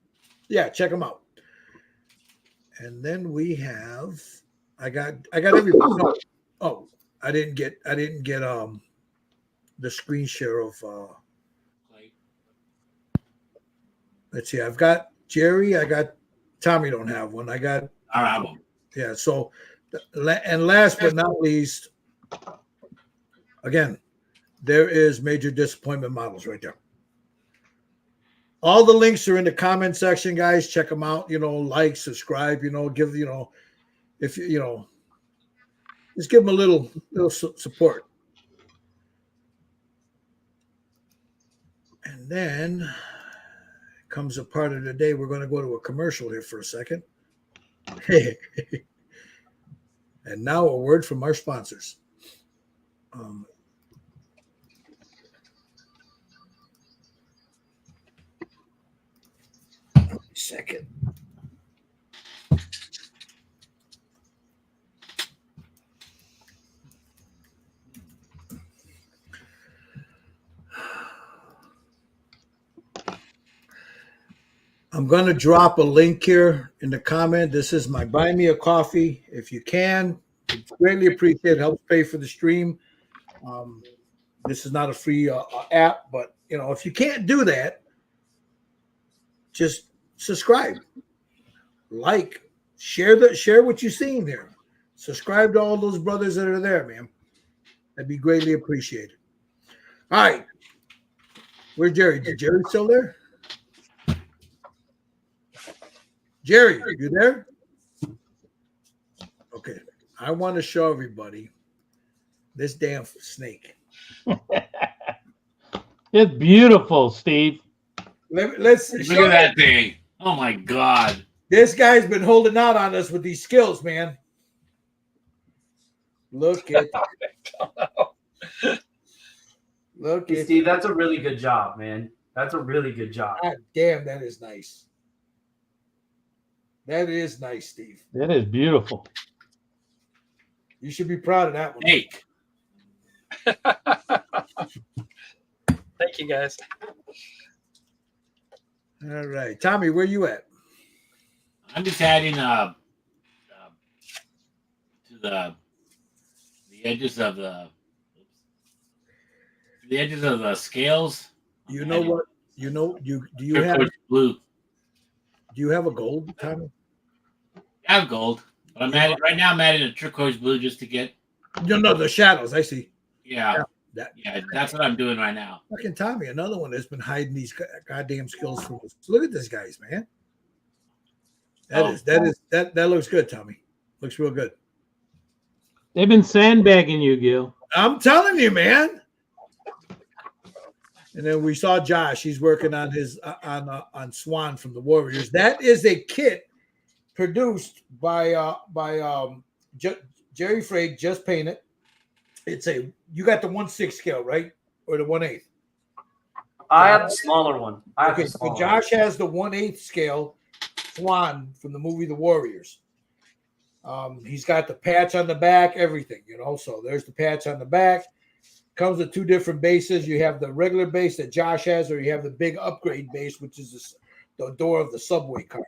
yeah, check him out. And then we have, I got everybody. Oh, I didn't get the screen share of let's see, I've got Jerry, I got Tommy, don't have one. I got All right, well, yeah. So, and last but not least, again, there is Major Disappointment Models right there. All the links are in the comment section, guys. Check them out. Like, subscribe. Give if just give them a little support. And then comes a part of the day. We're going to go to a commercial here for a second. And now a word from our sponsors. second. I'm going to drop a link here in the comment. This is my Buy Me a Coffee. If you can, it's greatly appreciated. It helps pay for the stream. This is not a free app, but if you can't do that, just subscribe, like, share what you've seen there. Subscribe to all those brothers that are there, man. That'd be greatly appreciated. All right, where's Jerry? Is Jerry still there? Jerry, you there? Okay. I want to show everybody this damn snake. It's beautiful, Steve. Let's Look at that thing. Oh my God. This guy's been holding out on us with these skills, man. Look at Look Hey, at Steve, that's a really good job, man. That's a really good job. God damn, that is nice. That is nice, Steve. That is beautiful. You should be proud of that one. Snake. Thank you, guys. All right. Tommy, where you at? I'm just adding to the edges of the scales. You know what? Do you Turquoise have blue. a gold, Tommy? I have gold, but I'm adding a turquoise blue just to get. No, the shadows. I see. Yeah, That that's what I'm doing right now. fucking Tommy, another one that's been hiding these goddamn skills from us. Look at this guy's, man. That looks good, Tommy. Looks real good. They've been sandbagging you, Gil. I'm telling you, man. And then we saw Josh. He's working on his on Swan from the Warriors. That is a kit produced by Jerry Frake, just painted. You got the 1/6 scale, right, or the 1/8? I have the smaller one. Okay, so Josh has the 1/8 scale Swan from the movie The Warriors. He's got the patch on the back, everything, So there's the patch on the back. Comes with two different bases. You have the regular base that Josh has, or you have the big upgrade base, which is the door of the subway car.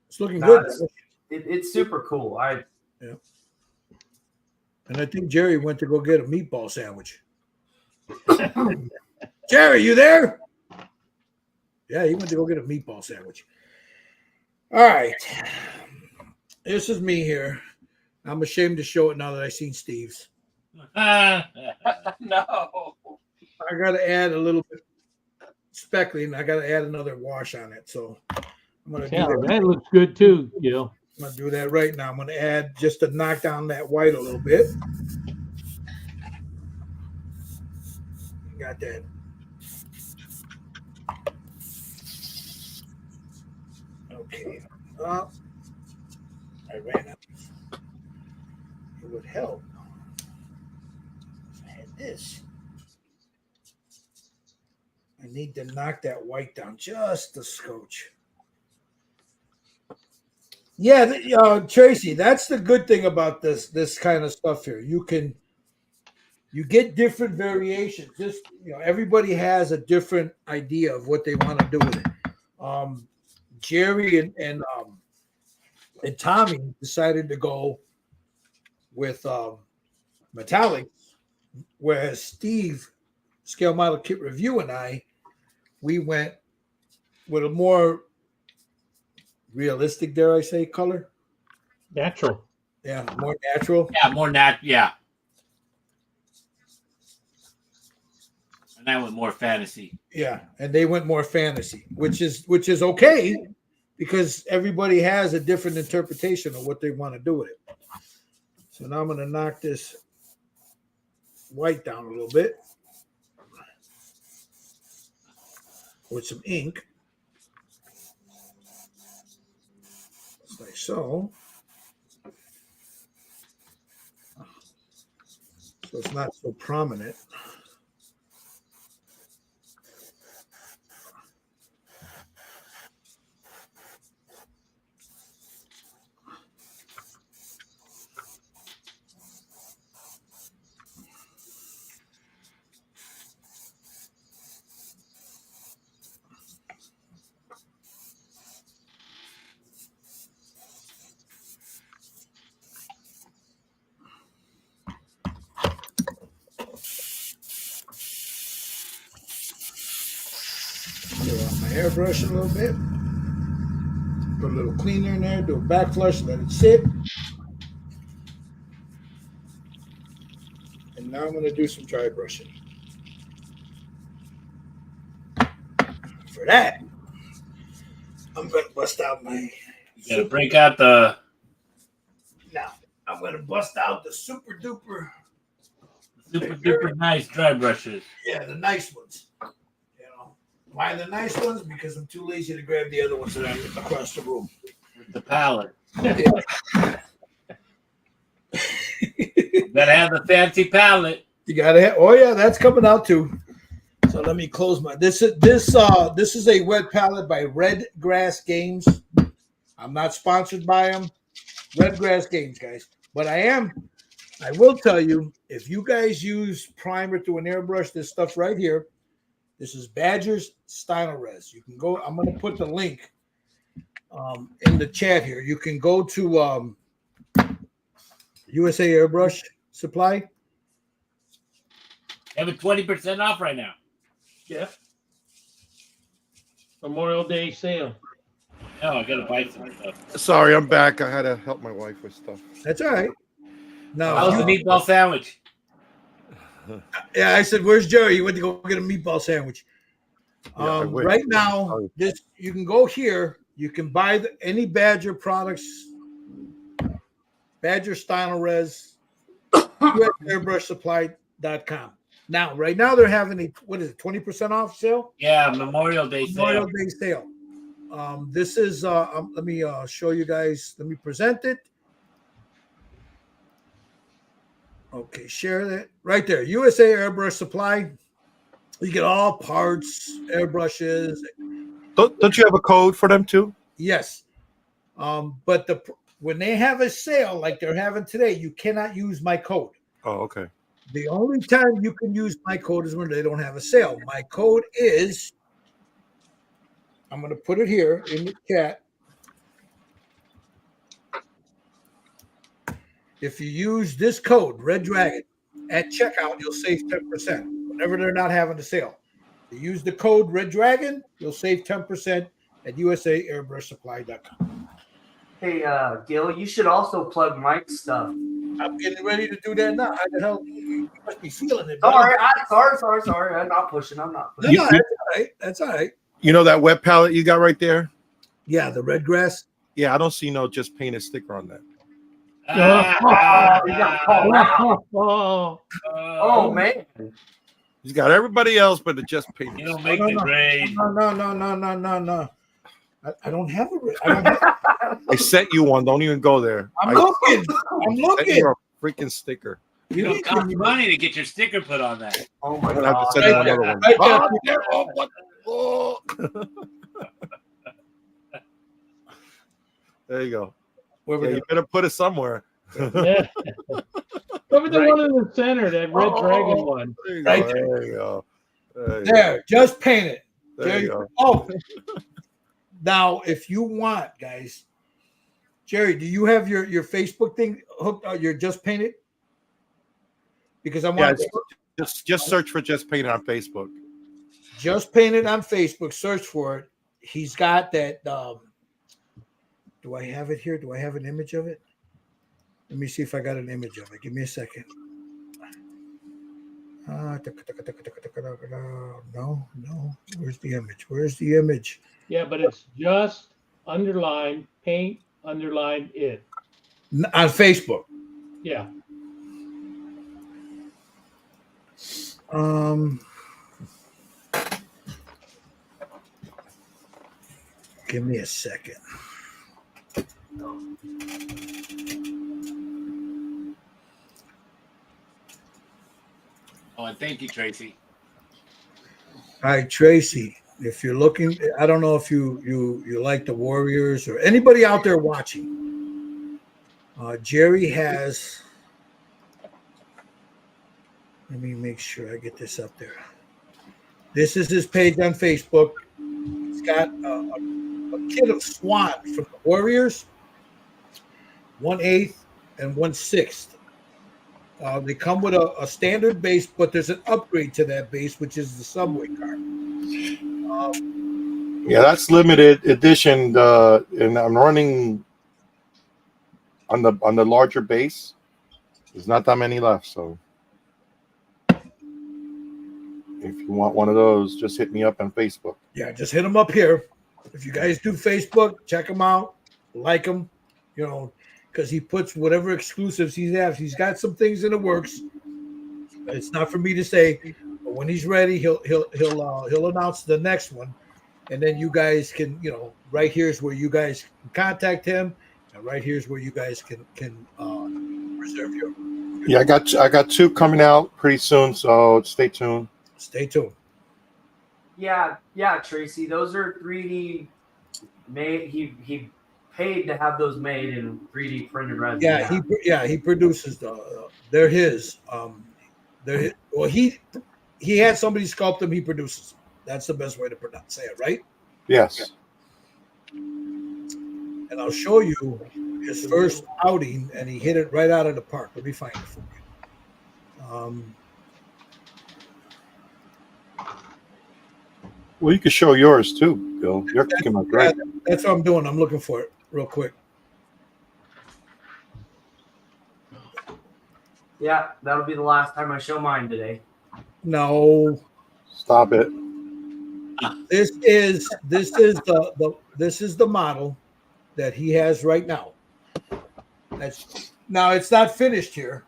It's looking good. It's super cool. And I think Jerry went to go get a meatball sandwich. Jerry, you there? Yeah, he went to go get a meatball sandwich. All right. This is me here. I'm ashamed to show it now that I seen Steve's. No. I got to add a little bit speckling. I got to add another wash on it. So I'm going to do that. That looks good too, Gil. I'm going to do that right now. I'm going to add just to knock down that white a little bit. Got that. Okay. I ran out. It would help if I had this. I need to knock that white down just a scotch. Yeah, Tracy, that's the good thing about this kind of stuff here. You get different variations. Just everybody has a different idea of what they want to do with it. Jerry and Tommy decided to go with metallic, whereas Steve, Scale Model Kit Review, and we went with a more realistic, dare I say, color. Natural. Yeah, more natural. Yeah, more yeah. And I went more fantasy. Yeah, and they went more fantasy, which is okay because everybody has a different interpretation of what they want to do with it. So now I'm going to knock this white down a little bit with some ink. Like so. So it's not so prominent. my hairbrush a little bit. Put a little cleaner in there. Do a back flush. Let it sit. And now I'm going to do some dry brushing. For that, I'm going to bust out my. You gotta break out the Now, I'm going to bust out the super duper. super nice dry brushes. Yeah, the nice ones. You know, why the nice ones? Because I'm too lazy to grab the other ones that are across the room. With the palette. Gotta have the fancy palette. You gotta have. Oh yeah, that's coming out too. So let me close my. This is a wet palette by Red Grass Games. I'm not sponsored by them, Red Grass Games, guys. But I will tell you, if you guys use primer through an airbrush, this stuff right here, this is Badger's Stylorez. You can go. I'm going to put the link in the chat here. You can go to USA Airbrush Supply. Have it 20% off right now. Yeah. Memorial Day sale. No, I gotta buy some stuff. Sorry, I'm back. I had to help my wife with stuff. That's all right. No, How's the meatball sandwich? yeah, I said, "Where's Jerry? You went to go get a meatball sandwich." Yeah, Right now, this you can go here. You can buy any Badger products. Badger Stylorez, USAirbrushSupply.com. Now, right now they're having a 20% off sale? Yeah, Memorial Day sale. Memorial Day sale. This is let me show you guys. Let me present it. Okay, share that right there. USA Airbrush Supply. You get all parts, airbrushes. Don't you have a code for them too? Yes, but when they have a sale like they're having today, you cannot use my code. Oh, okay. The only time you can use my code is when they don't have a sale. My code is, I'm going to put it here in the chat. If you use this code, Red Dragon, at checkout, you'll save 10%. Whenever they're not having a sale. If you use the code Red Dragon, you'll save 10% at USAairbrushsupply.com. Hey, Gil, you should also plug Mike's stuff. I'm getting ready to do that now. How the hell? You must be feeling it. Sorry. I'm not pushing. No, that's all right. That's all right. You know that web palette you got right there? Yeah, the red grass. Yeah, I don't see no just painted sticker on that. Oh man. He's got everybody else, but it just painted. You don't make the grade. No. I don't have a. I sent you one. Don't even go there. I'm looking. Sent you a freaking sticker. You don't cost money to get your sticker put on that. Oh my I'm gonna have god. to send you another one. Right there. Oh. There you go. Yeah, you better put it somewhere. Yeah. Probably the one in the center, that Red Dragon one. There you Right go. There you go. There, just paint it. There you go. Oh, now if you want, guys, Jerry, do you have your Facebook thing hooked? You're just painted. Because I want just search for Just Painted on Facebook. Just Painted on Facebook. Search for it. He's got that. Do I have it here? Do I have an image of it? Let me see if I got an image of it. Give me a second. No. Where's the image? Yeah, but it's just underline, paint, underline it. On Facebook. Yeah. Give me a second. Oh, and thank you, Tracy. All right, Tracy. If you're looking, I don't know if you like the Warriors or anybody out there watching. Jerry has. Let me make sure I get this up there. This is his page on Facebook. He's got a kit of Swan from the Warriors, 1/8 and 1/6. They come with a standard base, but there's an upgrade to that base, which is the subway car. Yeah, that's limited edition. And I'm running on the larger base. There's not that many left, so if you want one of those, just hit me up on Facebook. Yeah, just hit him up here. If you guys do Facebook, check him out, like him, because he puts whatever exclusives he has. He's got some things in the works. It's not for me to say, but when he's ready, he'll announce the next one, and then you guys can, right here's where you guys can contact him, and right here's where you guys can reserve your. Yeah, I got 2 coming out pretty soon, so stay tuned. Stay tuned. Yeah, Tracy. Those are 3D made. He paid to have those made in 3D printed resin. He produces they're his. Well, he had somebody sculpt them. He produces them. That's the best way to say it, right? Yes. And I'll show you his first outing, and he hit it right out of the park. Let me find it for you. Well, you can show yours too, Bill. Yours came out great. That's what I'm doing. I'm looking for it real quick. Yeah, that'll be the last time I show mine today. No. Stop it. This is the model that he has right now. Now it's not finished here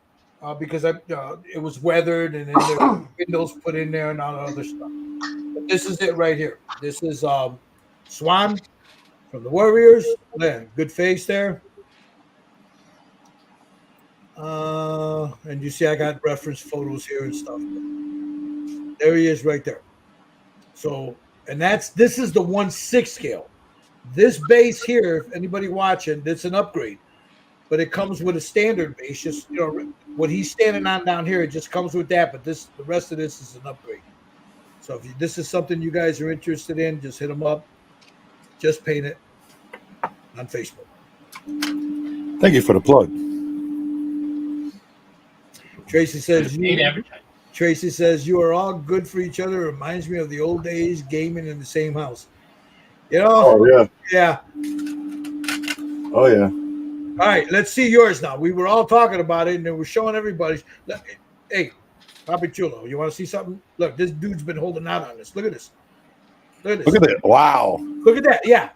because it was weathered and then there were windows put in there and all the other stuff. But this is it right here. This is Swan from the Warriors. Yeah, good face there. And you see I got reference photos here and stuff. There he is right there. So, and this is the 1/6 scale. This base here, if anybody watching, it's an upgrade, but it comes with a standard base. Just what he's standing on down here, it just comes with that. But the rest of this is an upgrade. So if this is something you guys are interested in, just hit him up. Just paint it on Facebook. Thank you for the plug. Tracy says Tracy you are all good for each other. Reminds me of the old days gaming in the same house. Oh yeah. Yeah. Oh yeah. All right, let's see yours now. We were all talking about it, and then we're showing everybody. Hey, Papi Chulo, you want to see something? Look, this dude's been holding out on this. Look at this. Look at this. Look at that. Wow. Look at that. Yeah.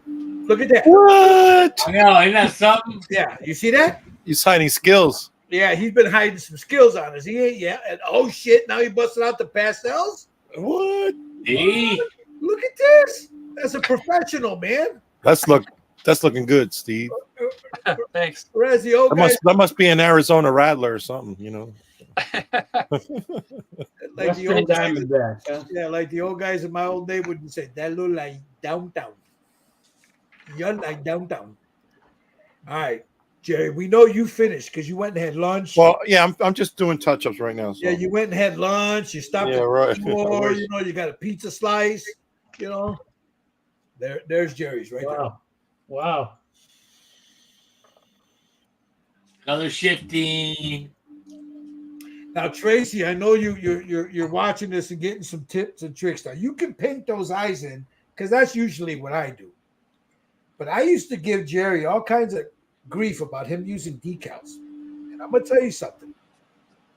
Look at that. What? I know, ain't that something? Yeah, you see that? He's hiding skills. Yeah, he's been hiding some skills on us. He ain't, yeah. And oh shit, now he busted out the pastels. What? See? Look at this. That's a professional, man. That's looking good, Steve. Thanks. Whereas the old guys, That must be an Arizona Rattler or something, like the old guys, Diamondback. Huh? yeah, like the old guys in my old neighborhood would say, that look like downtown. You're like downtown. All right, Jerry, we know you finished because you went and had lunch. Well, yeah, I'm just doing touch-ups right now. So. Yeah, you went and had lunch. You stopped Yeah, at right. the store. You got a pizza slice. There's Jerry's right there. Wow. Color shifting. Now, Tracy, I know you're watching this and getting some tips and tricks. Now, you can paint those eyes in because that's usually what I do. But I used to give Jerry all kinds of grief about him using decals. And I'm going to tell you something.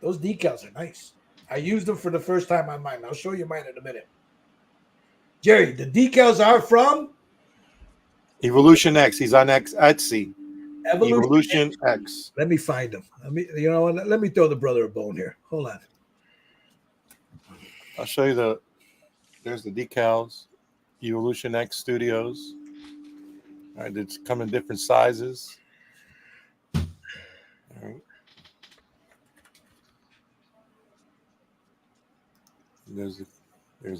Those decals are nice. I used them for the first time on mine. I'll show you mine in a minute. Jerry, the decals are from? Evolution X. He's on Etsy. Evolution X. Let me find them. Let me throw the brother a bone here. Hold on. I'll show you there's the decals. Evolution X Studios. All right, it's come in different sizes. All right. There's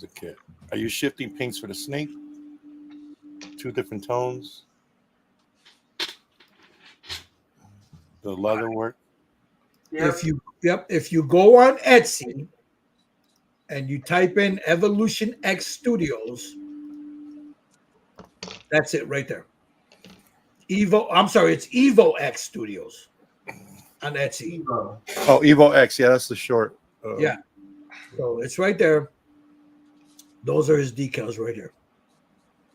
a kit. Are you shifting paints for the snake? 2 different tones. The leather work. Yep. If you go on Etsy and you type in Evolution X Studios, that's it right there. It's Evo X Studios on Etsy. Evo. Oh, Evo X. Yeah, that's the short. Yeah. So it's right there. Those are his decals right here.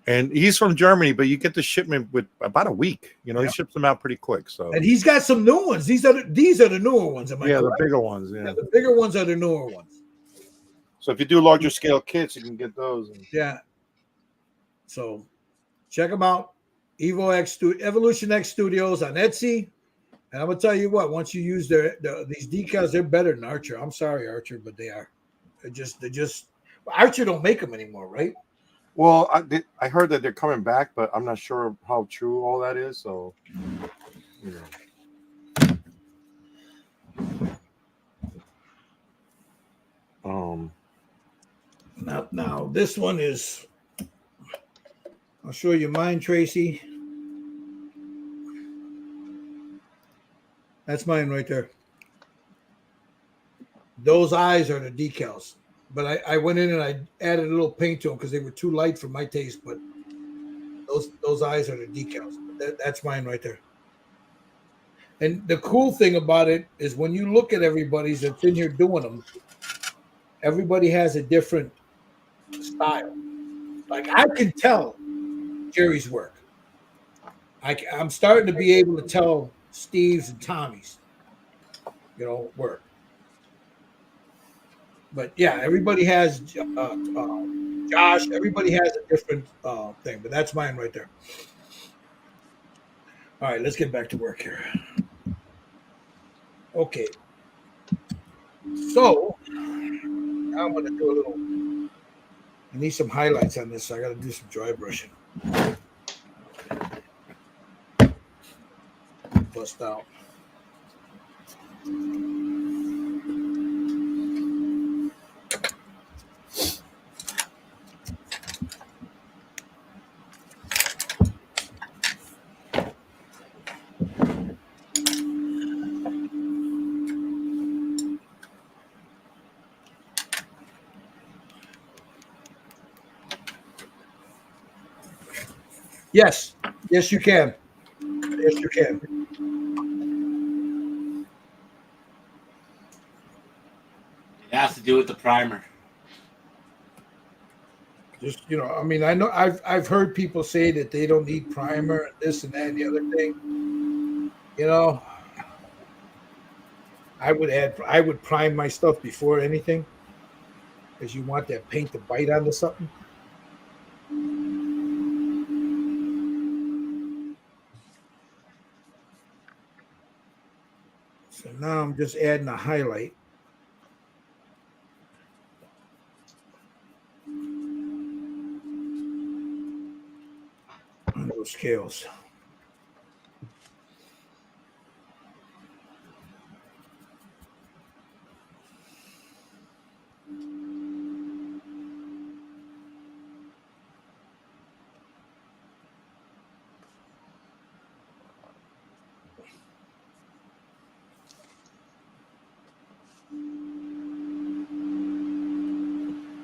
And he's from Germany, but you get the shipment with about a week. You know, Yeah. he ships them out pretty quick. So And he's got some new ones. These are the newer ones. Am I yeah, the correct? bigger ones. Yeah. Yeah, the bigger ones are the newer ones. So if you do larger scale kits, you can get those. Yeah. So check them out. Evolution X Studios on Etsy. And I'm gonna tell you what, once you use these decals, they're better than Archer. I'm sorry, Archer, but they are. They're just Archer don't make them anymore, right? Well, I heard that they're coming back, but I'm not sure how true all that is. So, you know. Now this one is. I'll show you mine, Tracy. That's mine right there. Those eyes are the decals. But I went in and I added a little paint to them because they were too light for my taste. But those eyes are the decals. That's mine right there. And the cool thing about it is when you look at everybody's that's in here doing them, everybody has a different style. Like I can tell Jerry's work. I'm starting to be able to tell Steve's and Tommy's, work. But yeah, everybody has Josh. Everybody has a different thing, but that's mine right there. All right, let's get back to work here. Okay, so now I'm going to do a little. I need some highlights on this, so I got to do some dry brushing. Bust out. Yes, you can. Yes, you can. It has to do with the primer. Just I mean, I know I've heard people say that they don't need primer and this and that and the other thing. I would prime my stuff before anything, because you want that paint to bite onto something. So now I'm just adding a highlight. On those scales.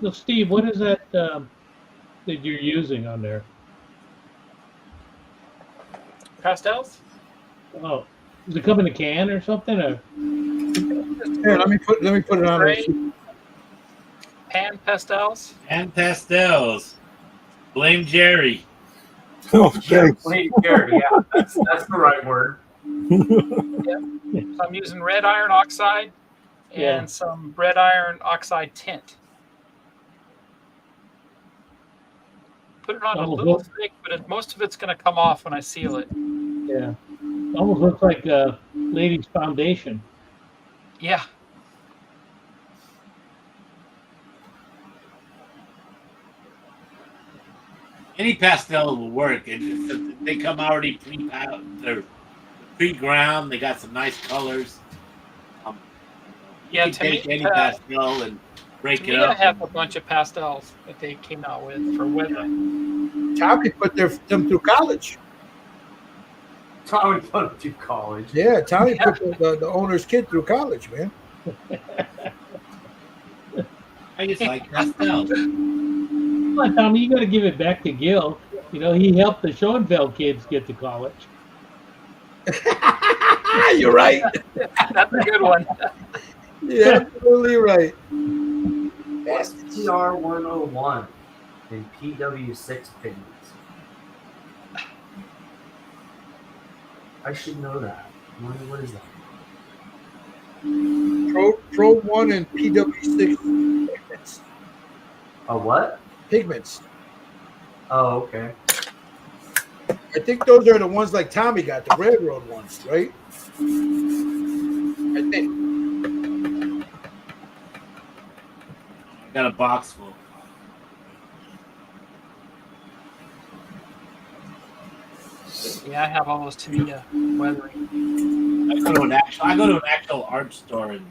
So, Steve, what is that that you're using on there? Pastels? Oh, does it come in a can or something? Or? Here, let me put it on. Gray. Pan pastels? And pastels. Blame Jerry. Oh, Yeah, thanks. Jerry, yeah, that's the right word. So I'm using red iron oxide and some red iron oxide tint. Put it on a little thick, but most of it's going to come off when I seal it. Yeah, almost looks like a lady's foundation. Yeah. Any pastel will work. They come already they're pre-ground. They got some nice colors. Yeah, you can take any pastel and break it I up. have a bunch of pastels that they came out with for weather. Tommy put them through college. Tommy put them through college. Yeah, Tommy put the owner's kid through college, man. I just like pastels. Come on, Tommy, you got to give it back to Gil. He helped the Schoenfeld kids get to college. You're right. That's a good one. Yeah, absolutely right. STR 101 and PW6 pigments. I should know that. What is that? Pro 1 and PW6 pigments. A what? Pigments. Oh, okay. I think those are the ones like Tommy got, the railroad ones, right? I think. I got a box full. Yeah, I have all those Tamiya weathering. I go to an actual art store and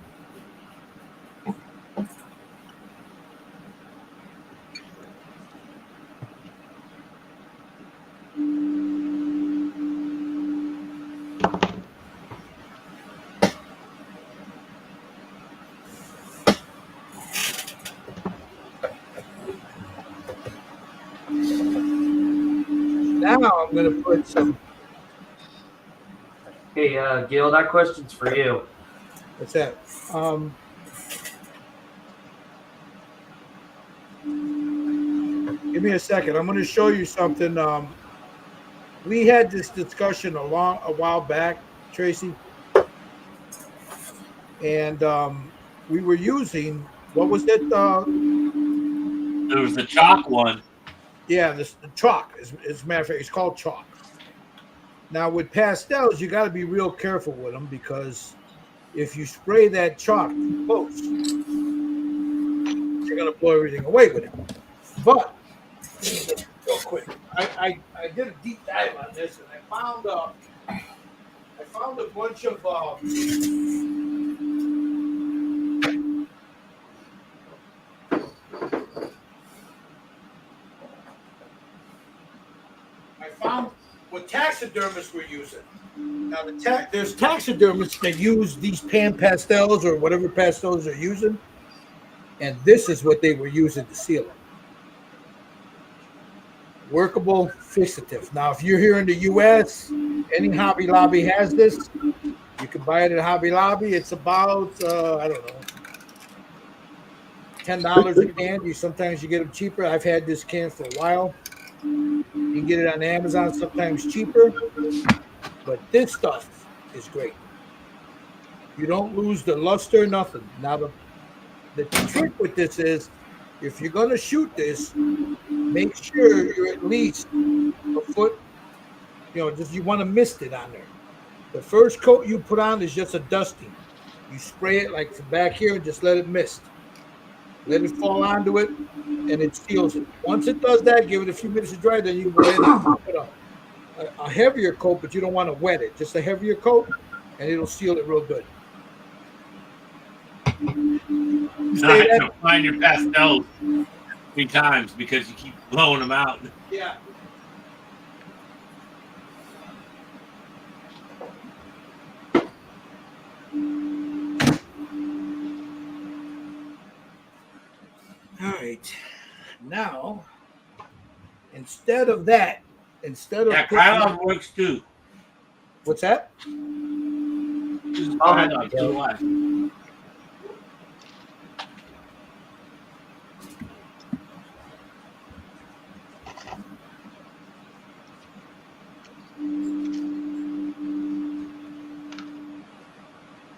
Now I'm going to put some. Hey, Gil, that question's for you. What's that? Give me a second. I'm going to show you something. We had this discussion a while back, Tracy, and we were using what was it? there was the chalk one. Yeah, the chalk. As a matter of fact, it's called chalk. Now with pastels, you got to be real careful with them because if you spray that chalk too close, you're going to blow everything away with it. But real quick, I did a deep dive on this, and I found a bunch of what taxidermists were using. Now there's taxidermists that use these pan pastels or whatever pastels they're using, and this is what they were using to seal them. Workable fixative. Now, if you're here in the U.S., any Hobby Lobby has this. You can buy it at Hobby Lobby. It's about I don't know, $10 a can. Sometimes you get them cheaper. I've had this can for a while. You can get it on Amazon, sometimes cheaper. But this stuff is great. You don't lose the luster, nothing. Now, the trick with this is, if you're going to shoot this, make sure you're at least a foot, you want to mist it on there. The first coat you put on is just a dusting. You spray it like from back here and just let it mist. Let it fall onto it, and it seals it. Once it does that, give it a few minutes to dry, then you can go ahead and put a heavier coat, but you don't want to wet it. Just a heavier coat, and it'll seal it real good. Not to find your pastels 3 times because you keep blowing them out. Yeah. All right. Now, instead of Krylon works too. What's that? Krylon, so do I.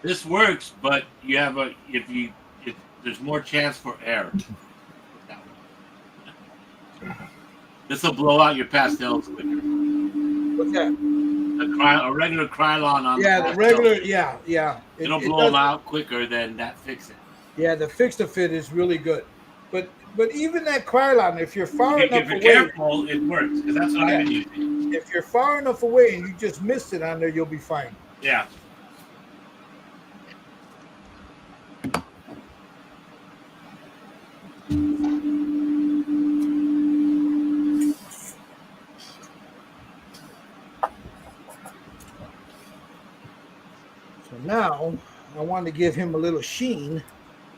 This works, but you have if there's more chance for error. This will blow out your pastels quicker. What's that? A regular Krylon on the regular, yeah. It'll blow them out quicker than that Fix-It. Yeah, the Fix-to-Fit is really good, but even that Krylon, if you're far enough away, careful, it works because that's what I've been using. If you're far enough away and you just missed it on there, you'll be fine. Yeah. So now I want to give him a little sheen,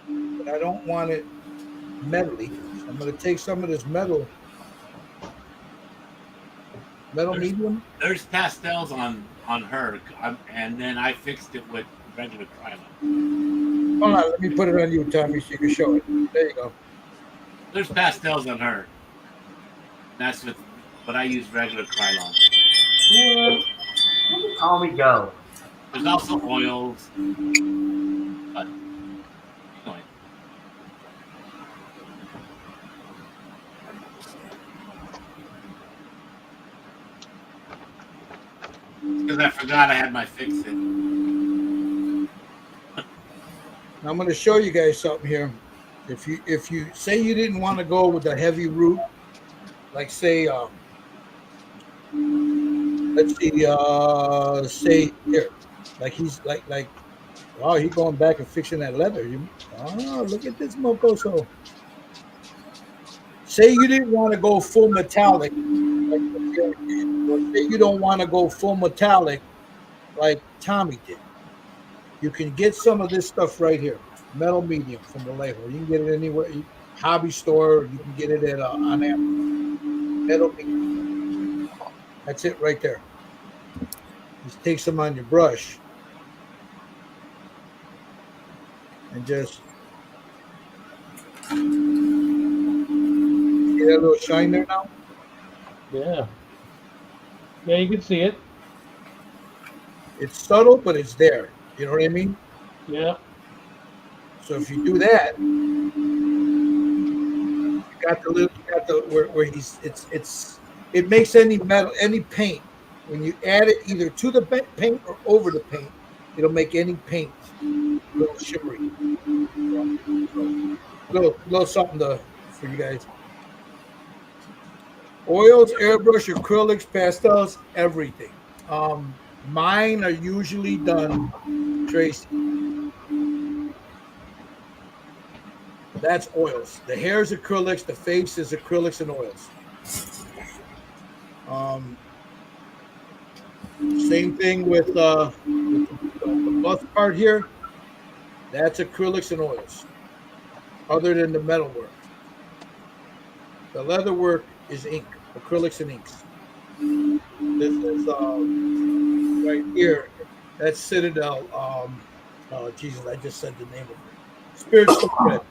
but I don't want it metally. So I'm going to take some of this metal medium. There's pastels on her, and then I fixed it with regular Krylon. Hold on, let me put it on you, Tommy, so you can show it. There you go. There's pastels on her. That's with, but I use regular Krylon. Tommy, go. There's also oils. But anyway. Because I forgot I had my fix-it. I'm going to show you guys something here. If you say you didn't want to go with the heavy root, like say let's see say here, like he's like oh, he's going back and fixing that leather. Look at this mocoso. Say you didn't want to go full metallic, like Jerry did, or say you don't want to go full metallic like Tommy did. You can get some of this stuff right here, metal medium from Vallejo. You can get it anywhere, hobby store. You can get it at on Amazon. Metal medium. That's it right there. Just take some on your brush and just see that little shine there now. Yeah. Yeah, you can see it. It's subtle, but it's there. You know what I mean? Yeah. So if you do that, you got the where he's it makes any metal, any paint, when you add it either to the paint or over the paint, it'll make any paint a little shimmery. So, little something for you guys. Oils, airbrush, acrylics, pastels, everything. Mine are usually done, Tracy. That's oils. The hair is acrylics. The face is acrylics and oils. Same thing with the buff part here. That's acrylics and oils. Other than the metal work, the leather work is ink, acrylics and inks. This is right here. That's Citadel. Oh Jesus, I just said the name of it. Spiritual Red.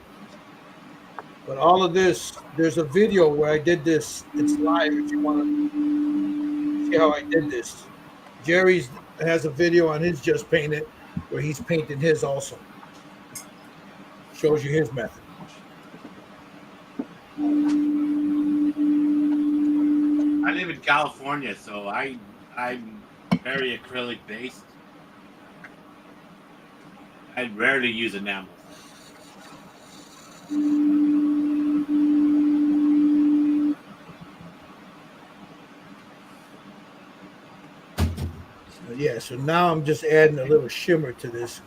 But all of this, there's a video where I did this. It's live if you want to see how I did this. Jerry's has a video on his Just Painted where he's painting his also. Shows you his method. I live in California, so I'm very acrylic based. I rarely use enamel. Yeah, so now I'm just adding a little shimmer to this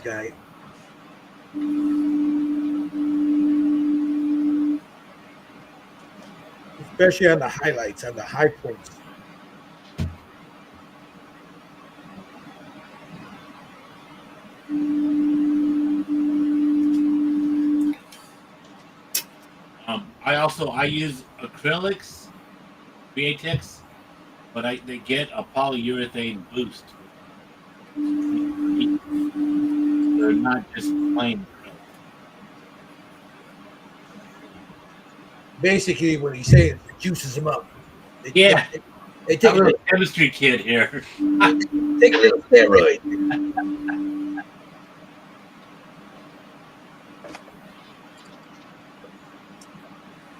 guy. Especially on the highlights, on the high points. I use acrylics, VATEX, but they get a polyurethane boost. They're not just plain acrylic. Basically, what he's saying is it juices them up. They take I'm a chemistry kid here. take a little steroid.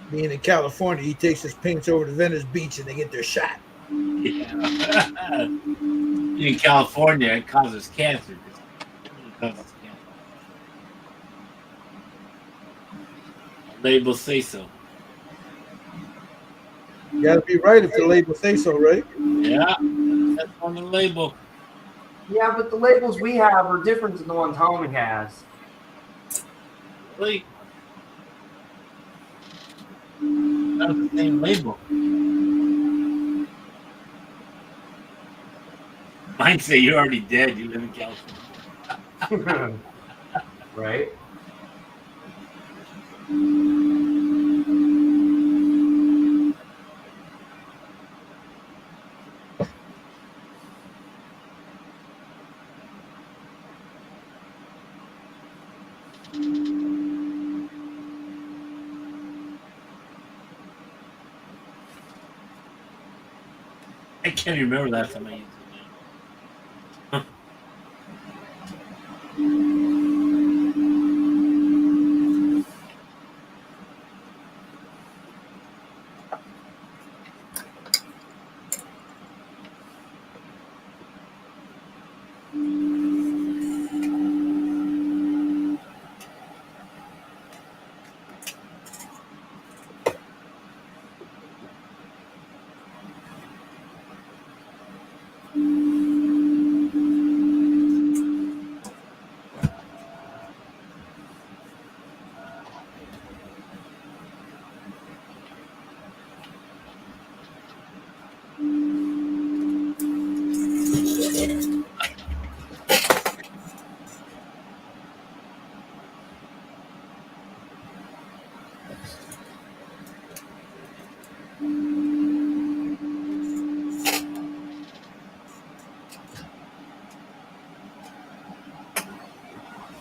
Being in California, he takes his paints over to Venice Beach and they get their shot. Yeah. In California, it causes cancer. It causes cancer. Labels say so. You gotta be right if the label say so, right? Yeah, that's on the label. Yeah, but the labels we have are different than the ones Tommy has. Really? That's the same label. Mine say you're already dead. You live in California. Right? I can't remember last time I used it.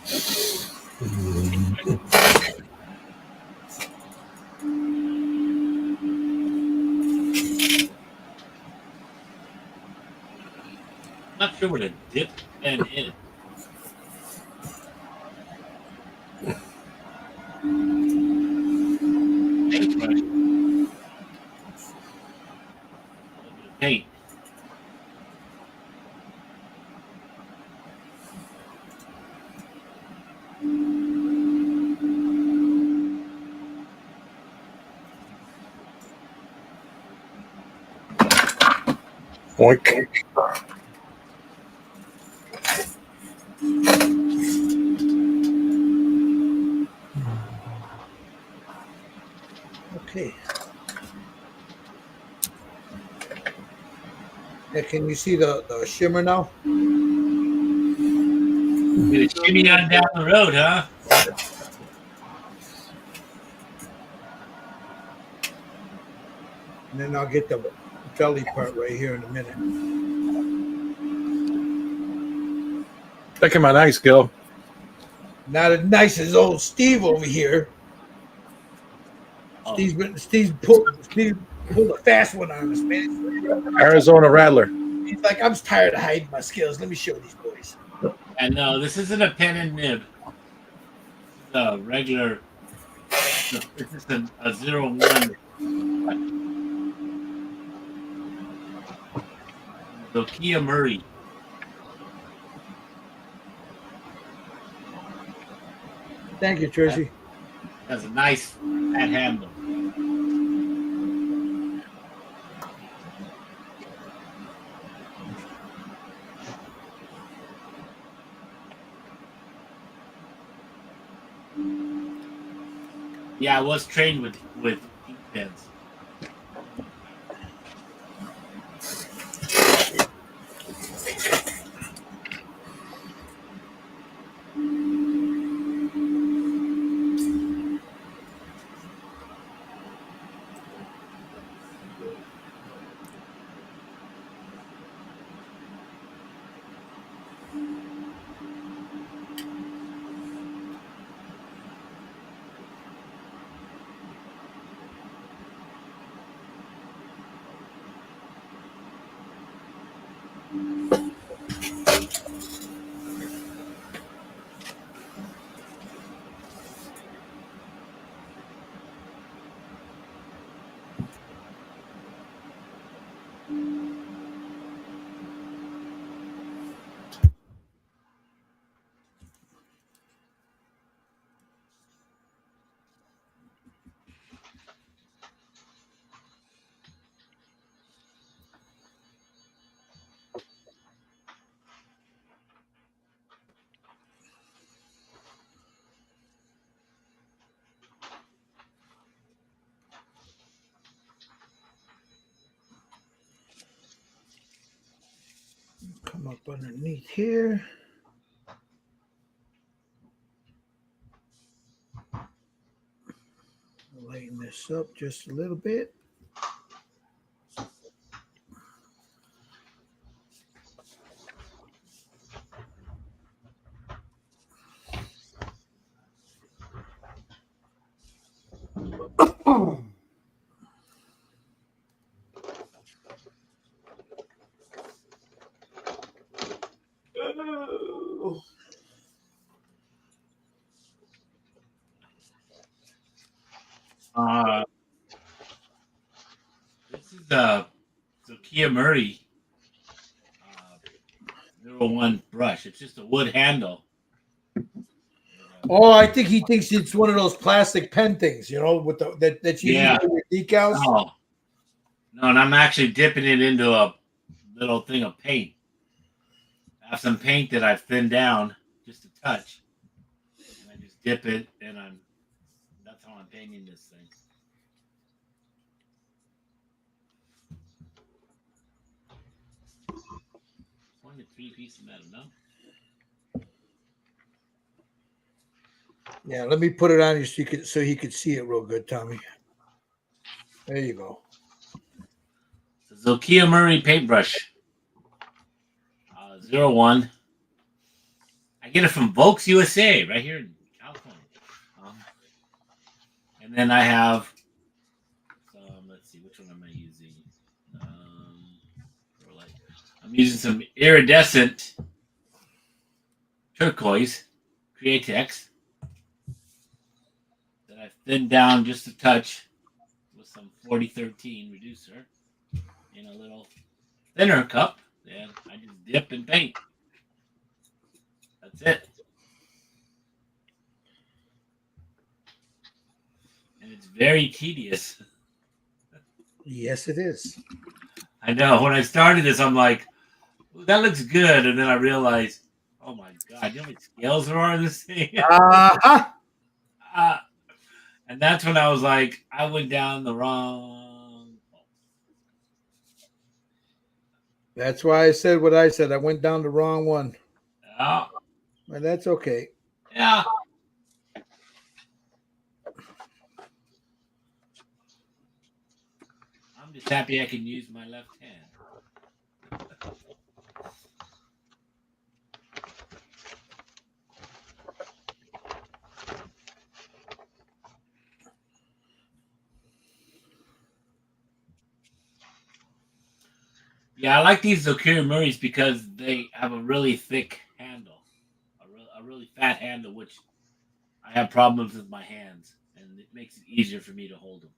I'm not sure where the dip pen is. Paintbrush. A little bit of paint. Boink. Okay. Yeah, can you see the shimmer now? Get a shimmy on down the road, huh? And then I'll get the belly part right here in a minute. That came out nice, Gil. Not as nice as old Steve over here. Oh. Steve pulled a fast one on us, man. Arizona Rattler. He's like, I'm tired of hiding my skills. Let me show these boys. And no, this isn't a pen and nib. This is a regular. This is a 01. Zokia Murray. Thank you, Tracy. Has a nice fat handle. Yeah, I was trained with ink pens. Come up underneath here. Lighten this up just a little bit. This is a Zokia Murray 01 brush. It's just a wood handle. Oh, I think he thinks it's one of those plastic pen things, you know, with that you Yeah. use for your decals. No, no, and I'm actually dipping it into a little thing of paint. I have some paint that I've thinned down just a touch, and I just dip it, and that's how I'm painting this thing. Only 3 pieces of metal, no? Yeah, let me put it on you so he could see it real good, Tommy. There you go. It's a Zokia Murray paintbrush. 01. I get it from Volks USA right here in California. And then I have some. Let's see, which one am I using? I'm using some iridescent turquoise Createx that I've thinned down just a touch with some 4013 reducer in a little thinner cup. And I just dip and paint. That's it. And it's very tedious. Yes, it is. I know. When I started this, I'm like, that looks good. And then I realized, oh my God, you know how many scales there are in this thing? Uh-huh. And that's when I was like, I went down the wrong. That's why I said what I said. I went down the wrong one. Yeah. But that's okay. Yeah. I'm just happy I can use my left hand. Yeah, I like these Zokiri Murrays because they have a really thick handle, a really fat handle, which I have problems with my hands, and it makes it easier for me to hold them.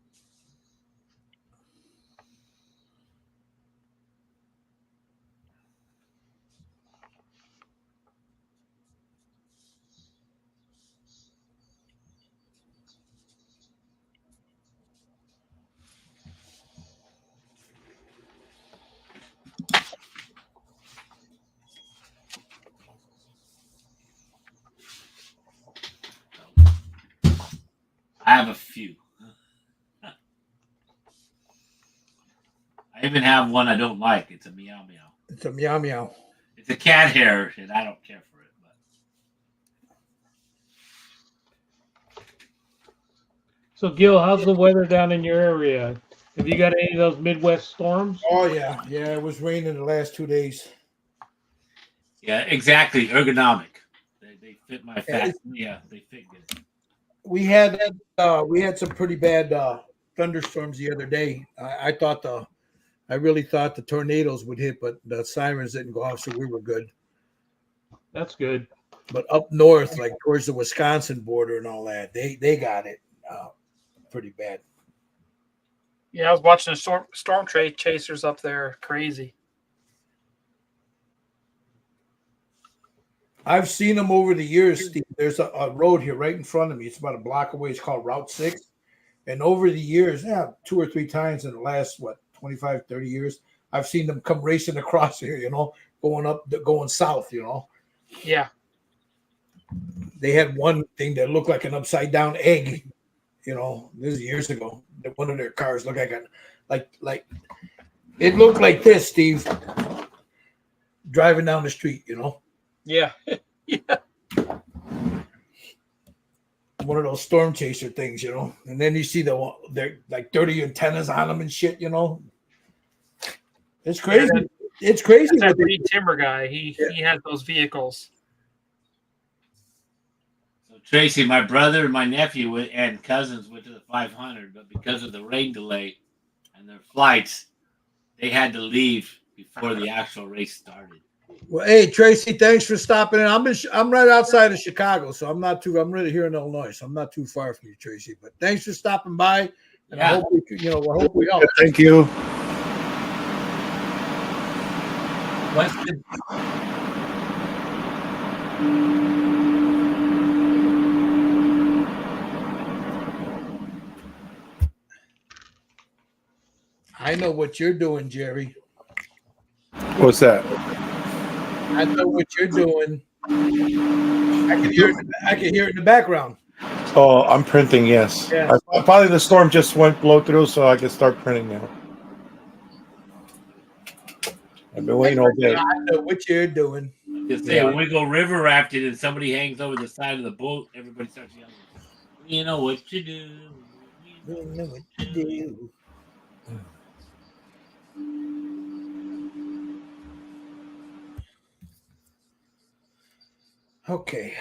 I have a few. I even have one I don't like. It's a meow meow. It's a meow meow. It's a cat hair, and I don't care for it. But So, Gil, how's the weather down in your area? Have you got any of those Midwest storms? Oh yeah, yeah. It was raining the last 2 days. yeah, exactly. Ergonomic. They fit my fat. Yeah, they fit good. We had some pretty bad thunderstorms the other day. I really thought the tornadoes would hit, but the sirens didn't go off, so we were good. That's good. But up north, like towards the Wisconsin border and all that, they got it pretty bad. Yeah, I was watching the storm trade chasers up there. Crazy. I've seen them over the years, Steve. There's a road here right in front of me. It's about a block away. It's called Route 6. And over the years, 2 or 3 times in the last, 25, 30 years, I've seen them come racing across here, going south, Yeah. They had one thing that looked like an upside down egg, this is years ago. One of their cars looked like it looked like this, Steve, driving down the street, Yeah. Yeah. One of those storm chaser things, and then you see they're like dirty antennas on them and shit, It's crazy. It's crazy. That Reed Timber guy, he has those vehicles. So Tracy, my brother and my nephew and cousins went to the 500, but because of the rain delay and their flights, they had to leave before the actual race started. Well, hey Tracy, thanks for stopping in. I'm right outside of Chicago, so I'm really here in Illinois, so I'm not too far from you, Tracy. But thanks for stopping by, and I hope we help. Thank you. Weston, I know what you're doing, Jerry. What's that? I know what you're doing. I can hear it in the background. Oh, I'm printing. Yes. Yeah. Probably the storm just went blow through, so I can start printing now. I've been waiting all day. I know what you're doing. just say when we go river rafting and somebody hangs over the side of the boat, everybody starts yelling, "You know what you do? You know what you do." Okay.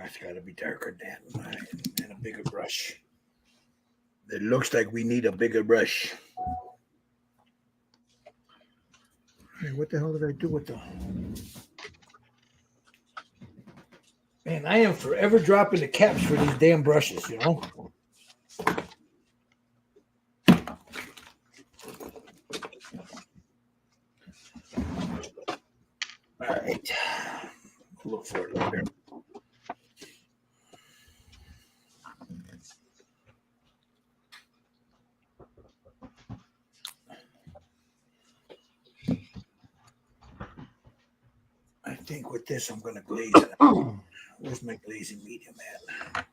It's got to be darker than and a bigger brush. It looks like we need a bigger brush. Hey, what the hell did I do with the? Man, I am forever dropping the caps for these damn brushes, you know? All right. Look for it later. I think with this, I'm going to glaze it. Where's my glazing medium at?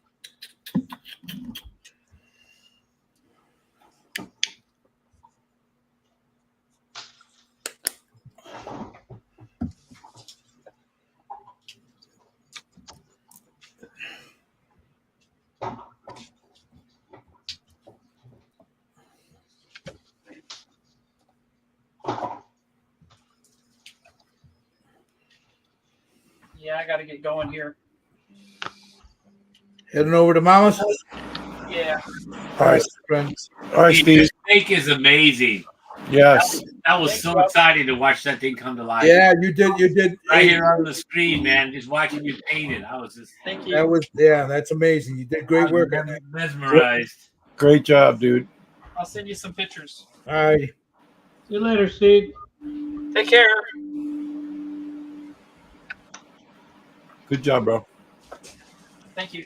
Yeah, I got to get going here. Heading over to Mama's? Yeah. All right, friends. All right, Steve, Steve. your steak is amazing. Yes. That was Thanks, so Rob. exciting to watch that thing come to life. Yeah, you did. You did. Right here on the screen, man, just watching you paint it. I was just Thank That you. was, yeah, that's amazing. You did great work on that. mesmerized. Great job, dude. I'll send you some pictures. All right. See you later, Steve. Take care. Good job, bro. Thank you.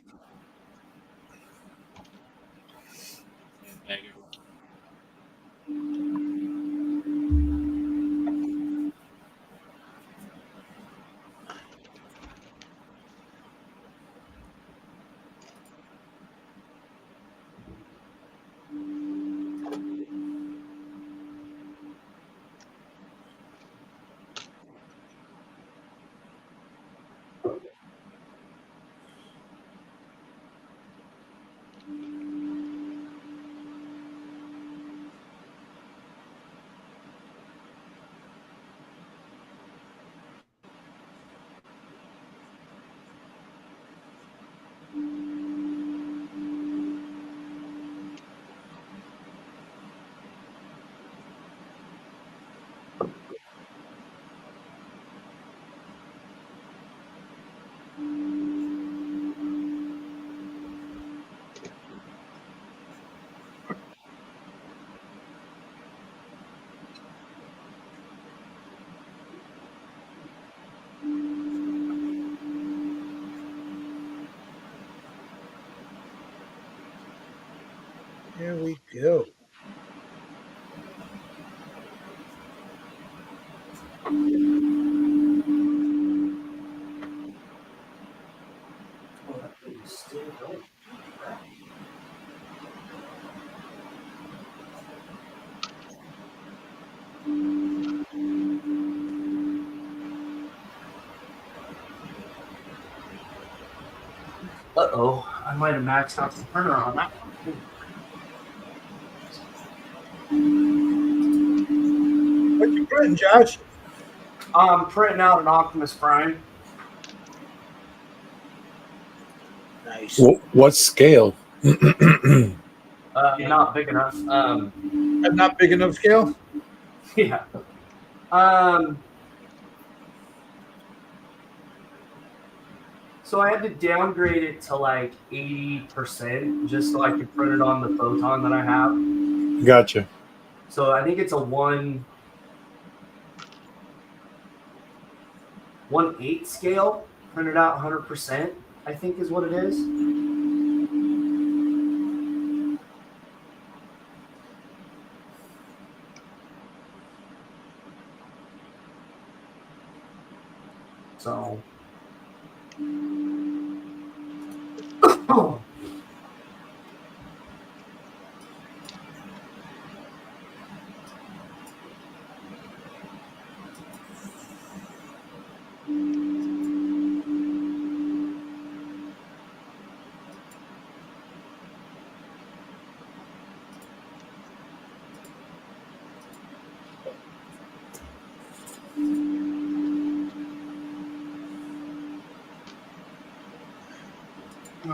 Here we go. Oh, that thing is still going. Crap. Uh-oh, I might have maxed out the printer on that one. What you printing, Josh? I'm printing out an Optimus Prime. Nice. What scale? Not big enough. Not big enough scale? Yeah. So I had to downgrade it to like 80% just so I could print it on the photon that I have. Gotcha. So I think it's a 1/8 scale, printed out 100%, I think is what it is. So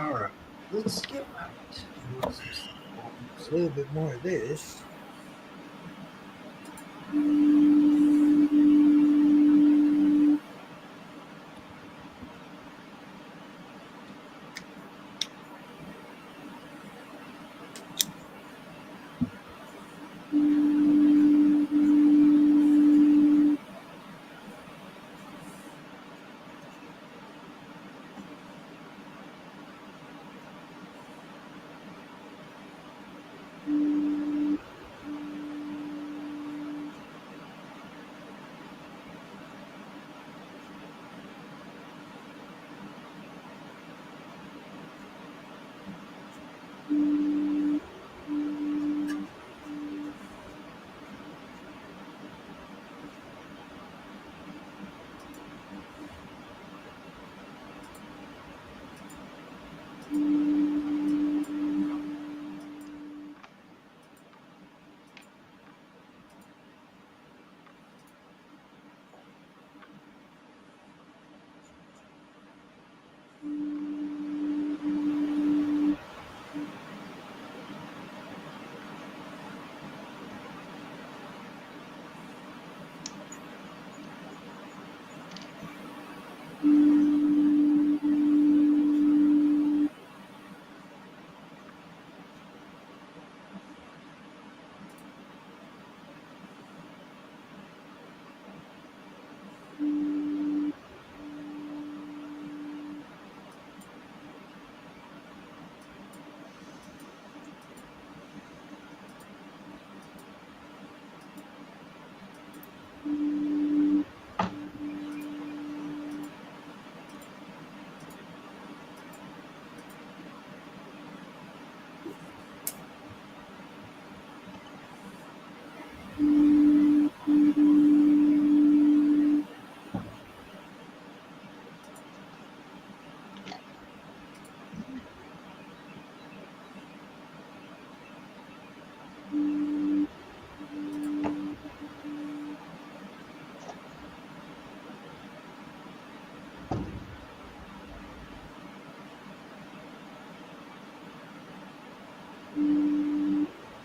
All right. Let's get right. A little bit more of this.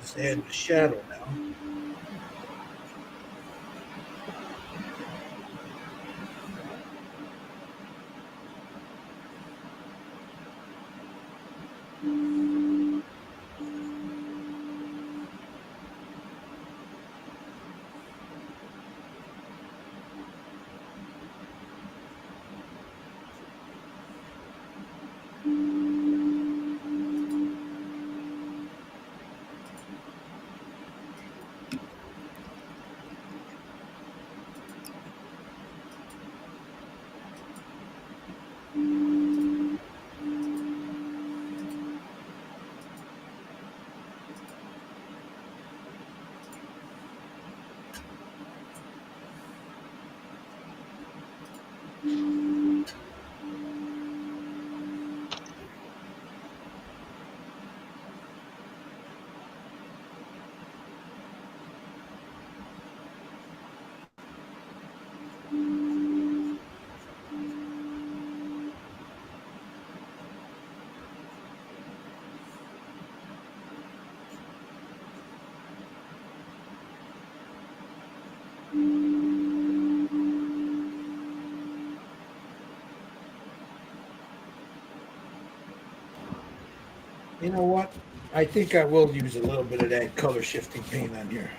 Just add the shadow now. You know what? I think I will use a little bit of that color shifting paint on here.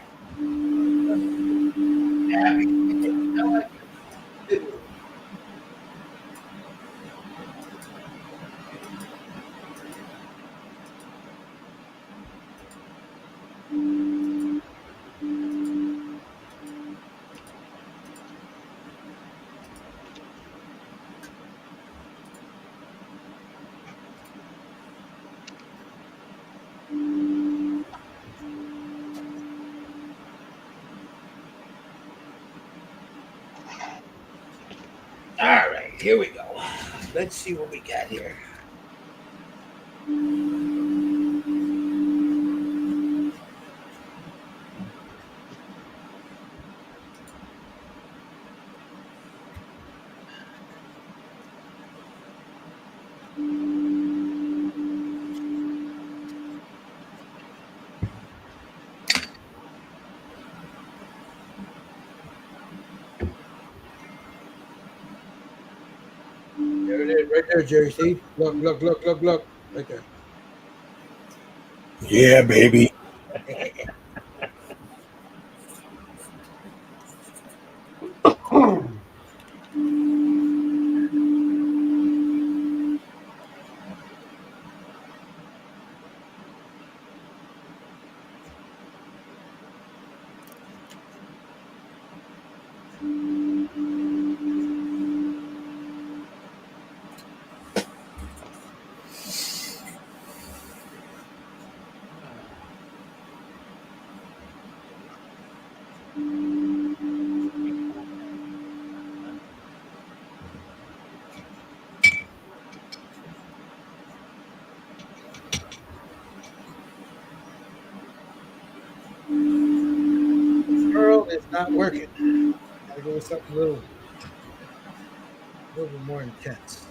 All right, here we go. Let's see what we got here. there, Jerry. See? Look. Right there. Yeah, baby. Curl is not working. Gotta go with something a little bit more intense.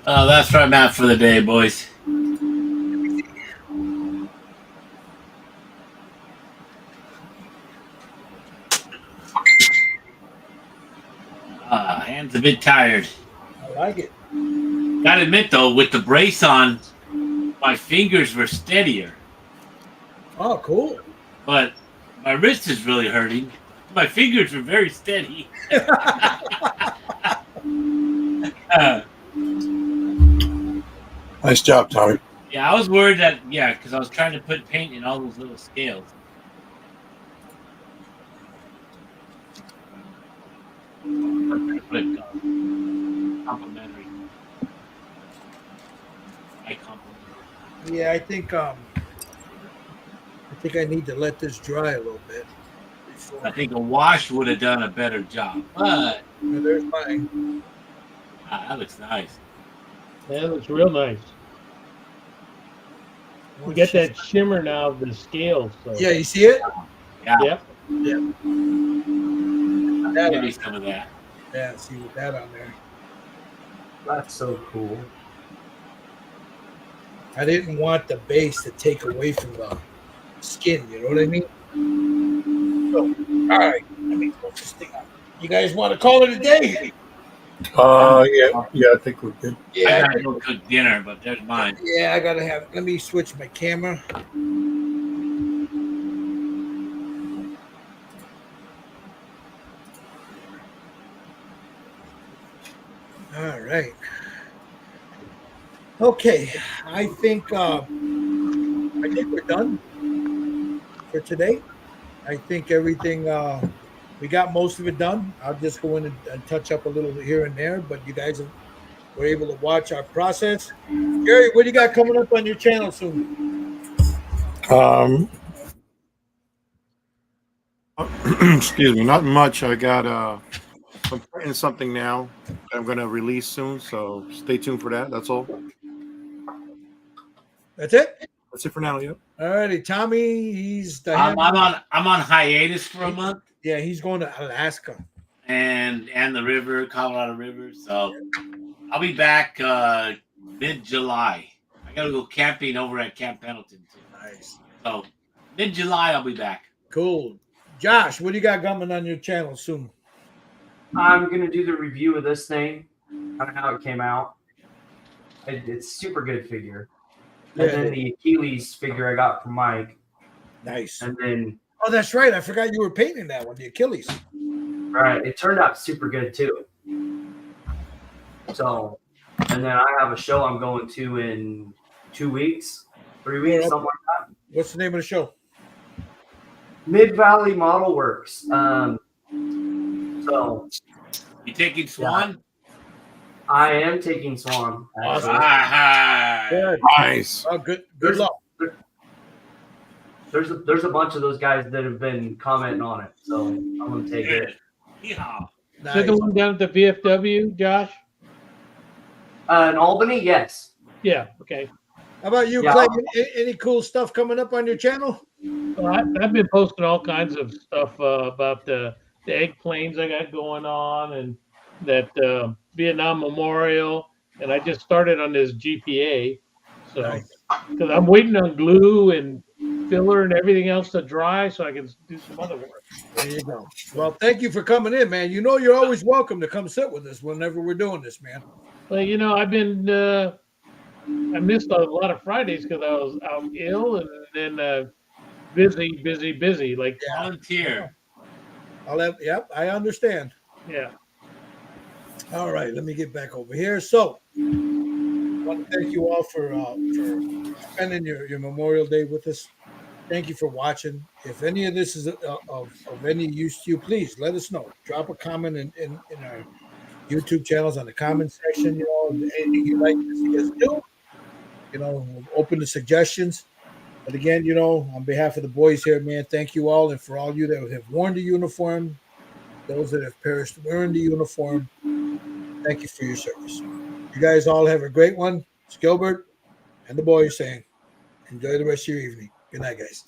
That's where I'm at for the day, boys. Hands a bit tired. I like it. Gotta admit though, with the brace on, my fingers were steadier, Oh, cool. but my wrist is really hurting. My fingers were very steady. Nice job, Tommy. Yeah, I was worried that because I was trying to put paint in all those little scales. Complimentary. I compliment. Yeah, I think I need to let this dry a little bit before. I think a wash would have done a better job, but There's mine. that looks nice. That looks real nice. We get that shimmer now of the scales. So Yeah, you see it? Yeah, yep. That give on, me some of that. yeah, see with that on there. That's so cool. I didn't want the base to take away from the skin. You know what I mean? So, all right, let me close this thing up. You guys want to call it a day? Yeah, I think we're good. I Yeah, gotta go cook dinner, but there's mine. yeah, I gotta have. Let me switch my camera. All right. Okay, I think we're done for today. I think everything we got most of it done. I'll just go in and touch up a little here and there, but you guys were able to watch our process. Gary, what do you got coming up on your channel soon? Excuse me, not much. I got I'm printing something now that I'm gonna release soon, so stay tuned for that. That's all. That's it. That's it for now. Yep. All righty, Tommy. He's the I'm on hiatus for a month, yeah. He's going to Alaska. and the river, Colorado River. So I'll be back mid-July. I gotta go camping over at Camp Pendleton too. Nice, So mid-July I'll be back. cool. Josh, what do you got coming on your channel soon? I'm gonna do the review of this thing, kind of how it came out. It's super good figure. And then the Achilles figure I got from Mike. Nice. And then Oh, that's right. I forgot you were painting that one, the Achilles. right, it turned out super good too. So, and then I have a show I'm going to in 2 weeks, 3 weeks, something like that. What's the name of the show? Mid Valley Model Works. So You taking Swan? I am taking Swan. Awesome. Ah, Good. Nice. Oh, good There's- luck. There's a bunch of those guys that have been commenting on it, so I'm gonna take it. good. Yeehaw. Is that the one down at the VFW, Josh? In Albany, yes. Yeah. Okay. How about you, Yeah. Clay? Any cool stuff coming up on your channel? Well, I've been posting all kinds of stuff about the egg planes I got going on, and that Vietnam Memorial, and I just started on this GPA, so Nice. because I'm waiting on glue and filler and everything else to dry, so I can do some other work. There you go. Well, thank you for coming in, man. You know you're always welcome to come sit with us whenever we're doing this, man. Well, I've been I missed a lot of Fridays because I was out ill and then busy. Like Volunteer. Yep, I understand. yeah. All right, let me get back over here. So, I want to thank you all for spending your Memorial Day with us. Thank you for watching. If any of this is of any use to you, please let us know. Drop a comment in our YouTube channels on the comment section. Anything you'd like to see us do. We're open to suggestions. But again, on behalf of the boys here, man, thank you all. And for all you that have worn the uniform, those that have perished wearing the uniform, thank you for your service. You guys all have a great one. It's Gilbert and the boys saying, enjoy the rest of your evening. Good night, guys.